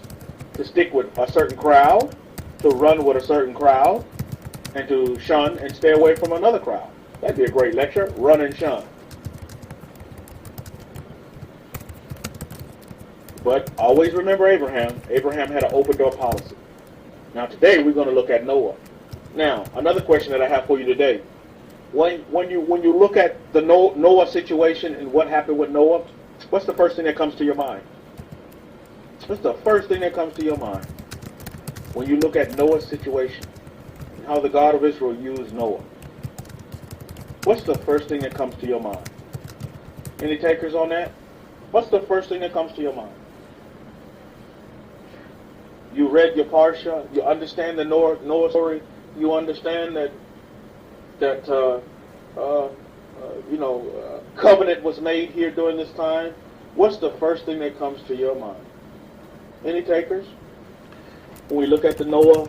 to stick with a certain crowd, to run with a certain crowd, and to shun and stay away from another crowd. That'd be a great lecture, run and shun. But always remember Abraham. Abraham had an open door policy. Now today we're going to look at Noah. Now, another question that I have for you today. When you look at the Noah situation and what happened with Noah, what's the first thing that comes to your mind? What's the first thing that comes to your mind when you look at Noah's situation and how the God of Israel used Noah? What's the first thing that comes to your mind? Any takers on that? What's the first thing that comes to your mind? You read your Parsha, you understand the Noah story, you understand that covenant was made here during this time. What's the first thing that comes to your mind? Any takers? When we look at the Noah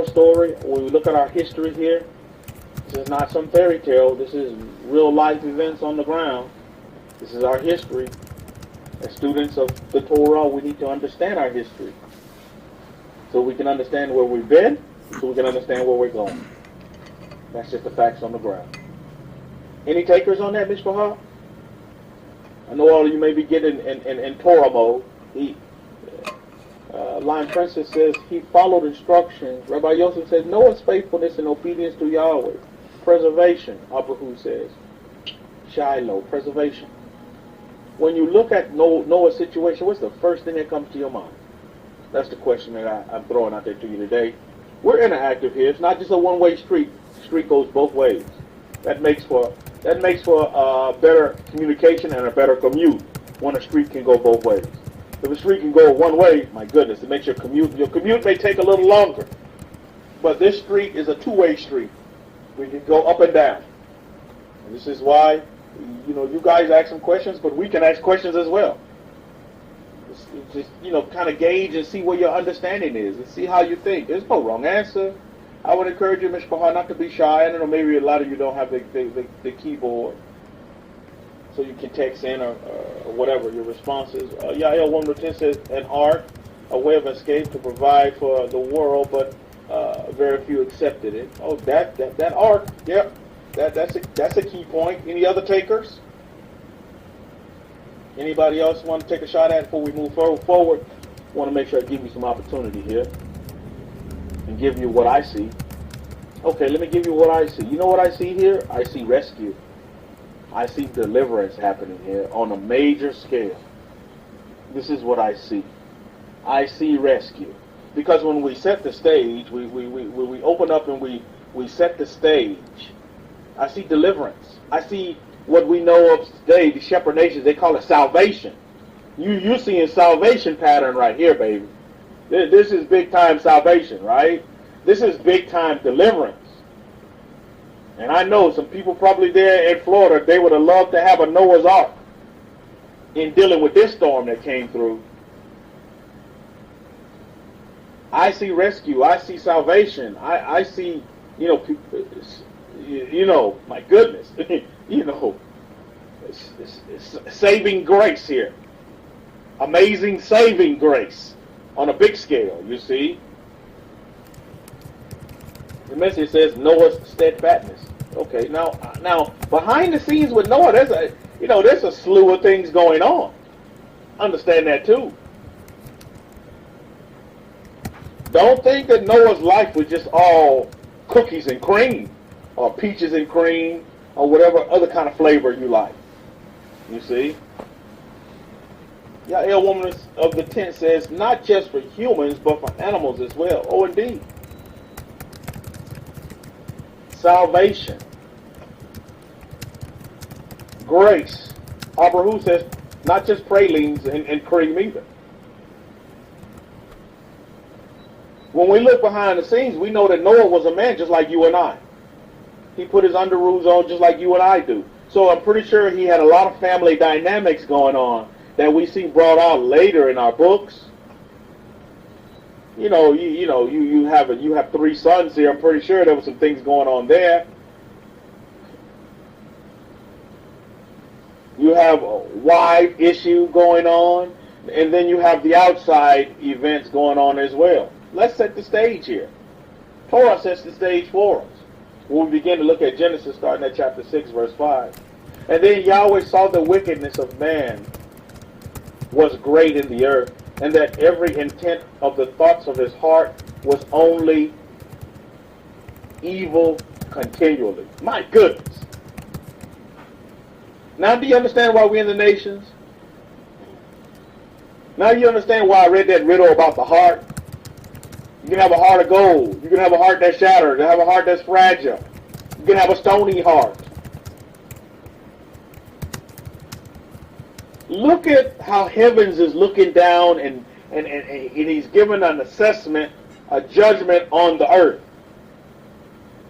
story, when we look at our history here, this is not some fairy tale. This is real life events on the ground. This is our history. As students of the Torah, we need to understand our history, so we can understand where we've been, so we can understand where we're going. That's just the facts on the ground. Any takers on that, Mishpahah? I know all of you may be getting in Torah mode. Lion Princess says he followed instructions. Rabbi Yosef says Noah's faithfulness and obedience to Yahweh. Preservation, Abrahu says. Shiloh, preservation. When you look at Noah's situation, what's the first thing that comes to your mind? That's the question that I'm throwing out there to you today. We're interactive here. It's not just a one-way street. The street goes both ways. That makes for better communication and a better commute when a street can go both ways. If a street can go one way, my goodness, it makes your commute may take a little longer. But this street is a two-way street. We can go up and down. And this is why, you guys ask some questions, but we can ask questions as well. Just kind of gauge and see where your understanding is and see how you think. There's no wrong answer. I would encourage you, Mishpahah, not to be shy. I don't know, maybe a lot of you don't have the keyboard, so you can text in or whatever your response is. Yael 1:10 says, an ark, a way of escape to provide for the world, but very few accepted it. Oh, that ark, yep, that's a key point. Any other takers? Anybody else want to take a shot at it before we move forward? I want to make sure I give you some opportunity here and give you what I see. Okay, let me give you what I see. You know what I see here? I see rescue. I see deliverance happening here on a major scale. This is what I see. I see rescue. Because when we set the stage, we open up and we set the stage, I see deliverance. I see what we know of today, the shepherd nations, they call it salvation. You're seeing salvation pattern right here, baby. This is big time salvation, right? This is big time deliverance. And I know some people probably there in Florida, they would have loved to have a Noah's Ark in dealing with this storm that came through. I see rescue. I see salvation. I see, my goodness, saving grace here. Amazing saving grace on a big scale, you see. The message says Noah's steadfastness. Okay, now behind the scenes with Noah, there's a slew of things going on. Understand that too. Don't think that Noah's life was just all cookies and cream, or peaches and cream, or whatever other kind of flavor you like. You see? Yael woman of the tent says, not just for humans, but for animals as well. Oh, indeed. Salvation. Grace. Abrahu says, not just pralines and cream either. When we look behind the scenes, we know that Noah was a man just like you and I. He put his underoos on just like you and I do. So I'm pretty sure he had a lot of family dynamics going on that we see brought out later in our books. You have 3 sons here. I'm pretty sure there were some things going on there. You have a wife issue going on, and then you have the outside events going on as well. Let's set the stage here. Torah sets the stage for us. When we begin to look at Genesis, starting at chapter 6, verse 5. And then Yahweh saw the wickedness of man was great in the earth, and that every intent of the thoughts of his heart was only evil continually. My goodness. Now do you understand why we're in the nations? Now you understand why I read that riddle about the heart? You can have a heart of gold. You can have a heart that's shattered. You can have a heart that's fragile. You can have a stony heart. Look at how heavens is looking down and he's given an assessment, a judgment on the earth.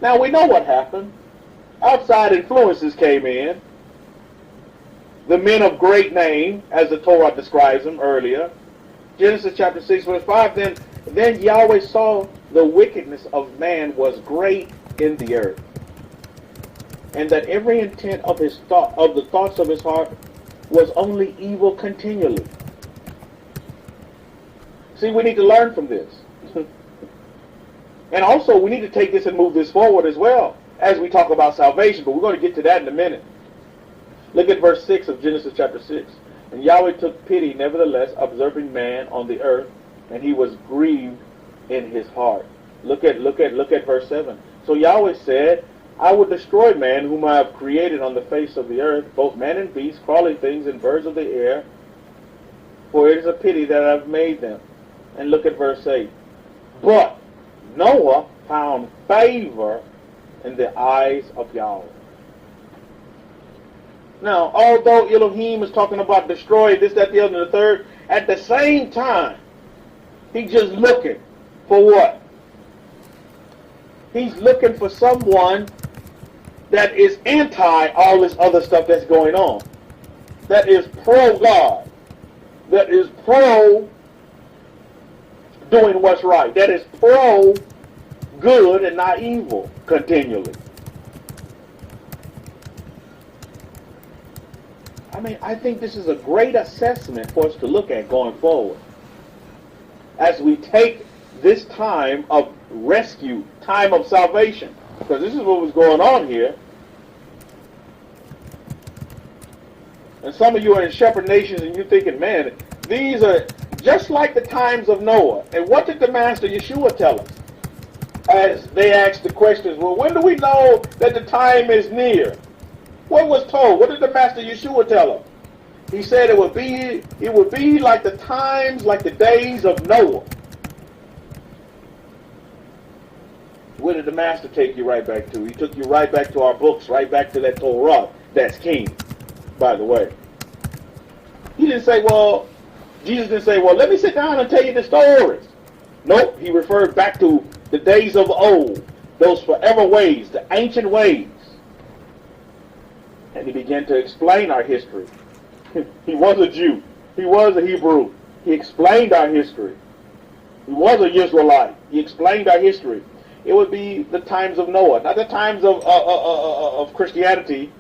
Now we know what happened. Outside influences came in. The men of great name, as the Torah describes them earlier. Genesis chapter 6, verse 5, Then Yahweh saw the wickedness of man was great in the earth, and that every intent of the thoughts of his heart was only evil continually. See, we need to learn from this. And also, we need to take this and move this forward as well. as we talk about salvation, but we're going to get to that in a minute. Look at verse 6 of Genesis chapter 6. And Yahweh took pity, nevertheless, observing man on the earth, and he was grieved in his heart. Look at verse 7. So Yahweh said, I will destroy man whom I have created on the face of the earth, both man and beast, crawling things, and birds of the air, for it is a pity that I have made them. And look at verse 8. But Noah found favor in the eyes of Yahweh. Now, although Elohim is talking about destroy this, that, the other, and the third, at the same time, he's just looking for what? He's looking for someone that is anti all this other stuff that's going on. That is pro-God. That is pro doing what's right. That is pro-good and not evil continually. I mean, I think this is a great assessment for us to look at going forward. As we take this time of rescue, time of salvation, because this is what was going on here. And some of you are in shepherd nations and you're thinking, man, these are just like the times of Noah. And what did the Master Yeshua tell us? As they asked the questions, well, when do we know that the time is near? What was told? What did the Master Yeshua tell them? He said it would be like the times, like the days of Noah. Where did the Master take you right back to? He took you right back to our books, right back to that Torah. That's king, by the way. He didn't say, well, Jesus didn't say, well, let me sit down and tell you the stories. Nope, he referred back to the days of old, those forever ways, the ancient ways. And he began to explain our history. He was a Jew. He was a Hebrew. He explained our history. He was an Israelite. He explained our history. It would be the times of Noah, not the times of Christianity.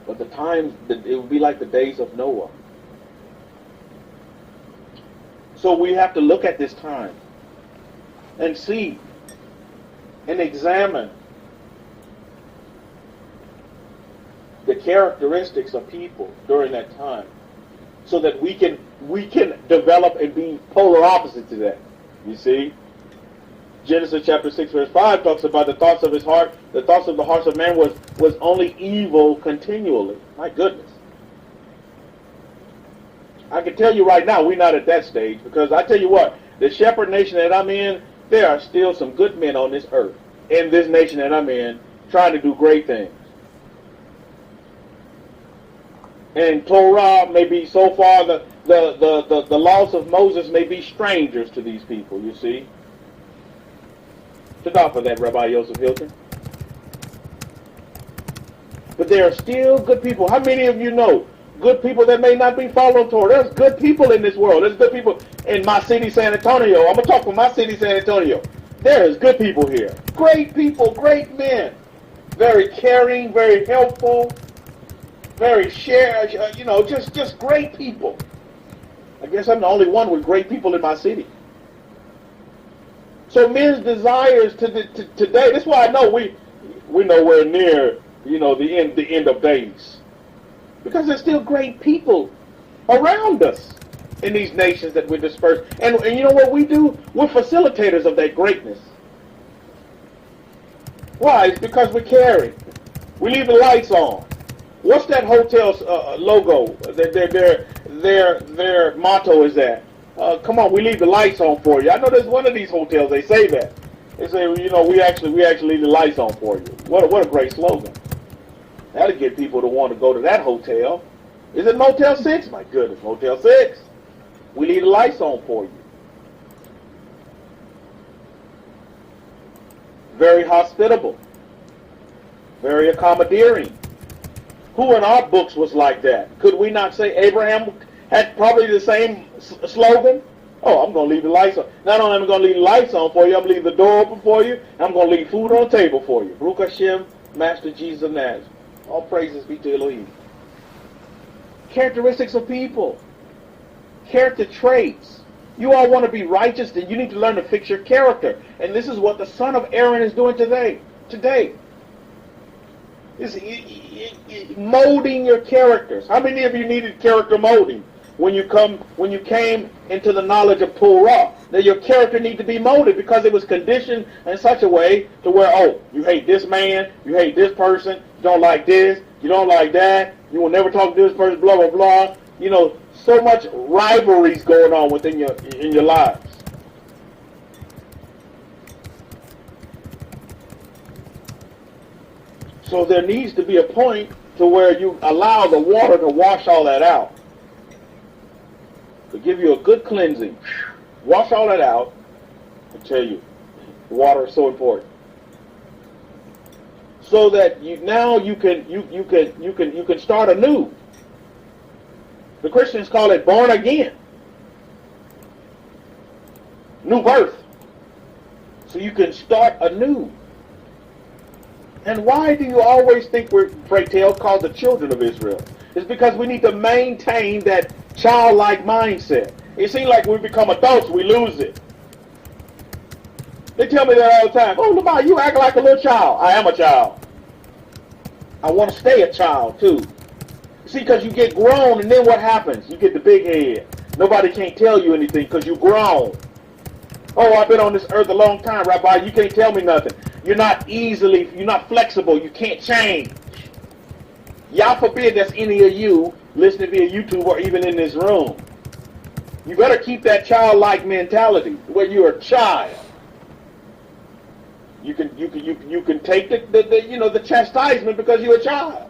But the times, it would be like the days of Noah. So we have to look at this time and see and examine the characteristics of people during that time, so that we can develop and be polar opposite to that. You see, Genesis chapter 6 verse 5 talks about the thoughts of his heart. The thoughts of the hearts of man was only evil continually. My goodness. I can tell you right now, we're not at that stage, because I tell you what, the shepherd nation that I'm in, there are still some good men on this earth, in this nation that I'm in, trying to do great things. And Torah may be so far, the laws of Moses may be strangers to these people, you see. Shadasha for that, Rabbi Yosef Hilton. But there are still good people. How many of you know good people that may not be following Torah? There's good people in this world. There's good people in my city, San Antonio. I'm going to talk for my city, San Antonio. There's good people here. Great people, great men. Very caring, very helpful, very just great people. I guess I'm the only one with great people in my city. So men's desires today, that's why I know we're nowhere near, the end of days. Because there's still great people around us in these nations that we're dispersed. And you know what we do? We're facilitators of that greatness. Why? It's because we're caring. We leave the lights on. What's that hotel's logo? Their motto is that. Come on, we leave the lights on for you. I know there's one of these hotels, they say that. They say, we actually leave the lights on for you. What a great slogan. That'll get people to want to go to that hotel. Is it Motel 6? My goodness, Motel 6. We leave the lights on for you. Very hospitable. Very accommodating. Who in our books was like that? Could we not say Abraham had probably the same slogan? Oh, I'm going to leave the lights on. Not only am I going to leave the lights on for you, I'm going to leave the door open for you, and I'm going to leave food on the table for you. Baruch Hashem, Master Jesus of Nazareth. All praises be to Elohim. Characteristics of people. Character traits. You all want to be righteous, then you need to learn to fix your character. And this is what the son of Aaron is doing today. Is molding your characters. How many of you needed character molding when you came into the knowledge of Torah? That your character needs to be molded because it was conditioned in such a way to where, oh, you hate this man, you hate this person, you don't like this, you don't like that, you will never talk to this person, blah, blah, blah. You know, so much rivalries going on within your lives. So there needs to be a point to where you allow the water to wash all that out. To give you a good cleansing. Wash all that out. I tell you, water is so important. So that you can start anew. The Christians call it born again. New birth. So you can start anew. And why do you always think we're, pray tell, called the children of Israel? It's because we need to maintain that childlike mindset. It seems like we become adults, we lose it. They tell me that all the time. Oh, Rabbi, you act like a little child. I am a child. I want to stay a child, too. See, because you get grown, and then what happens? You get the big head. Nobody can't tell you anything because you're grown. Oh, I've been on this earth a long time, Rabbi. You can't tell me nothing. You're not flexible. You can't change. Y'all forbid that's any of you listening via YouTube or even in this room. You better keep that childlike mentality where you're a child. You can take the chastisement because you're a child.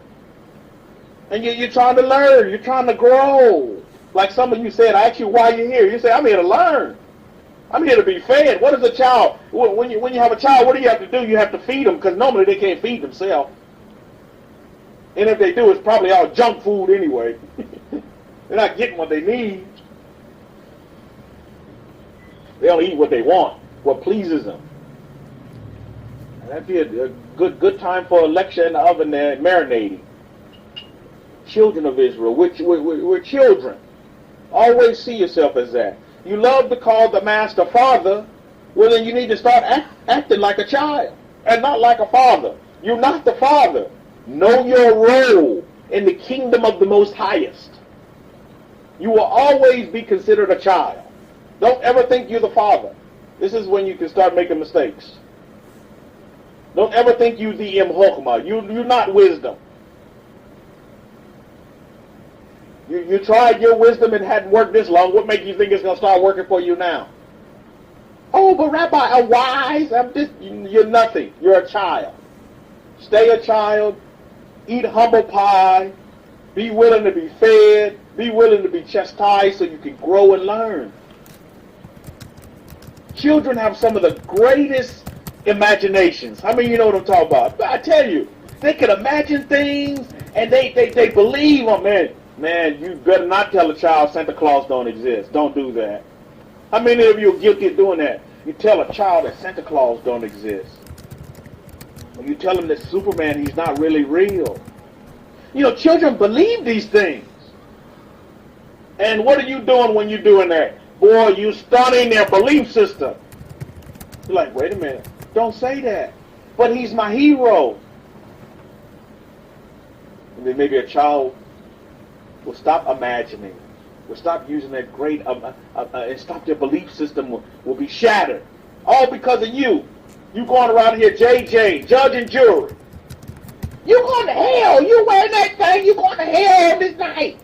And you're trying to learn. You're trying to grow. Like some of you said, I asked you why you're here. You say, I'm here to learn. I'm here to be fed. What is a child? When you have a child, what do you have to do? You have to feed them because normally they can't feed themselves. And if they do, it's probably all junk food anyway. They're not getting what they need. They only eat what they want, what pleases them. And that'd be a good time for a lecture in the oven there, marinating. Children of Israel, we're children. Always see yourself as that. You love to call the master father, well then you need to start acting like a child and not like a father. You're not the father. Know your role in the kingdom of the Most Highest. You will always be considered a child. Don't ever think you're the father. This is when you can start making mistakes. Don't ever think you're the Im-Chokhmah. You're not wisdom. You tried your wisdom and hadn't worked this long. What makes you think it's going to start working for you now? Oh, but Rabbi, I'm wise. You're nothing. You're a child. Stay a child. Eat humble pie. Be willing to be fed. Be willing to be chastised so you can grow and learn. Children have some of the greatest imaginations. How many of you know what I'm talking about? I tell you, they can imagine things and they believe them, man. Man, you better not tell a child Santa Claus don't exist. Don't do that. How many of you are guilty of doing that? You tell a child that Santa Claus don't exist. Or you tell him that Superman, he's not really real. You know, children believe these things. And what are you doing when you're doing that? Boy, you stunning their belief system. You're like, wait a minute. Don't say that. But he's my hero. And then maybe a child will stop imagining, will stop using that great, and stop their belief system will be shattered. All because of you. You going around here, JJ, judge and jury. You going to hell. You wearing that thing, you going to hell this night.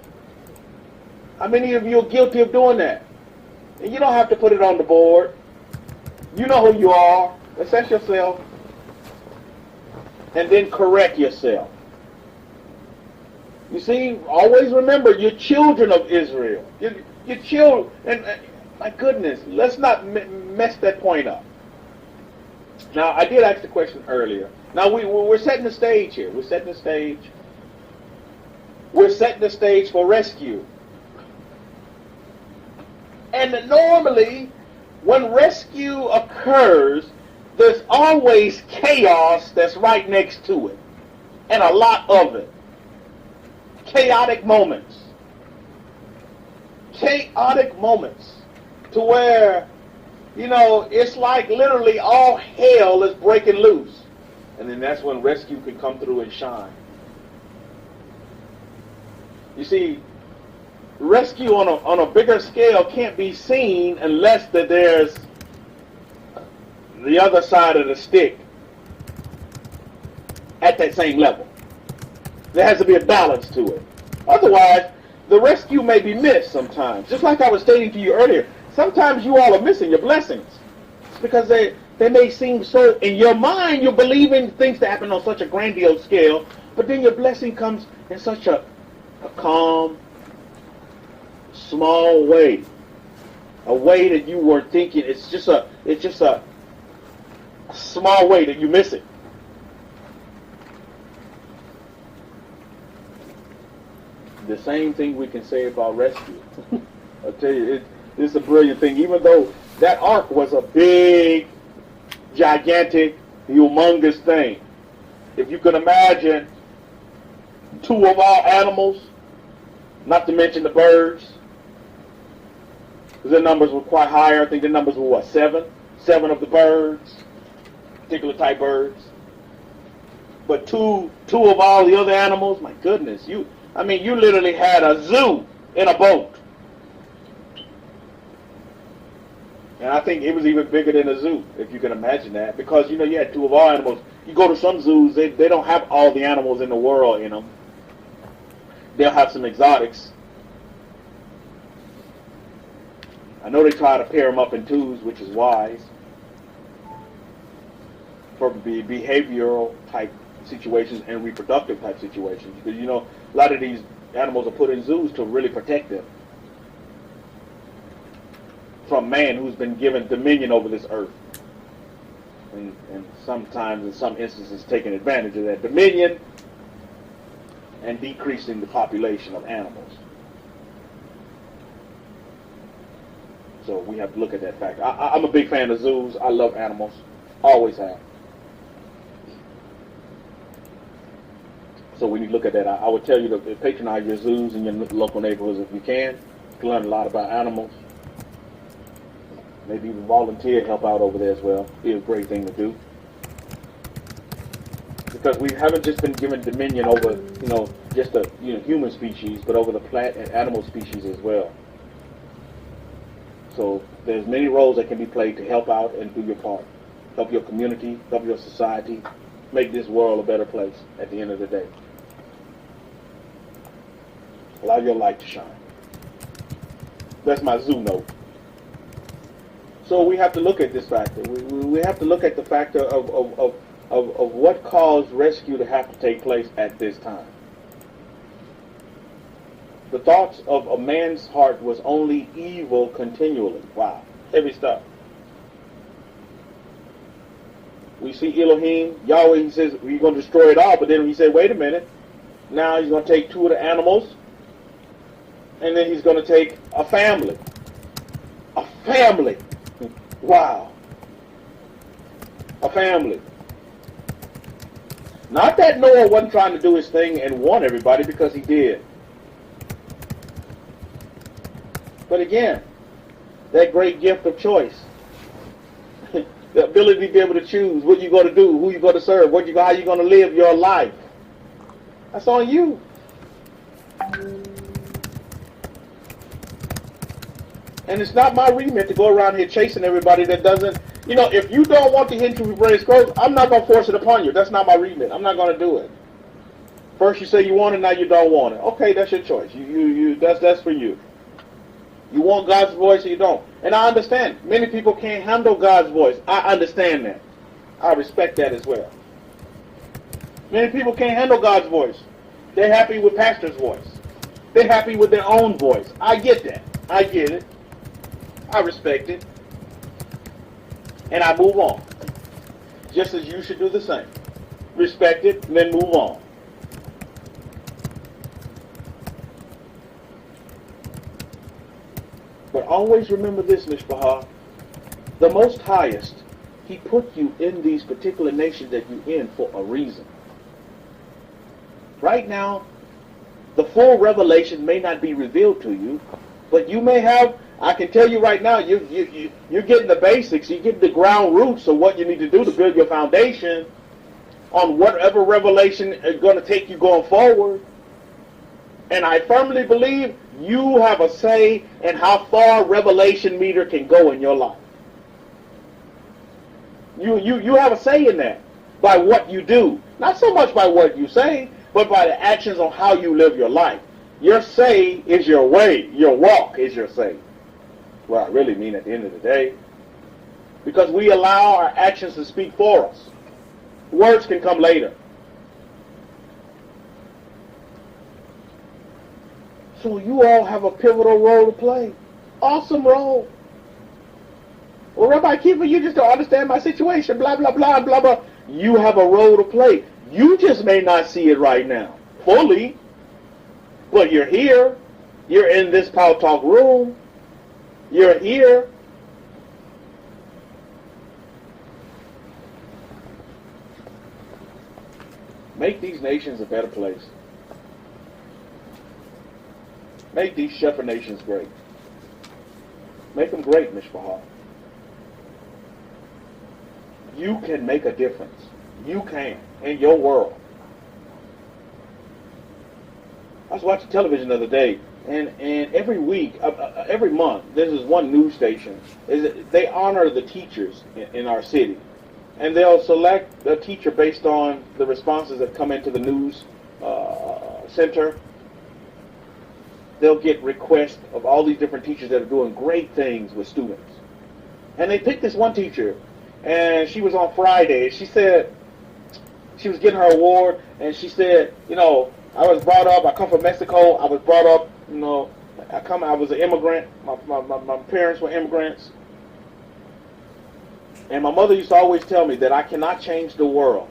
How many of you are guilty of doing that? And you don't have to put it on the board. You know who you are. Assess yourself. And then correct yourself. You see, always remember, you're children of Israel. You're children. And my goodness, let's not mess that point up. Now, I did ask the question earlier. Now, we're setting the stage here. We're setting the stage. We're setting the stage for rescue. And normally, when rescue occurs, there's always chaos that's right next to it. And a lot of it. Chaotic moments. Chaotic moments. to where, it's like literally all hell is breaking loose. And then that's when rescue can come through and shine. You see, rescue on a bigger scale can't be seen unless that there's the other side of the stick at that same level. There has to be a balance to it. Otherwise, the rescue may be missed sometimes. Just like I was stating to you earlier, sometimes you all are missing your blessings. It's because they may seem so, in your mind, you're believing things to happen on such a grandiose scale, but then your blessing comes in such a calm, small way. A way that you weren't thinking. It's just a small way that you miss it. The same thing we can say about rescue. I'll tell you, it's a brilliant thing. Even though that ark was a big, gigantic, humongous thing. If you can imagine 2 of all animals, not to mention the birds, because their numbers were quite higher. I think the numbers were what, 7? 7 of the birds, particular type birds. But two of all the other animals, my goodness, you literally had a zoo in a boat. And I think it was even bigger than a zoo, if you can imagine that. Because, you had 2 of all animals. You go to some zoos, they don't have all the animals in the world in them. They'll have some exotics. I know they try to pair them up in 2s, which is wise. For behavioral type situations and reproductive type situations. Because, a lot of these animals are put in zoos to really protect them from man, who's been given dominion over this earth. And sometimes, in some instances, taking advantage of that dominion and decreasing the population of animals. So we have to look at that fact. I'm a big fan of zoos. I love animals. Always have. So when you look at that, I would tell you to patronize your zoos in your local neighborhoods if you can. You can learn a lot about animals. Maybe even volunteer, help out over there as well. Be a great thing to do. Because we haven't just been given dominion over, just the human species, but over the plant and animal species as well. So there's many roles that can be played to help out and do your part. Help your community, help your society, make this world a better place at the end of the day. Allow your light to shine. That's my zoo note. So we have to look at this factor. We have to look at the factor of what caused rescue to have to take place at this time. The thoughts of a man's heart was only evil continually. Wow, heavy stuff. We see Elohim, Yahweh, he says, we're going to destroy it all. But then he said, wait a minute. Now he's going to take 2 of the animals. And then he's going to take a family. A family. Wow. A family. Not that Noah wasn't trying to do his thing and warn everybody, because he did. But again, that great gift of choice. The ability to be able to choose what you're going to do, who you're going to serve, how you're going to live your life. That's on you. And it's not my remit to go around here chasing everybody that doesn't. If you don't want to hint to raise clothes, I'm not going to force it upon you. That's not my remit. I'm not going to do it. First you say you want it, now you don't want it. Okay, that's your choice. That's for you. You want God's voice or you don't. And I understand. Many people can't handle God's voice. I understand that. I respect that as well. Many people can't handle God's voice. They're happy with pastor's voice. They're happy with their own voice. I get that. I get it. I respect it. And I move on. Just as you should do the same. Respect it and then move on. But always remember this, Mishpahah. The Most Highest, He put you in these particular nations that you're in for a reason. Right now, the full revelation may not be revealed to you, but you may have I can tell you right now, you're getting the basics. You get the ground roots of what you need to do to build your foundation on whatever revelation is going to take you going forward. And I firmly believe you have a say in how far revelation meter can go in your life. You have a say in that by what you do. Not so much by what you say, but by the actions on how you live your life. Your say is your way. Your walk is your say. Well, I really mean at the end of the day. Because we allow our actions to speak for us. Words can come later. So you all have a pivotal role to play. Awesome role. Well, Rabbi Kefa, you just don't understand my situation. Blah, blah, blah, blah, blah. You have a role to play. You just may not see it right now. Fully. But you're here. You're in this Power Talk room. You're here. Make these nations a better place. Make these shepherd nations great. Make them great, Mishpahah. You can make a difference. You can in your world. I was watching television the other day, and every week, every month, there's this one news station. They honor the teachers in our city, and they'll select a teacher based on the responses that come into the news center. They'll get requests of all these different teachers that are doing great things with students, and they picked this one teacher, and she was on Friday. She said she was getting her award, and she said, I was brought up, I come from Mexico, I was brought up, I was an immigrant, my parents were immigrants, and my mother used to always tell me that I cannot change the world.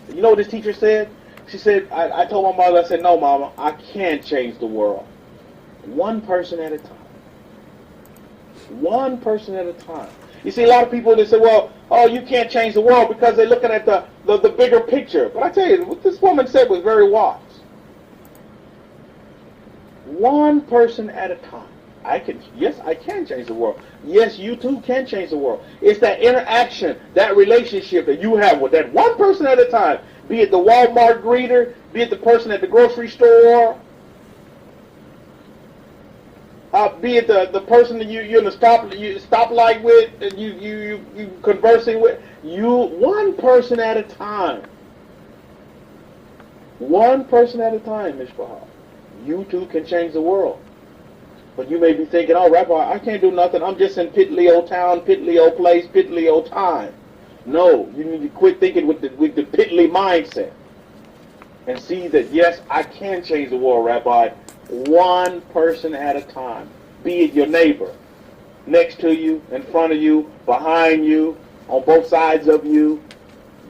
You know what this teacher said? She said, I told my mother, I said, no, Mama, I can't change the world. One person at a time. One person at a time. You see, a lot of people, they say, well, you can't change the world because they're looking at the bigger picture. But I tell you, what this woman said was very wise. One person at a time. Yes, I can change the world. Yes, you too can change the world. It's that interaction, that relationship that you have with that one person at a time. Be it the Walmart greeter, be it the person at the grocery store, be it the person that you're in the stoplight with, and you conversing with. One person at a time. One person at a time, Mishpahah. You too can change the world. But you may be thinking, oh, Rabbi, I can't do nothing. I'm just in piddly old town, piddly old place, piddly old time. No, you need to quit thinking with the piddly mindset and see that, yes, I can change the world, Rabbi. One person at a time. Be it your neighbor, next to you, in front of you, behind you, on both sides of you.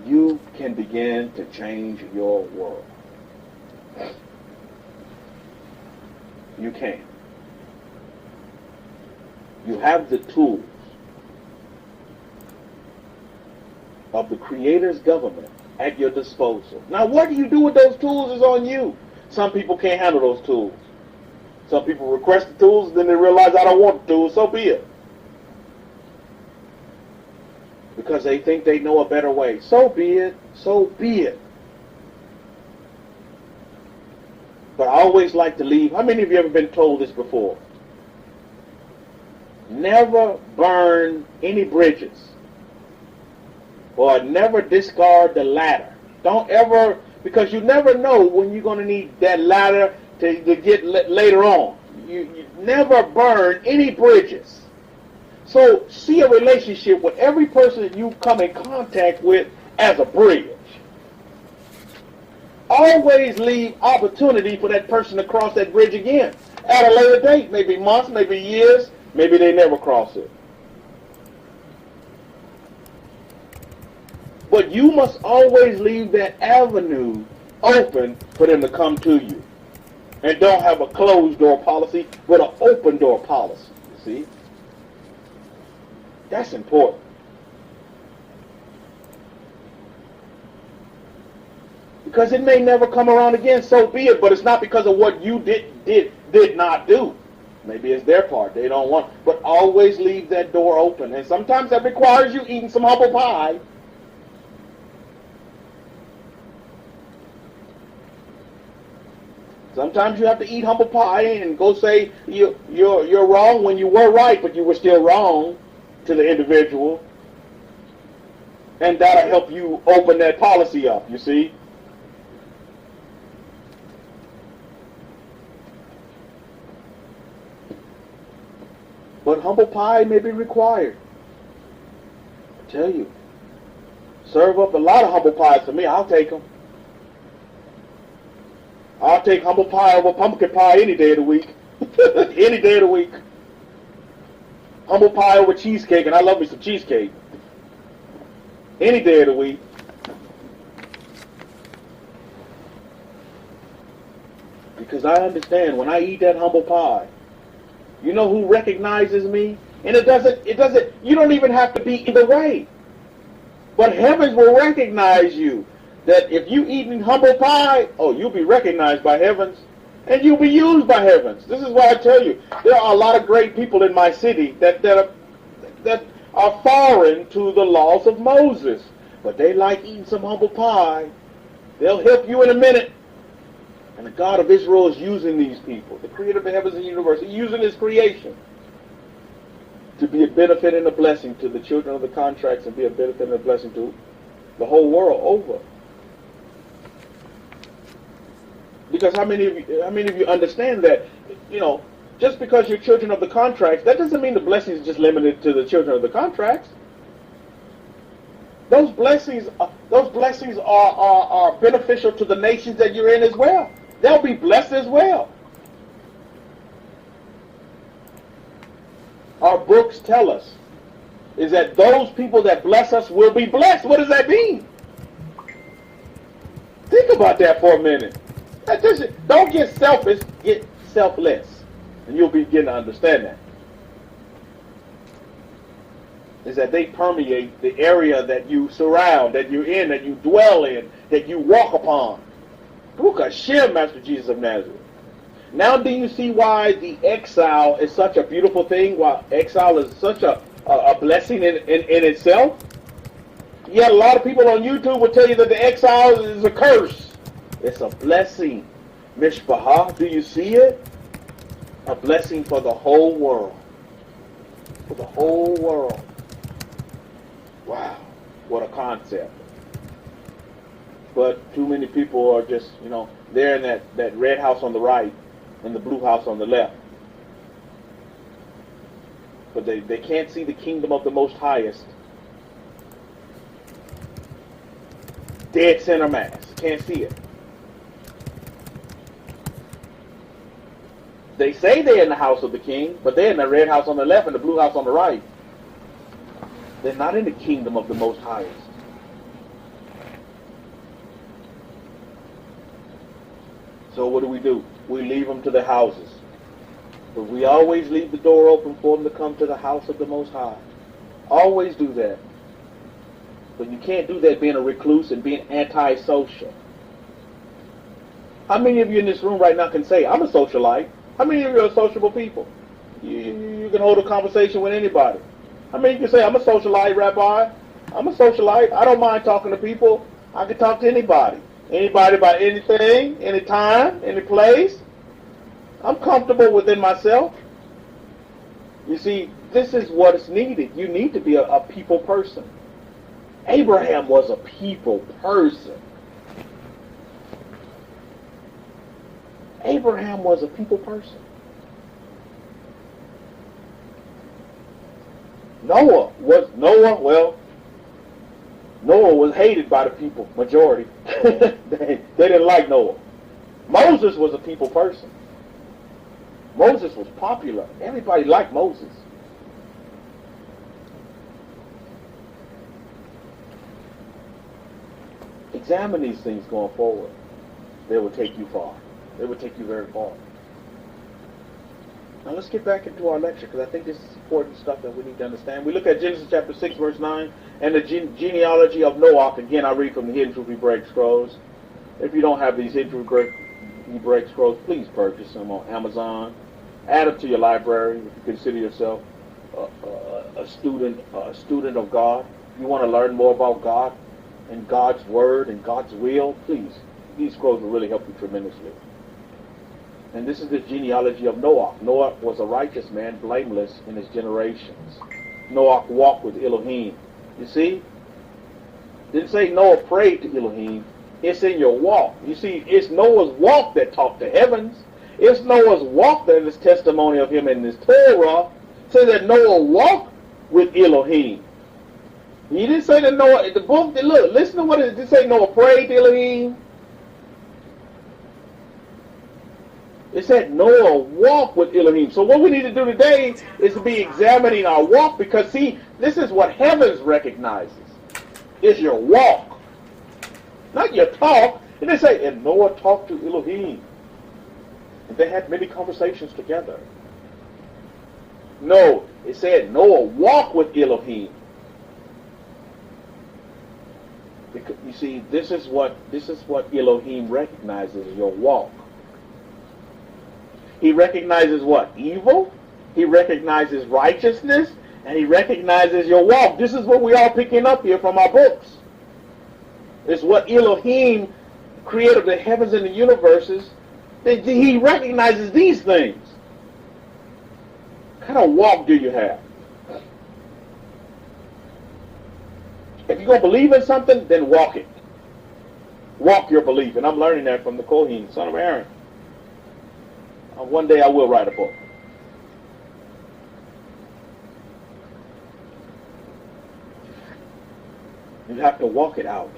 You can begin to change your world. You can. You have the tools of the Creator's government at your disposal. Now, what do you do with those tools is on you. Some people can't handle those tools. Some people request the tools, then they realize I don't want the tools, so be it. Because they think they know a better way. So be it, so be it. But I always like to leave. How many of you ever been told this before? Never burn any bridges. Or never discard the ladder. Don't ever, because you never know when you're going to need that ladder to get later on. You never burn any bridges. So see a relationship with every person that you come in contact with as a bridge. Always leave opportunity for that person to cross that bridge again. At a later date, maybe months, maybe years, maybe they never cross it. But you must always leave that avenue open for them to come to you. And don't have a closed door policy, but an open door policy. You see? That's important. Because it may never come around again, so be it. But it's not because of what you did not do. Maybe it's their part. They don't want. But always leave that door open. And sometimes that requires you eating some humble pie. Sometimes you have to eat humble pie and go say you're wrong when you were right, but you were still wrong to the individual. And that'll help you open that policy up, you see. But humble pie may be required. I tell you. Serve up a lot of humble pies for me. I'll take them. I'll take humble pie over pumpkin pie any day of the week. Any day of the week. Humble pie over cheesecake, and I love me some cheesecake. Any day of the week. Because I understand when I eat that humble pie, you know who recognizes me? And it doesn't, you don't even have to be either way. But heavens will recognize you. That if you eating humble pie, oh, you'll be recognized by heavens. And you'll be used by heavens. This is why I tell you, there are a lot of great people in my city that are foreign to the laws of Moses. But they like eating some humble pie. They'll help you in a minute. And the God of Israel is using these people, the creator of the heavens and the universe, he's using his creation to be a benefit and a blessing to the children of the contracts and be a benefit and a blessing to the whole world over. Because how many of you understand that, just because you're children of the contracts, that doesn't mean the blessings are just limited to the children of the contracts. Those blessings are beneficial to the nations that you're in as well. They'll be blessed as well. Our books tell us is that those people that bless us will be blessed. What does that mean? Think about that for a minute. Don't get selfish, get selfless. And you'll begin to understand that. Is that they permeate the area that you surround, that you're in, that you dwell in, that you walk upon. Look at Hashem, Master Jesus of Nazareth. Now do you see why the exile is such a beautiful thing? Why exile is such a blessing in itself? Yet a lot of people on YouTube will tell you that the exile is a curse. It's a blessing. Mishpahah, do you see it? A blessing for the whole world. For the whole world. Wow, what a concept. But too many people are just, they're in that red house on the right and the blue house on the left. But they can't see the kingdom of the Most Highest. Dead center mass. Can't see it. They say they're in the house of the king, but they're in the red house on the left and the blue house on the right. They're not in the kingdom of the Most Highest. So what do? We leave them to the houses. But we always leave the door open for them to come to the house of the Most High. Always do that. But you can't do that being a recluse and being antisocial. How many of you in this room right now can say, I'm a socialite? How many of you are sociable people? You can hold a conversation with anybody. How many of you can say, I'm a socialite, Rabbi? I'm a socialite. I don't mind talking to people. I can talk to anybody. Anybody about anything, anytime, any place. I'm comfortable within myself. You see, this is what is needed. You need to be a people person. Abraham was a people person. Abraham was a people person. Noah was hated by the people, majority. They didn't like Noah. Moses was a people person. Moses was popular. Everybody liked Moses. Examine these things going forward. They will take you far. They will take you very far. Now let's get back into our lecture, because I think this is important stuff that we need to understand. We look at Genesis chapter 6, verse 9, and the genealogy of Noah. Again, I read from the Hidden Truth Hebraic Scrolls. If you don't have these Hidden Truth Hebraic Scrolls, please purchase them on Amazon. Add them to your library if you consider yourself a student of God. You want to learn more about God and God's Word and God's will, please. These scrolls will really help you tremendously. And this is the genealogy of Noah. Noah was a righteous man, blameless in his generations. Noah walked with Elohim. You see? Didn't say Noah prayed to Elohim. It's in your walk. You see, it's Noah's walk that talked to heavens. It's Noah's walk that is testimony of him in his Torah. It says that Noah walked with Elohim. He didn't say that Noah, the book, look, listen to what it did. It say Noah prayed to Elohim. It said Noah walked with Elohim. So what we need to do today is to be examining our walk, because see, this is what heavens recognizes. It's your walk. Not your talk. It didn't say, and Noah talked to Elohim. And they had many conversations together. No, it said Noah walked with Elohim. Because, you see, this is what Elohim recognizes, your walk. He recognizes what? Evil. He recognizes righteousness. And he recognizes your walk. This is what we are picking up here from our books. It's what Elohim, creator of the heavens and the universes, he recognizes these things. What kind of walk do you have? If you're going to believe in something, then walk it. Walk your belief. And I'm learning that from the Kohen, son of Aaron. One day I will write a book. You have to walk it out.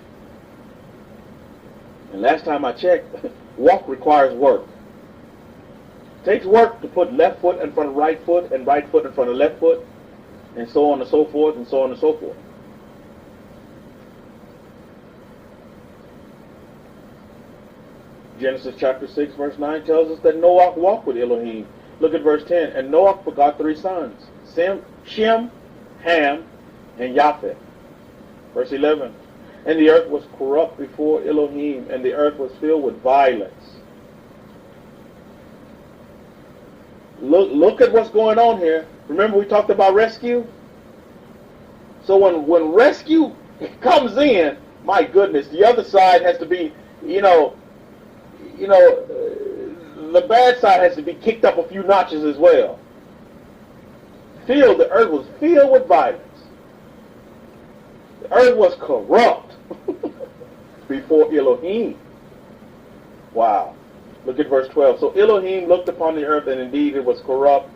And last time I checked, walk requires work. It takes work to put left foot in front of right foot and right foot in front of left foot, and so on and so forth and so on and so forth. Genesis chapter 6 verse 9 tells us that Noah walked with Elohim. Look at verse 10. And Noah begot 3 sons, Shem, Ham, and Japheth. Verse 11. And the earth was corrupt before Elohim, and the earth was filled with violence. Look at what's going on here. Remember we talked about rescue? So when rescue comes in, my goodness, the other side has to be, the bad side has to be kicked up a few notches as well. The earth was filled with violence. The earth was corrupt before Elohim. Wow. Look at verse 12. So Elohim looked upon the earth, and indeed it was corrupt,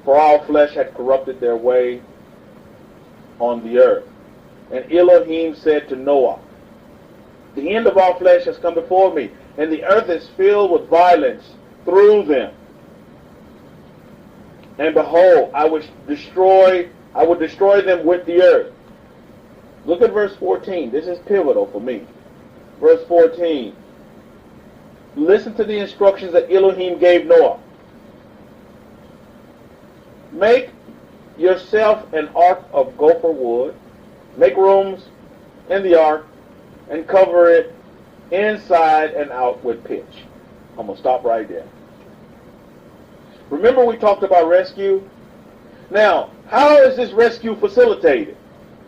for all flesh had corrupted their way on the earth. And Elohim said to Noah, the end of all flesh has come before me, and the earth is filled with violence through them. And behold, I would destroy them with the earth. Look at verse 14. This is pivotal for me. Verse 14. Listen to the instructions that Elohim gave Noah. Make yourself an ark of gopher wood. Make rooms in the ark and cover it inside and out with pitch. I'm going to stop right there. Remember we talked about rescue? Now, how is this rescue facilitated?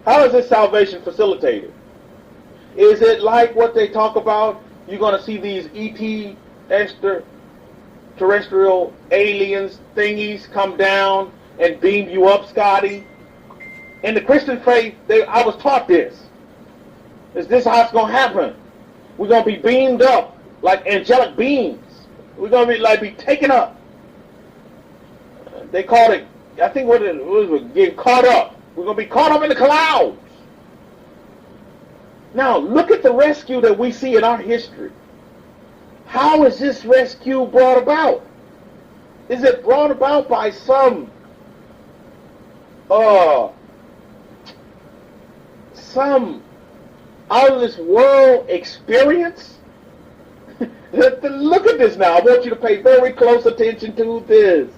How is this salvation facilitated? Is it like what they talk about? You're going to see these extraterrestrial aliens thingies come down and beam you up, Scotty? In the Christian faith, I was taught this. Is this how it's going to happen? We're going to be beamed up like angelic beings. We're going to be taken up. They called it, I think what it was, getting caught up. We're going to be caught up in the clouds. Now, look at the rescue that we see in our history. How is this rescue brought about? Is it brought about by some out of this world experience? Look at this now. I want you to pay very close attention to this.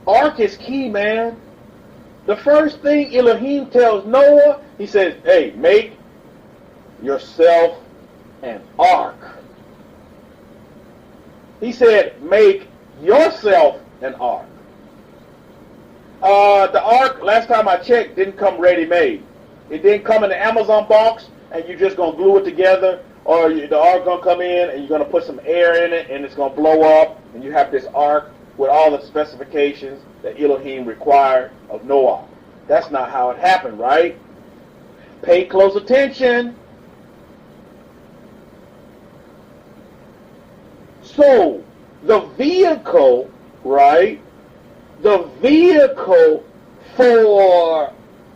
Ark is key, man. The first thing Elohim tells Noah, he says, hey, make yourself an ark. He said, make yourself an ark. The ark, last time I checked, didn't come ready-made. It didn't come in the Amazon box, and you're just going to glue it together, or the ark going to come in, and you're going to put some air in it, and it's going to blow up, and you have this ark with all the specifications that Elohim required of Noah. That's not how it happened, right? Pay close attention. So, the vehicle, right? The vehicle for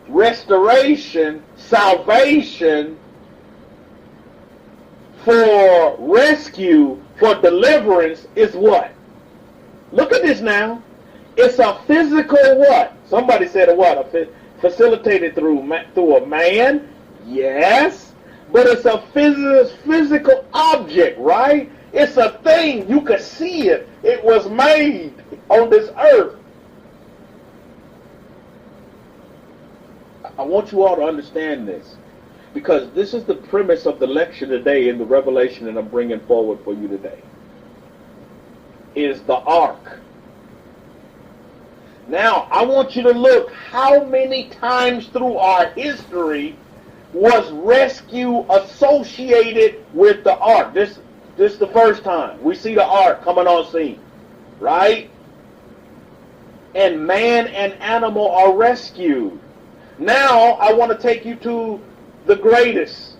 restoration, salvation, for rescue, for deliverance is what? Look at this now. It's a physical what? Somebody said a what? Facilitated through a man? Yes. But it's a physical object, right? It's a thing. You can see it. It was made on this earth. I want you all to understand this, because this is the premise of the lecture today in the revelation that I'm bringing forward for you today. Is the ark. Now, I want you to look how many times through our history was rescue associated with the ark. This is the first time we see the ark coming on scene, right? And man and animal are rescued. Now, I want to take you to the greatest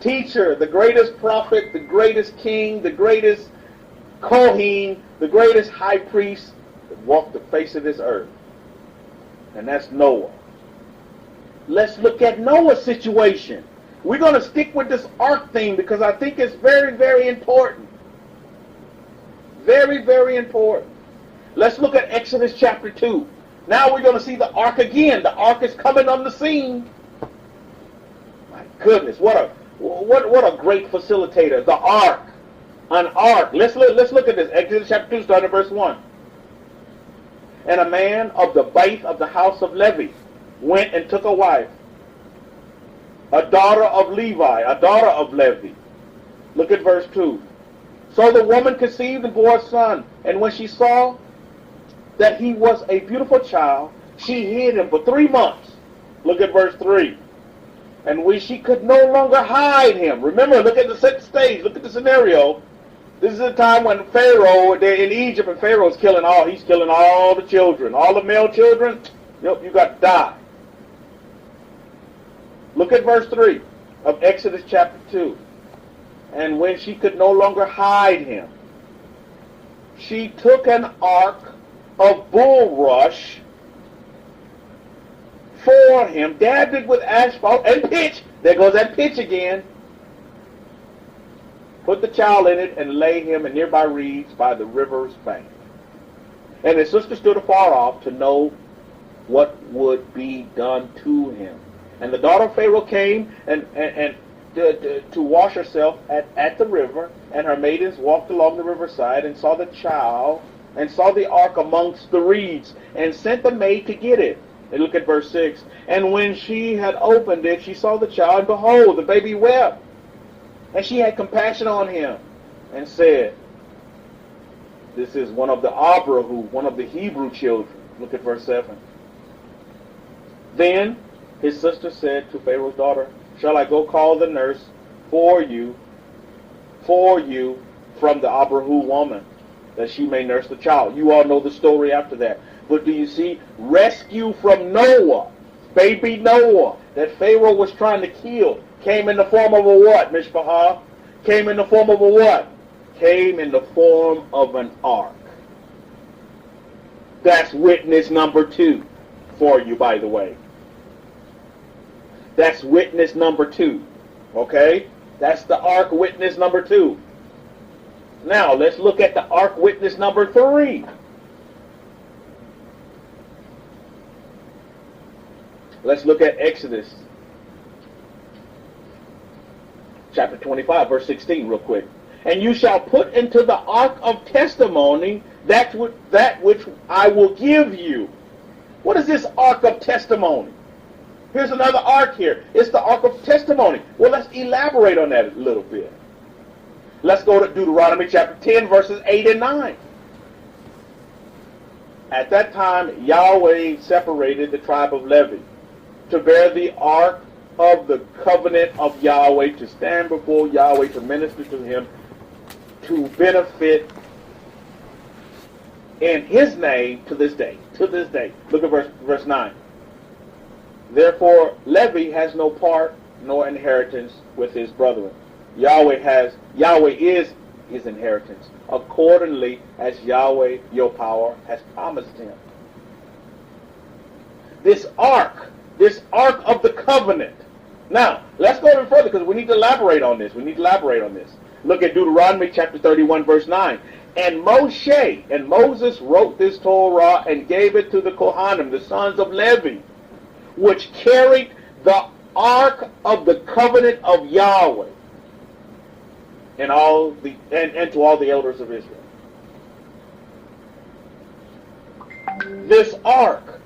teacher, the greatest prophet, the greatest king, the greatest Kohen, the greatest high priest that walked the face of this earth. And that's Noah. Let's look at Noah's situation. We're going to stick with this ark thing because I think it's very, very important. Very, very important. Let's look at Exodus chapter 2. Now we're going to see the ark again. The ark is coming on the scene. My goodness, what a great facilitator. The ark. An ark. Let's look at this. Exodus chapter 2, starting at verse 1. And a man of the base of the house of Levi went and took a wife, a daughter of Levi, a daughter of Levi. Look at verse 2. So the woman conceived and bore a son, and when she saw that he was a beautiful child, she hid him for 3 months. Look at verse 3. And when she could no longer hide him. Remember, look at the second stage. Look at the scenario. This is the time when Pharaoh, they're in Egypt, and Pharaoh's killing all the children. All the male children, yep, you got to die. Look at verse 3 of Exodus chapter 2. And when she could no longer hide him, she took an ark of bulrush for him, dabbed it with asphalt and pitch. There goes that pitch again. Put the child in it and lay him in nearby reeds by the river's bank. And his sister stood afar off to know what would be done to him. And the daughter of Pharaoh came and to wash herself at the river, and her maidens walked along the riverside and saw the child and saw the ark amongst the reeds, and sent the maid to get it. And look at verse 6. And when she had opened it, she saw the child, and behold, the baby wept. And she had compassion on him, and said, this is one of the Abrahu, one of the Hebrew children. Look at verse 7. Then his sister said to Pharaoh's daughter, shall I go call the nurse for you from the Abrahu woman, that she may nurse the child? You all know the story after that. But do you see, rescue from Noah, baby Noah, that Pharaoh was trying to kill, came in the form of a what, Mishpahah? Came in the form of a what? Came in the form of an ark. That's witness number 2 for you, by the way. That's witness number 2. Okay? That's the ark witness number 2. Now, let's look at the ark witness number 3. Let's look at Exodus chapter 25, verse 16, real quick. And you shall put into the ark of testimony that which I will give you. What is this ark of testimony? Here's another ark here. It's the ark of testimony. Well, let's elaborate on that a little bit. Let's go to Deuteronomy chapter 10, verses 8 and 9. At that time, Yahweh separated the tribe of Levi to bear the ark of the covenant of Yahweh, to stand before Yahweh, to minister to him, to benefit in his name to this day. To this day. Look at verse 9. Therefore, Levi has no part nor inheritance with his brethren. Yahweh is his inheritance, accordingly as Yahweh, your power, has promised him. This ark of the covenant. Now, let's go even further because we need to elaborate on this. Look at Deuteronomy chapter 31, verse 9. And Moses wrote this Torah and gave it to the Kohanim, the sons of Levi, which carried the ark of the covenant of Yahweh, and to all the elders of Israel. This ark,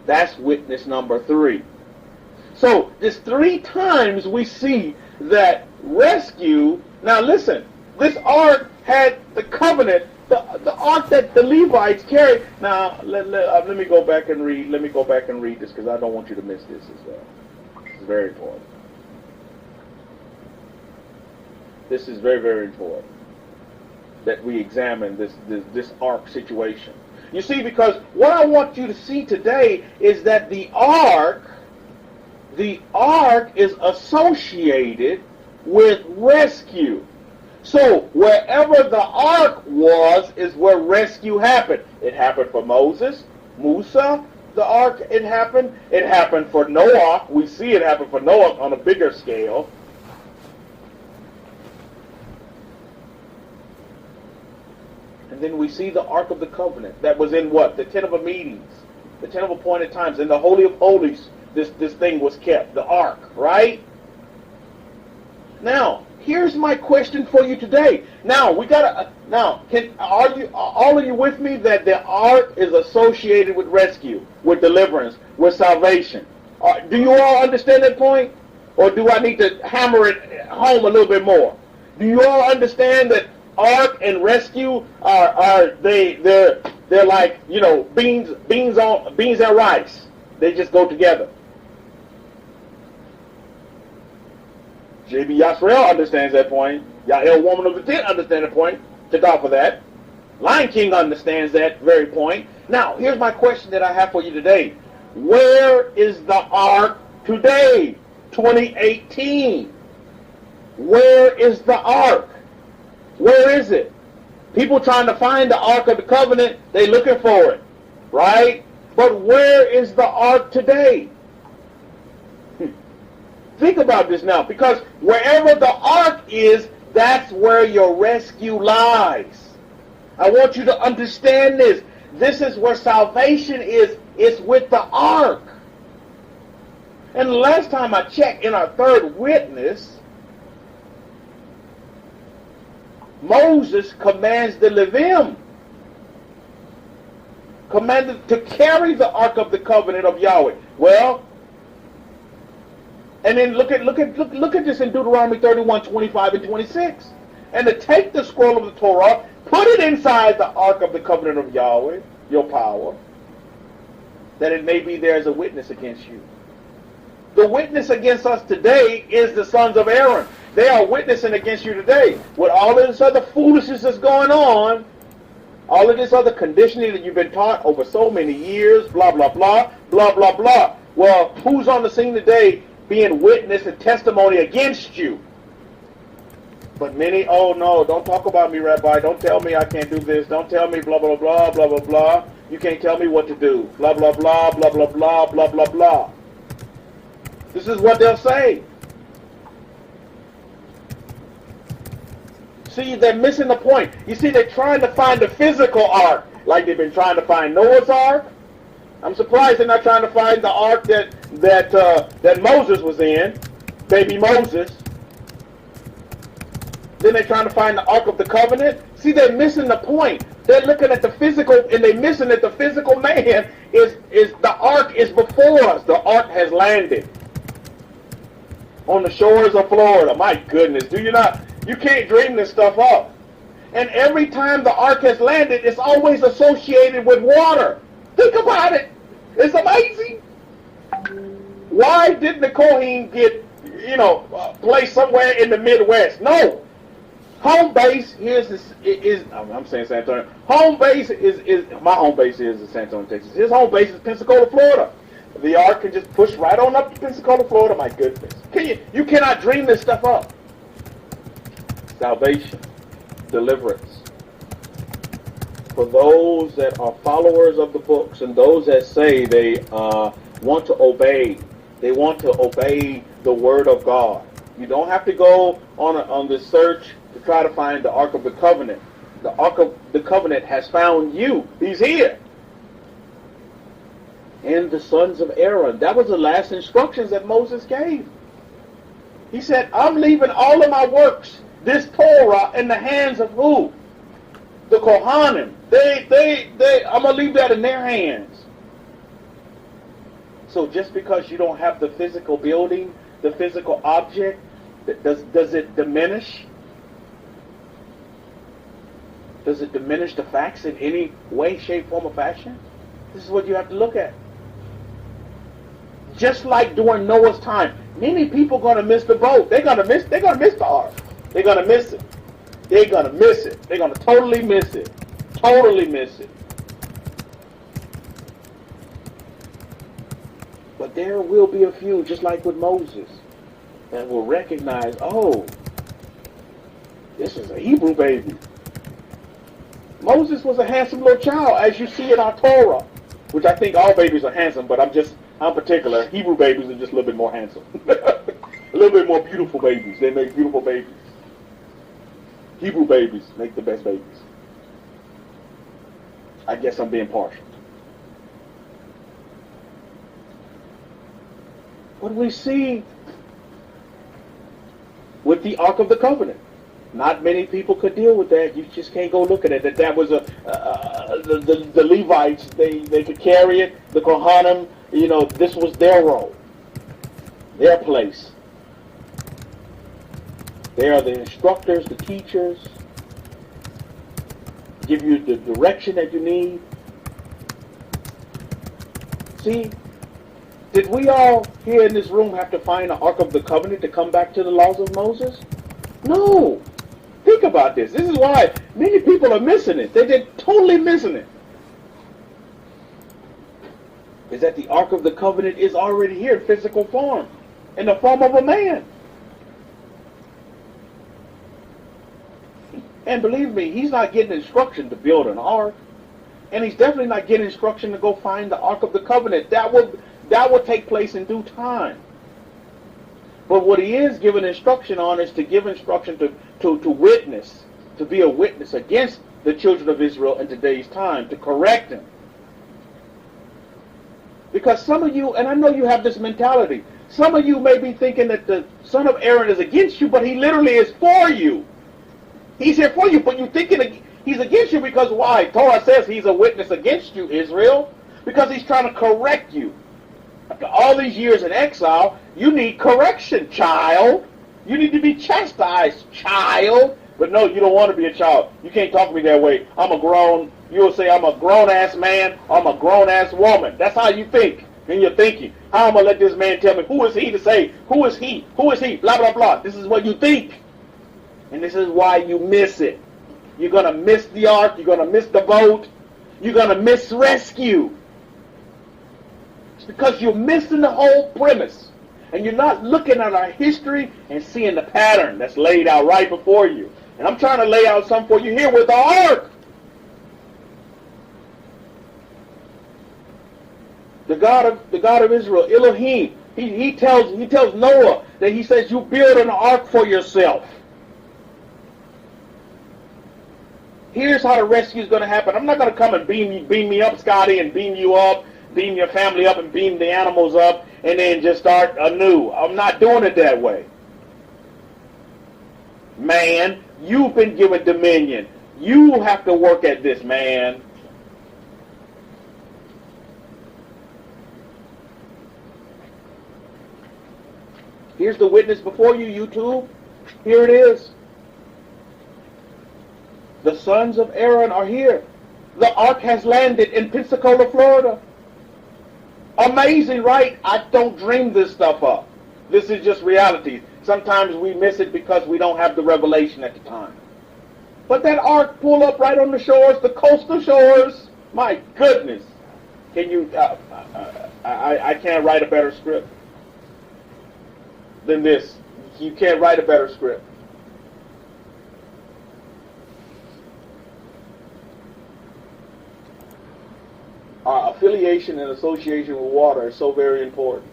that's witness number 3. So, this 3 times we see that rescue. Now listen, this ark had the covenant, the ark that the Levites carried. Now, let me go back and read. Let me go back and read this because I don't want you to miss this as well. This is very important. This is very, very important that we examine this ark situation. You see, because what I want you to see today is that the ark is associated with rescue. So wherever the ark was is where rescue happened. It happened for Moses, Musa, the ark, it happened. It happened for Noah. We see it happen for Noah on a bigger scale. And then we see the Ark of the Covenant that was in what? The tent of meetings, the tent of appointed times. In the Holy of Holies, this thing was kept, the Ark, right? Now, here's my question for you today. Now, are all of you with me that the Ark is associated with rescue, with deliverance, with salvation? Do you all understand that point? Or do I need to hammer it home a little bit more? Do you all understand that ark and rescue they're like, you know, beans and rice. They just go together. J.B. Yasrael understands that point. Yael, woman of the tent, understands that point. To God for that. Lion King understands that very point. Now, here's my question that I have for you today. Where is the ark today? 2018. Where is the ark? Where is it? People trying to find the Ark of the Covenant, they looking for it, right? But where is the Ark today? Think about this now, because wherever the Ark is, that's where your rescue lies. I want you to understand this. This is where salvation is. It's with the Ark. And the last time I checked, in our third witness, Moses commands the Levim, commanded to carry the Ark of the Covenant of Yahweh. Well, and then look at this in Deuteronomy 31, 25 and 26. And to take the scroll of the Torah, put it inside the Ark of the Covenant of Yahweh, your power, that it may be there as a witness against you. The witness against us today is the sons of Aaron. They are witnessing against you today. With all of this other foolishness that's going on, all of this other conditioning that you've been taught over so many years, blah, blah, blah, blah, blah, blah. Well, who's on the scene today being witness and testimony against you? But many, oh no, don't talk about me, Rabbi. Don't tell me I can't do this. Don't tell me blah, blah, blah, blah, blah, blah. You can't tell me what to do. Blah, blah, blah, blah, blah, blah, blah, blah, blah. This is what they'll say. See, they're missing the point. You see, they're trying to find the physical ark, like they've been trying to find Noah's ark. I'm surprised they're not trying to find the ark that Moses was in, baby Moses. Then they're trying to find the Ark of the Covenant. See, they're missing the point. They're looking at the physical, and they're missing that the physical man is the ark is before us. The ark has landed on the shores of Florida. My goodness, do you not? You can't dream this stuff up. And every time the ark has landed, it's always associated with water. Think about it. It's amazing. Why didn't the Kohen get, placed somewhere in the Midwest? No. Home base I'm saying San Antonio. Home base my home base is in San Antonio, Texas. His home base is Pensacola, Florida. The ark can just push right on up to Pensacola, Florida. My goodness. You cannot dream this stuff up. Salvation, deliverance. For those that are followers of the books and those that say they want to obey, they want to obey the word of God. You don't have to go on the search to try to find the Ark of the Covenant. The Ark of the Covenant has found you. He's here. And the sons of Aaron. That was the last instructions that Moses gave. He said, I'm leaving all of my works, this Torah, in the hands of who? The Kohanim. I'm going to leave that in their hands. So just because you don't have the physical building, the physical object, does it diminish? Does it diminish the facts in any way, shape, form, or fashion? This is what you have to look at. Just like during Noah's time, many people are going to miss the boat. They're going to miss the ark. They're going to miss it. They're going to miss it. They're going to totally miss it. Totally miss it. But there will be a few, just like with Moses, that will recognize, oh, this is a Hebrew baby. Moses was a handsome little child, as you see in our Torah, which I think all babies are handsome, but I'm particular. Hebrew babies are just a little bit more handsome. A little bit more beautiful babies. They make beautiful babies. Hebrew babies make the best babies. I guess I'm being partial. What we see with the Ark of the Covenant, not many people could deal with that. You just can't go look at it. That was the Levites. They could carry it. The Kohanim, this was their role, their place. They are the instructors, the teachers, give you the direction that you need. See, did we all here in this room have to find the Ark of the Covenant to come back to the laws of Moses? No. Think about this. This is why many people are missing it. They're totally missing it. Is that the Ark of the Covenant is already here in physical form, in the form of a man. And believe me, he's not getting instruction to build an ark. And he's definitely not getting instruction to go find the Ark of the Covenant. That will take place in due time. But what he is given instruction on is to give instruction to witness, to be a witness against the children of Israel in today's time, to correct them. Because some of you, and I know you have this mentality, some of you may be thinking that the son of Aaron is against you, but he literally is for you. He's here for you, but you're thinking he's against you because why? Torah says he's a witness against you, Israel, because he's trying to correct you. After all these years in exile, you need correction, child. You need to be chastised, child. But no, you don't want to be a child. You can't talk to me that way. You'll say I'm a grown-ass man, I'm a grown-ass woman. That's how you think in your thinking. How am I going to let this man tell me, who is he to say, who is he, blah, blah, blah. This is what you think. And this is why you miss it. You're going to miss the ark. You're going to miss the boat. You're going to miss rescue. It's because you're missing the whole premise. And you're not looking at our history and seeing the pattern that's laid out right before you. And I'm trying to lay out something for you here with the ark. The God of Israel, Elohim, he tells Noah that he says you build an ark for yourself. Here's how the rescue is going to happen. I'm not going to come and beam me up, Scotty, and beam you up, beam your family up, and beam the animals up, and then just start anew. I'm not doing it that way. Man, you've been given dominion. You have to work at this, man. Here's the witness before you, YouTube. Here it is. The sons of Aaron are here. The ark has landed in Pensacola, Florida. Amazing, right? I don't dream this stuff up. This is just reality. Sometimes we miss it because we don't have the revelation at the time. But that ark pulled up right on the shores, the coastal shores. My goodness. Can you, I can't write a better script than this. You can't write a better script. Our affiliation and association with water is so very important.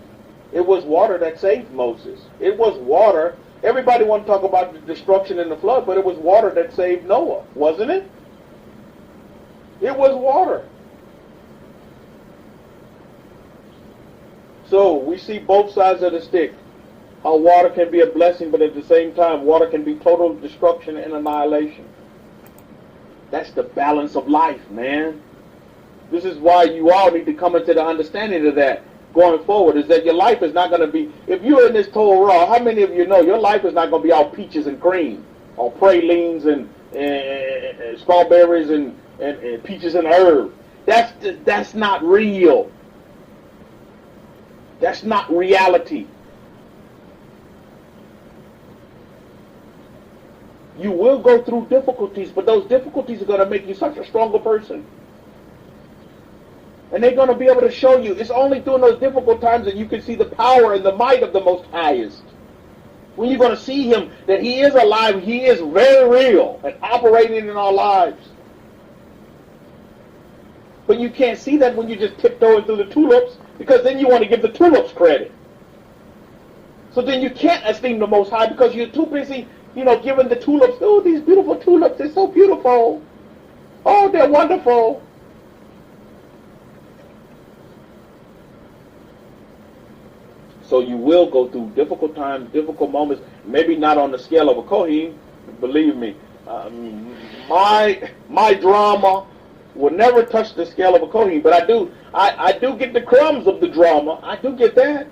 It was water that saved Moses. It was water. Everybody want to talk about the destruction in the flood, but it was water that saved Noah, wasn't it? It was water. So we see both sides of the stick. How water can be a blessing, but at the same time, water can be total destruction and annihilation. That's the balance of life, man. This is why you all need to come into the understanding of that going forward, is that your life is not going to be, if you're in this Torah, how many of you know your life is not going to be all peaches and cream, or pralines and strawberries and peaches and herb. That's not real. That's not reality. You will go through difficulties, but those difficulties are going to make you such a stronger person. And they're going to be able to show you. It's only during those difficult times that you can see the power and the might of the Most Highest. When you're going to see Him, that He is alive, He is very real and operating in our lives. But you can't see that when you're just tiptoeing through the tulips, because then you want to give the tulips credit. So then you can't esteem the Most High because you're too busy, giving the tulips, oh, these beautiful tulips, they're so beautiful. Oh, they're wonderful. So you will go through difficult times, difficult moments, maybe not on the scale of a Kohen, believe me. My drama will never touch the scale of a Kohen, but I do get the crumbs of the drama. I do get that.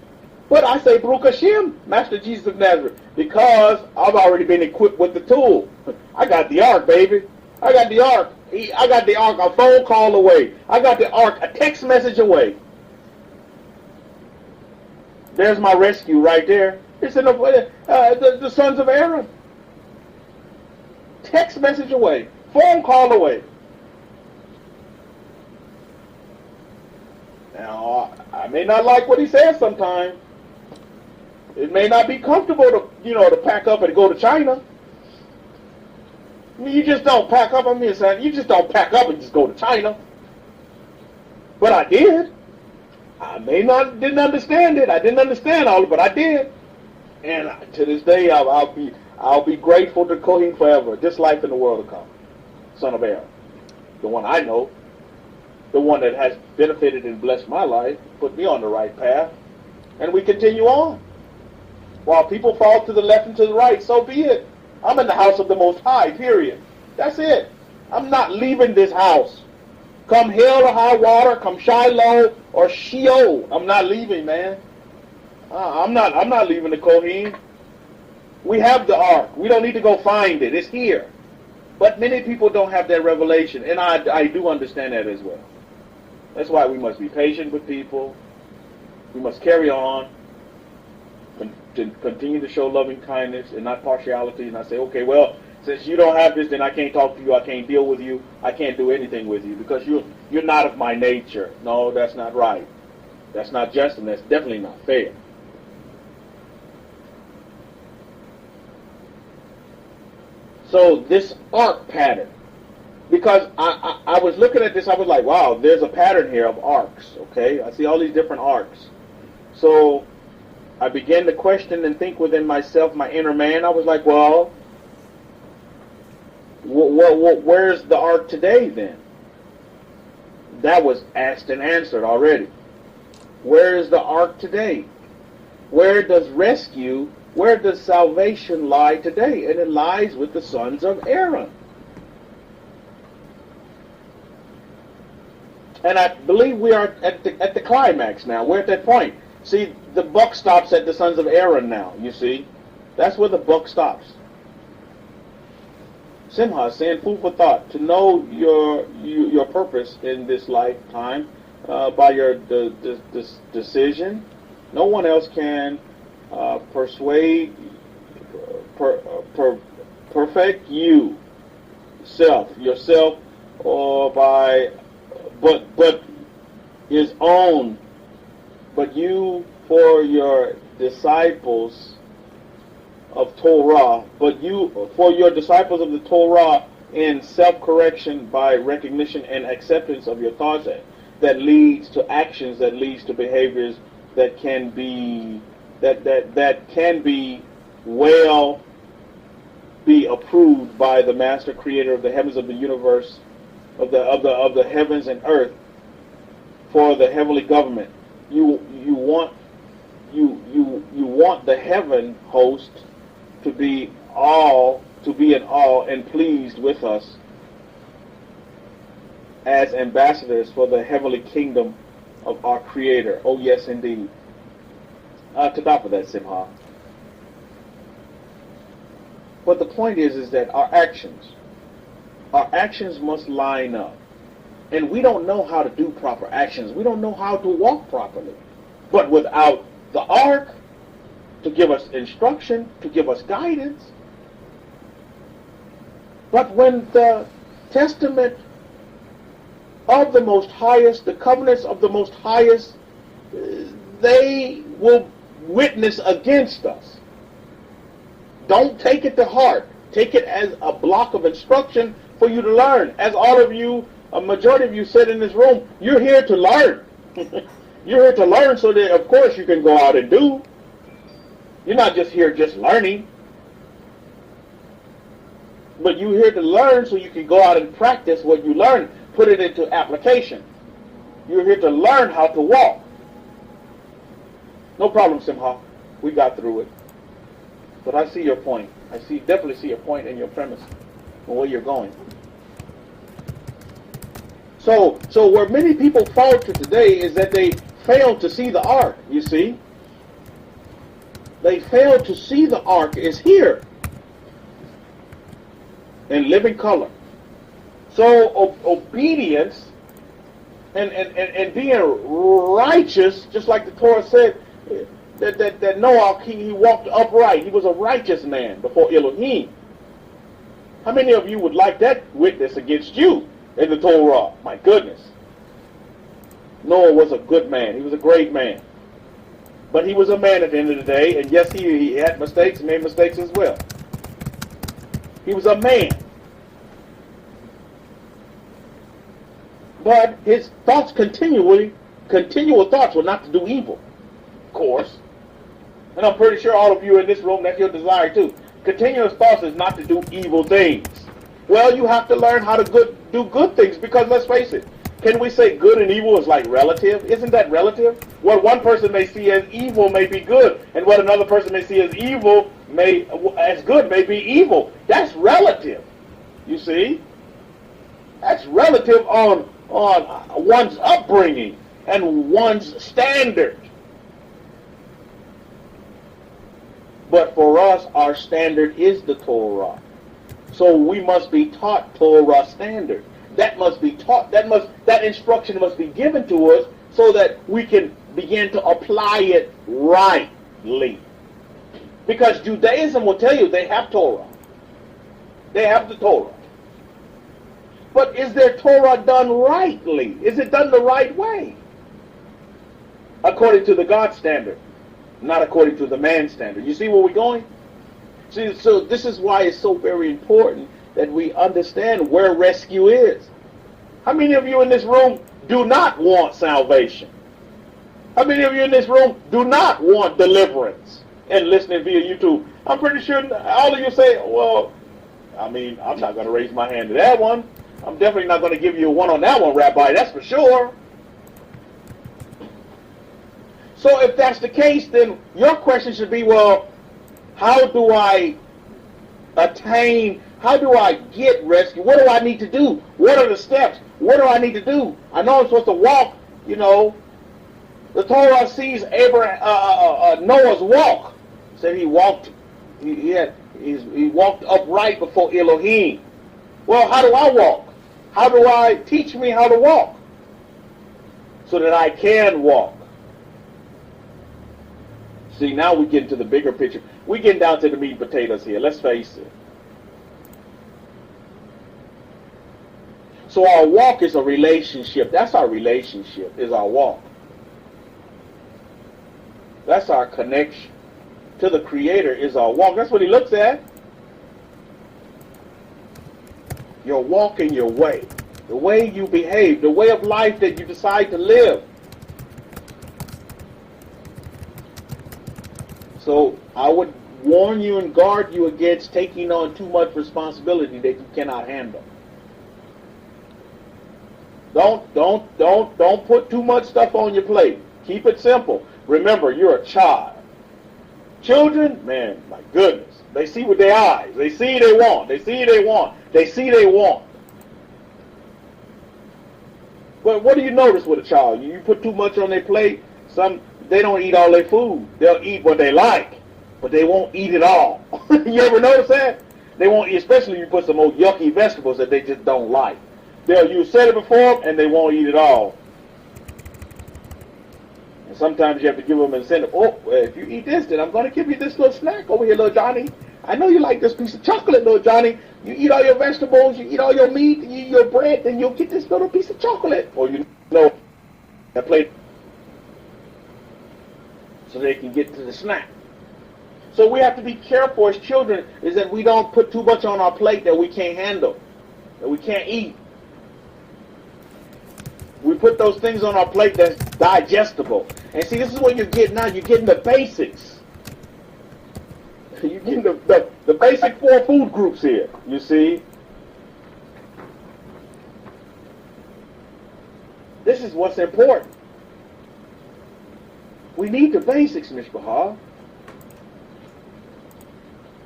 But I say, Baruch Hashem, Master Jesus of Nazareth, because I've already been equipped with the tool. I got the ark, baby. I got the ark. I got the ark a phone call away. I got the ark a text message away. There's my rescue right there. It's in the sons of Aaron. Text message away. Phone call away. Now, I may not like what he says sometimes. It may not be comfortable to pack up and go to China. I mean, you just don't pack up. You just don't pack up and just go to China. But I did. I didn't understand it. I didn't understand all of it, but I did. And to this day, I'll be grateful to Kohen forever. This life in the world to come. Son of Aaron. The one I know. The one that has benefited and blessed my life. Put me on the right path. And we continue on. While people fall to the left and to the right, so be it. I'm in the house of the Most High, period. That's it. I'm not leaving this house. Come hell or high water, come Shiloh or Sheol. I'm not leaving, man. I'm not leaving the Kohen. We have the ark. We don't need to go find it. It's here. But many people don't have that revelation, and I do understand that as well. That's why we must be patient with people. We must carry on, continue to show loving kindness and not partiality, and not say, okay, well, since you don't have this, then I can't talk to you, I can't deal with you, I can't do anything with you, because you're not of my nature. No, that's not right. That's not just, and that's definitely not fair. So this arc pattern, because I was looking at this, I was like, wow, there's a pattern here of arcs, okay? I see all these different arcs. So I began to question and think within myself, my inner man. I was like, well, where's the ark today then? That was asked and answered already. Where is the ark today? Where does salvation lie today? And it lies with the sons of Aaron. And I believe we are at the climax now. We're at that point. See, the buck stops at the sons of Aaron now, you see. That's where the buck stops. Simha is saying food for thought, to know your purpose in this lifetime by your decision. No one else can persuade, perfect yourself, or but is own. But you for your disciples of Torah, but you for your disciples of the Torah in self-correction by recognition and acceptance of your thoughts that leads to actions, that leads to behaviors that can be well be approved by the Master Creator of the heavens, of the universe, of the heavens and earth, for the heavenly government. You want the heaven host to be in awe and pleased with us as ambassadors for the heavenly kingdom of our Creator. Oh yes, indeed. To top of that, Simha. But the point is that our actions must line up. And we don't know how to do proper actions. We don't know how to walk properly. But without the ark to give us instruction, to give us guidance. But when the testament of the Most Highest, the covenants of the Most Highest, they will witness against us. Don't take it to heart. Take it as a block of instruction for you to learn. As all of you, a majority of you said in this room, you're here to learn. You're here to learn so that, of course, you can go out and do. You're not just here just learning. But you're here to learn so you can go out and practice what you learn. Put it into application. You're here to learn how to walk. No problem, Simha. We got through it. But I see your point. Definitely see your point and your premise and where you're going. So where many people falter today is that they fail to see the ark, you see. They fail to see the ark is here in living color. So obedience and being righteous, just like the Torah said, that Noah, he walked upright. He was a righteous man before Elohim. How many of you would like that witness against you in the Torah? My goodness. Noah was a good man. He was a great man. But he was a man at the end of the day, and yes, he had mistakes, he made mistakes as well. He was a man. But his thoughts continual thoughts were not to do evil, of course. And I'm pretty sure all of you in this room, that's your desire too. Continuous thoughts is not to do evil things. Well, you have to learn how to do good things, because let's face it, can we say good and evil is like relative? Isn't that relative? What one person may see as evil may be good, and what another person may see as evil as good may be evil. That's relative. You see? That's relative on one's upbringing and one's standard. But for us, our standard is the Torah. So we must be taught Torah standard. That must be taught. That instruction must be given to us so that we can begin to apply it rightly. Because Judaism will tell you they have Torah. They have the Torah. But is their Torah done rightly? Is it done the right way? According to the God standard, not according to the man standard. You see where we're going? See, so this is why it's so very important that we understand where rescue is. How many of you in this room do not want salvation? How many of you in this room do not want deliverance and listening via YouTube? I'm pretty sure all of you say, well, I mean, I'm not going to raise my hand to that one. I'm definitely not going to give you a one on that one, Rabbi, that's for sure. So if that's the case, then your question should be, well, how do I attain, how do I get rescue? What do I need to do? What are the steps? What do I need to do? I know I'm supposed to walk, you know. The Torah sees Noah's walk. Said he walked, he walked upright before Elohim. Well, how do I walk? How do I teach me how to walk so that I can walk? See, now we get into the bigger picture. We get down to the meat and potatoes here. Let's face it. So our walk is a relationship. That's our relationship, is our walk. That's our connection to the Creator, is our walk. That's what He looks at. Your walk and your way. The way you behave. The way of life that you decide to live. So I would warn you and guard you against taking on too much responsibility that you cannot handle. Don't put too much stuff on your plate. Keep it simple. Remember, you're a child. Children, man, my goodness, they see with their eyes. They see they want. They see they want. They see they want. But what do you notice with a child? You put too much on their plate, they don't eat all their food. They'll eat what they like, but they won't eat it all. You ever notice that? They won't eat, especially if you put some old yucky vegetables that they just don't like. You set it before them, and they won't eat it all. And sometimes you have to give them an incentive. Oh, well, if you eat this, then I'm going to give you this little snack over here, little Johnny. I know you like this piece of chocolate, little Johnny. You eat all your vegetables, you eat all your meat, you eat your bread, then you'll get this little piece of chocolate. Or that plate, so they can get to the snack. So we have to be careful as children, is that we don't put too much on our plate that we can't handle, that we can't eat. We put those things on our plate that's digestible. And see, this is what you're getting now. You're getting the basics. You're getting the basic 4 food groups here, you see. This is what's important. We need the basics, Mishpachah.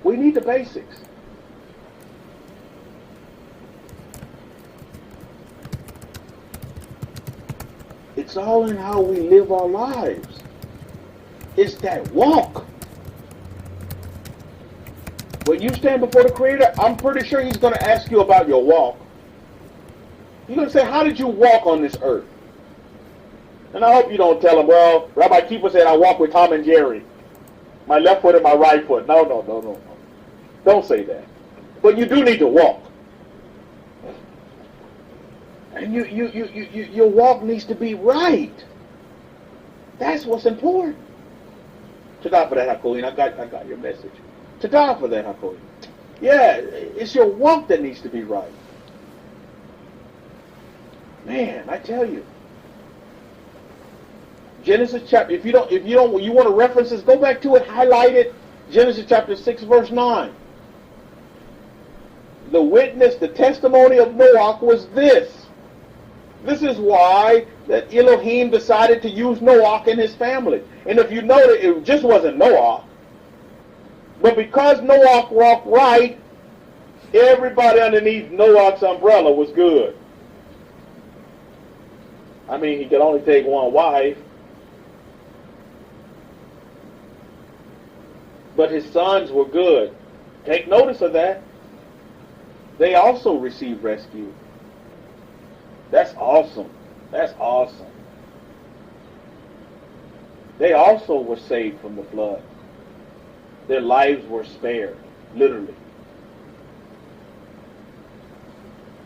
We need the basics. It's all in how we live our lives. It's that walk. When you stand before the Creator, I'm pretty sure He's going to ask you about your walk. He's going to say, how did you walk on this earth? And I hope you don't tell Him, well, Rabbi Kefa said I walk with Tom and Jerry. My left foot and my right foot. No. Don't say that. But you do need to walk. And your walk needs to be right. That's what's important. To God for that, Hakoin. I got your message. To God for that, Hakoin. Yeah, it's your walk that needs to be right. Man, I tell you. Genesis chapter, if you want to reference this, go back to it, highlight it. Genesis chapter 6, verse 9. The witness, the testimony of Noah was this. This is why that Elohim decided to use Noah and his family. And if you notice, it just wasn't Noah. But because Noah walked right, everybody underneath Noah's umbrella was good. I mean, he could only take one wife. But his sons were good. Take notice of that. They also received rescue. That's awesome. That's awesome. They also were saved from the flood. Their lives were spared. Literally.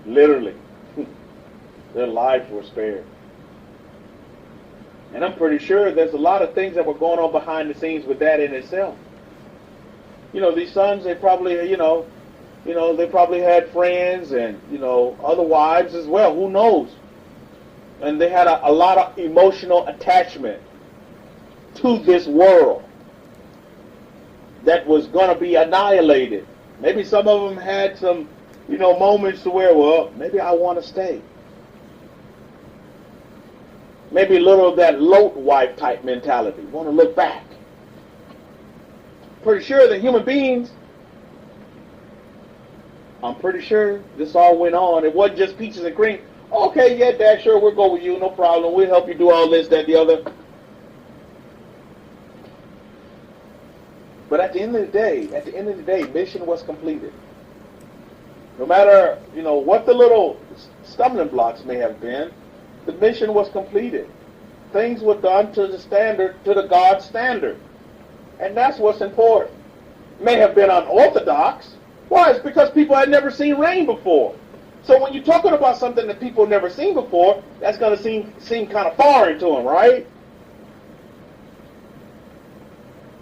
Literally. Their lives were spared. And I'm pretty sure there's a lot of things that were going on behind the scenes with that in itself. These sons, they probably, they probably had friends and, other wives as well. Who knows? And they had a lot of emotional attachment to this world that was going to be annihilated. Maybe some of them had some, moments to where, well, maybe I want to stay. Maybe a little of that Lot wife type mentality. Want to look back. Pretty sure that human beings, I'm pretty sure this all went on. It wasn't just peaches and cream. Okay, yeah, Dad, sure, we'll go with you. No problem. We'll help you do all this, that, the other. But at the end of the day, mission was completed. No matter, what the little stumbling blocks may have been, the mission was completed. Things were done to the standard, to the God standard. And that's what's important. May have been unorthodox. Why? It's because people had never seen rain before. So when you're talking about something that people have never seen before, that's going to seem kind of foreign to them, right?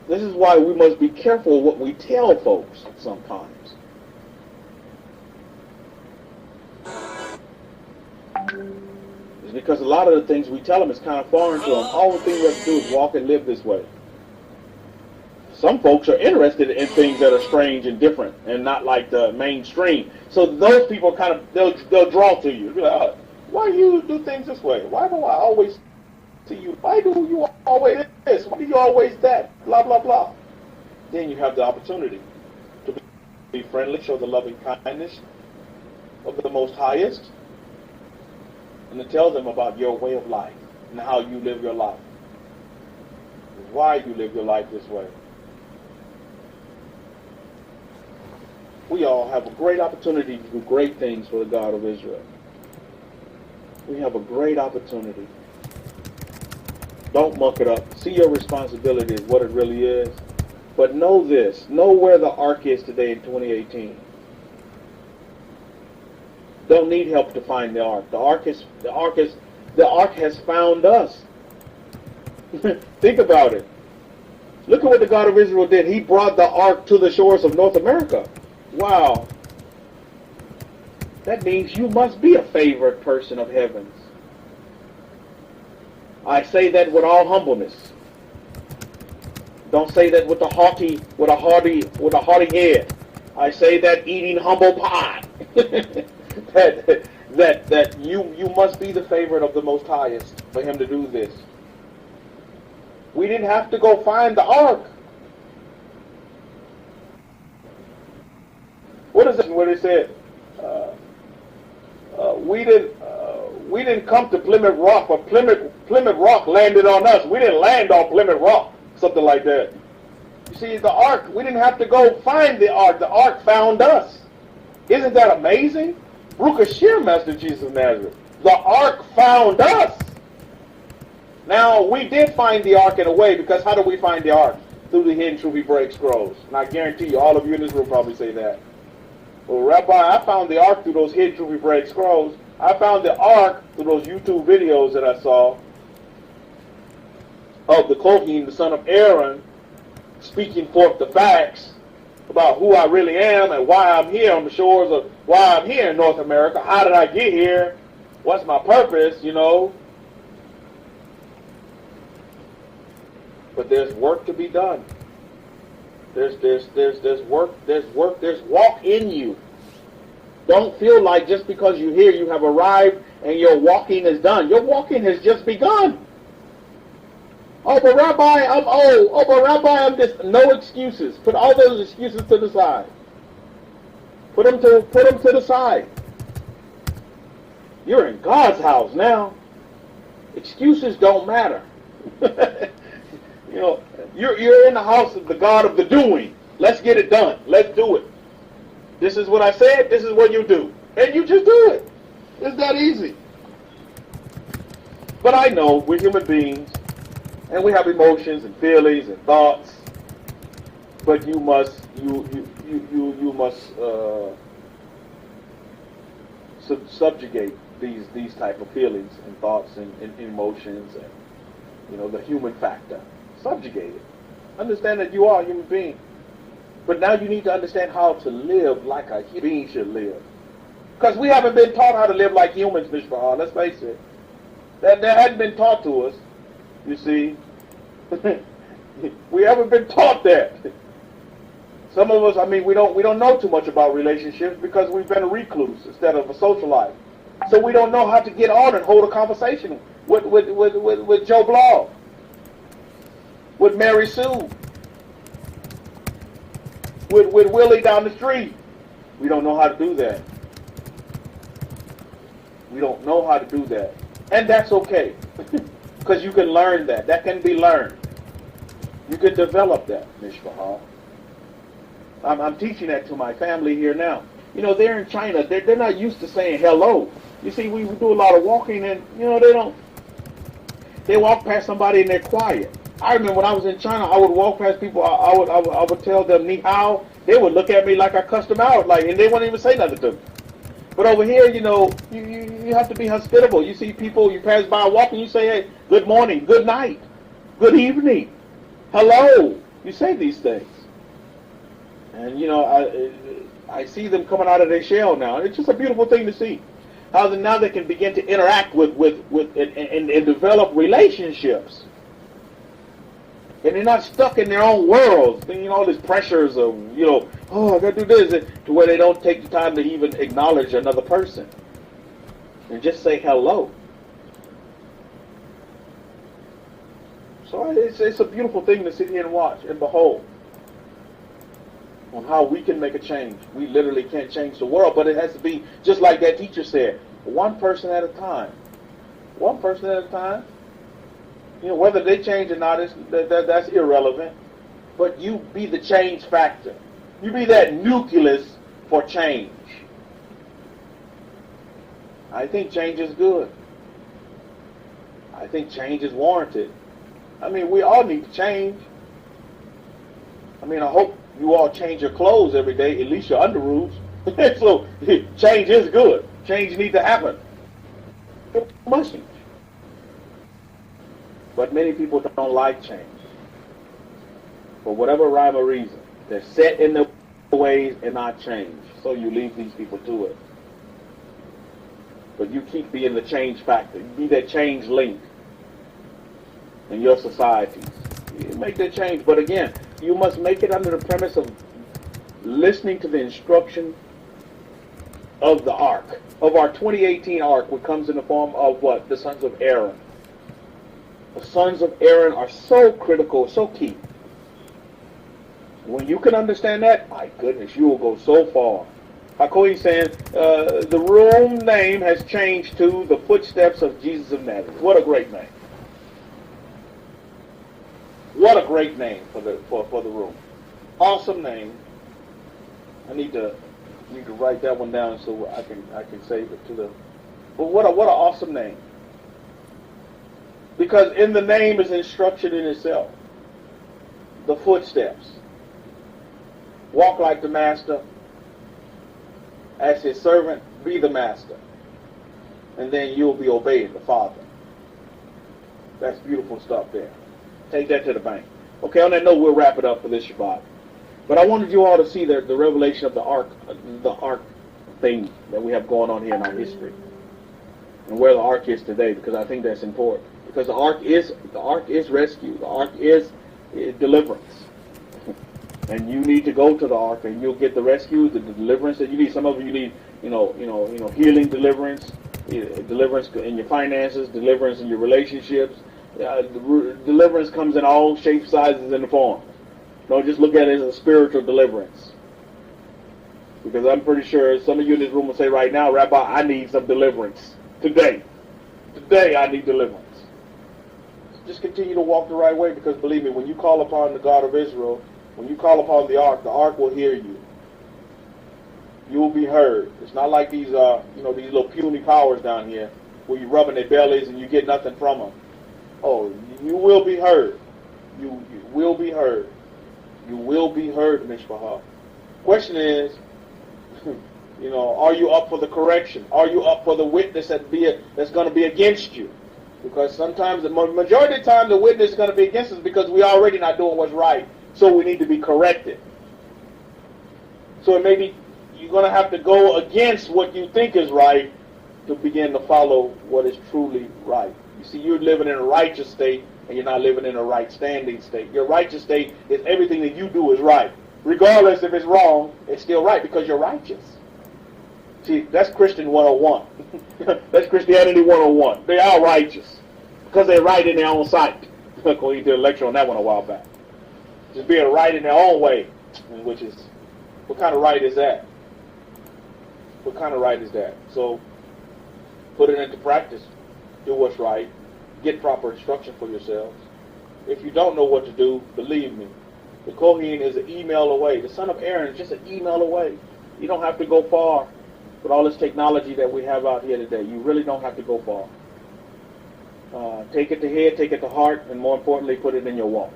This is why we must be careful what we tell folks sometimes. It's because a lot of the things we tell them is kind of foreign to them. All the thing we have to do is walk and live this way. Some folks are interested in things that are strange and different and not like the mainstream. So those people kind of, they'll draw to you. You're like, oh, why do you do things this way? Why do I always see you? Why do you always this? Why do you always that? Blah, blah, blah. Then you have the opportunity to be friendly, show the loving kindness of the Most Highest, and to tell them about your way of life and how you live your life, why you live your life this way. We all have a great opportunity to do great things for the God of Israel. We have a great opportunity. Don't muck it up. See your responsibility as what it really is. But know this. Know where the ark is today in 2018. Don't need help to find the ark. The ark has found us. Think about it. Look at what the God of Israel did. He brought the ark to the shores of North America. Wow. That means you must be a favored person of heavens. I say that with all humbleness. Don't say that with a haughty head. I say that eating humble pie. that you must be the favorite of the Most Highest for Him to do this. We didn't have to go find the ark. What is it? What it said? We didn't come to Plymouth Rock, but Plymouth Rock landed on us. We didn't land on Plymouth Rock, something like that. You see, the ark, we didn't have to go find the ark. The ark found us. Isn't that amazing? Baruch Hashem, Master Jesus of Nazareth. The ark found us. Now, we did find the ark in a way, because how do we find the ark? Through the hidden truth break scrolls. And I guarantee you, all of you in this room probably say that. Well, Rabbi, I found the ark through those hidden truth break scrolls. I found the ark through those YouTube videos that I saw of the Kohen, the son of Aaron, speaking forth the facts about who I really am and why I'm here on the shores of, why I'm here in North America. How did I get here? What's my purpose, But there's work to be done. There's work, there's walk in you. Don't feel like just because you're here you have arrived and your walking is done. Your walking has just begun. Oh, but Rabbi, I'm old. Oh, but Rabbi, I'm this. No excuses. Put all those excuses to the side. Put them to the side. You're in God's house now. Excuses don't matter. You're in the house of the God of the doing. Let's get it done. Let's do it. This is what I said. This is what you do. And you just do it. It's that easy. But I know we're human beings. And we have emotions and feelings and thoughts. But you must subjugate these type of feelings and thoughts and emotions and the human factor. Subjugate it. Understand that you are a human being. But now you need to understand how to live like a human being should live. Because we haven't been taught how to live like humans, Mishpah. Let's face it. That hadn't been taught to us. You see. We haven't been taught that. Some of us, we don't know too much about relationships because we've been a recluse instead of a socialite. So we don't know how to get on and hold a conversation with Joe Blow, with Mary Sue, with Willie down the street. We don't know how to do that. We don't know how to do that. And that's okay. Because you can learn that. That can be learned. You can develop that, Mishpah. I'm teaching that to my family here now. they're in China. They're not used to saying hello. You see, we do a lot of walking, and they walk past somebody and they're quiet. I remember when I was in China, I would walk past people. I would tell them ni hao. They would look at me like I cussed them out, and they wouldn't even say nothing to me. But over here, you have to be hospitable. You see people, you pass by walking, you say, hey, good morning, good night, good evening, hello. You say these things. And, I see them coming out of their shell now. It's just a beautiful thing to see. How now they can begin to interact with and develop relationships. And they're not stuck in their own worlds. All these pressures of, oh, I got to do this, to where they don't take the time to even acknowledge another person. And just say hello. So it's a beautiful thing to sit here and watch and behold on how we can make a change. We literally can't change the world, but it has to be just like that teacher said, one person at a time. One person at a time. Whether they change or not, that's irrelevant. But you be the change factor. You be that nucleus for change. I think change is good. I think change is warranted. We all need to change. I hope you all change your clothes every day, at least your underoos. So change is good. Change needs to happen. It mustn't. But many people don't like change. For whatever rhyme or reason. They're set in their ways and not change. So you leave these people to it. But you keep being the change factor. You be that change link in your societies. You make that change. But again, you must make it under the premise of listening to the instruction of the Ark. Of our 2018 Ark, which comes in the form of what? The sons of Aaron. The sons of Aaron are so critical, so key. When you can understand that, my goodness, you will go so far. Hakoi's saying, the room name has changed to the footsteps of Jesus of Nazareth. What a great name. What a great name for the room. Awesome name. I need to write that one down so I can save it to the. But what an awesome name. Because in the name is instruction in itself. The footsteps. Walk like the master. As his servant, be the master. And then you'll be obeying the Father. That's beautiful stuff there. Take that to the bank. Okay, on that note, we'll wrap it up for this Shabbat. But I wanted you all to see the revelation of the ark thing that we have going on here in our history. And where the ark is today, because I think that's important. Because the ark is rescue. The ark is deliverance. And you need to go to the ark and you'll get the rescue, the deliverance that you need. Some of you need, healing deliverance, deliverance in your finances, deliverance in your relationships. Deliverance comes in all shapes, sizes, and forms. Don't just look at it as a spiritual deliverance. Because I'm pretty sure some of you in this room will say right now, Rabbi, I need some deliverance. Today. Today I need deliverance. Just continue to walk the right way, because believe me, when you call upon the God of Israel, when you call upon the ark will hear you. You will be heard. It's not like these these little puny powers down here where you're rubbing their bellies and you get nothing from them. Oh, you will be heard. You will be heard. You will be heard, Mishpachah. Question is, are you up for the correction? Are you up for the witness that's going to be against you? Because sometimes, the majority of the time, the witness is going to be against us because we already not doing what's right. So we need to be corrected. So it may be you're going to have to go against what you think is right to begin to follow what is truly right. You see, you're living in a righteous state, and you're not living in a right standing state. Your righteous state is everything that you do is right. Regardless if it's wrong, it's still right because you're righteous. See, that's Christian 101. That's Christianity 101. They are righteous because they're right in their own sight. We did a lecture on that one a while back. Just being right in their own way, which is, what kind of right is that? What kind of right is that? So, put it into practice. Do what's right. Get proper instruction for yourselves. If you don't know what to do, believe me, the Kohen is an email away. The son of Aaron is just an email away. You don't have to go far with all this technology that we have out here today. You really don't have to go far. Take it to head, take it to heart, and more importantly, put it in your walk,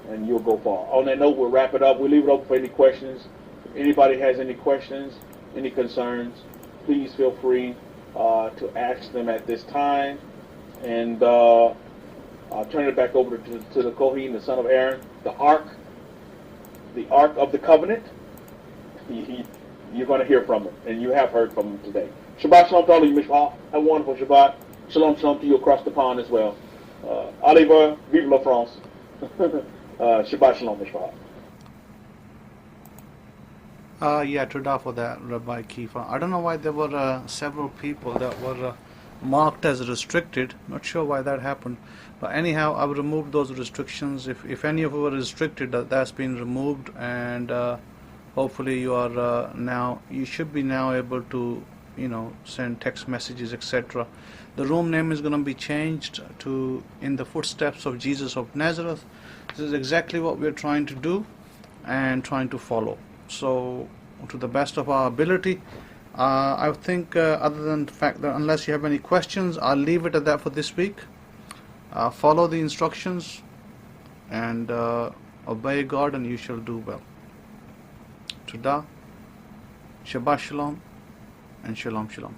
and you'll go far. On that note, we'll wrap it up. We'll leave it open for any questions. If anybody has any questions, any concerns, please feel free to ask them at this time. And I'll turn it back over to the Kohen, the son of Aaron, the Ark of the Covenant. You're going to hear from him, and you have heard from him today. Shabbat shalom to all of you, Mishpah. Have a wonderful Shabbat. Shalom shalom to you across the pond as well. Oliver, vive la France. Shabbat shalom, Mishpah. Yeah, Toda for that, Rabbi Kefa. I don't know why there were several people that were marked as restricted. Not sure why that happened. But anyhow, I've removed those restrictions. If any of you were restricted, that's been removed, and hopefully you should be now able to, send text messages, etc. The room name is going to be changed to In the Footsteps of Jesus of Nazareth. This is exactly what we're trying to do and trying to follow. So, to the best of our ability, I think other than the fact that unless you have any questions, I'll leave it at that for this week. Follow the instructions and obey God, and you shall do well. Toda, Shabbat Shalom, and Shalom Shalom.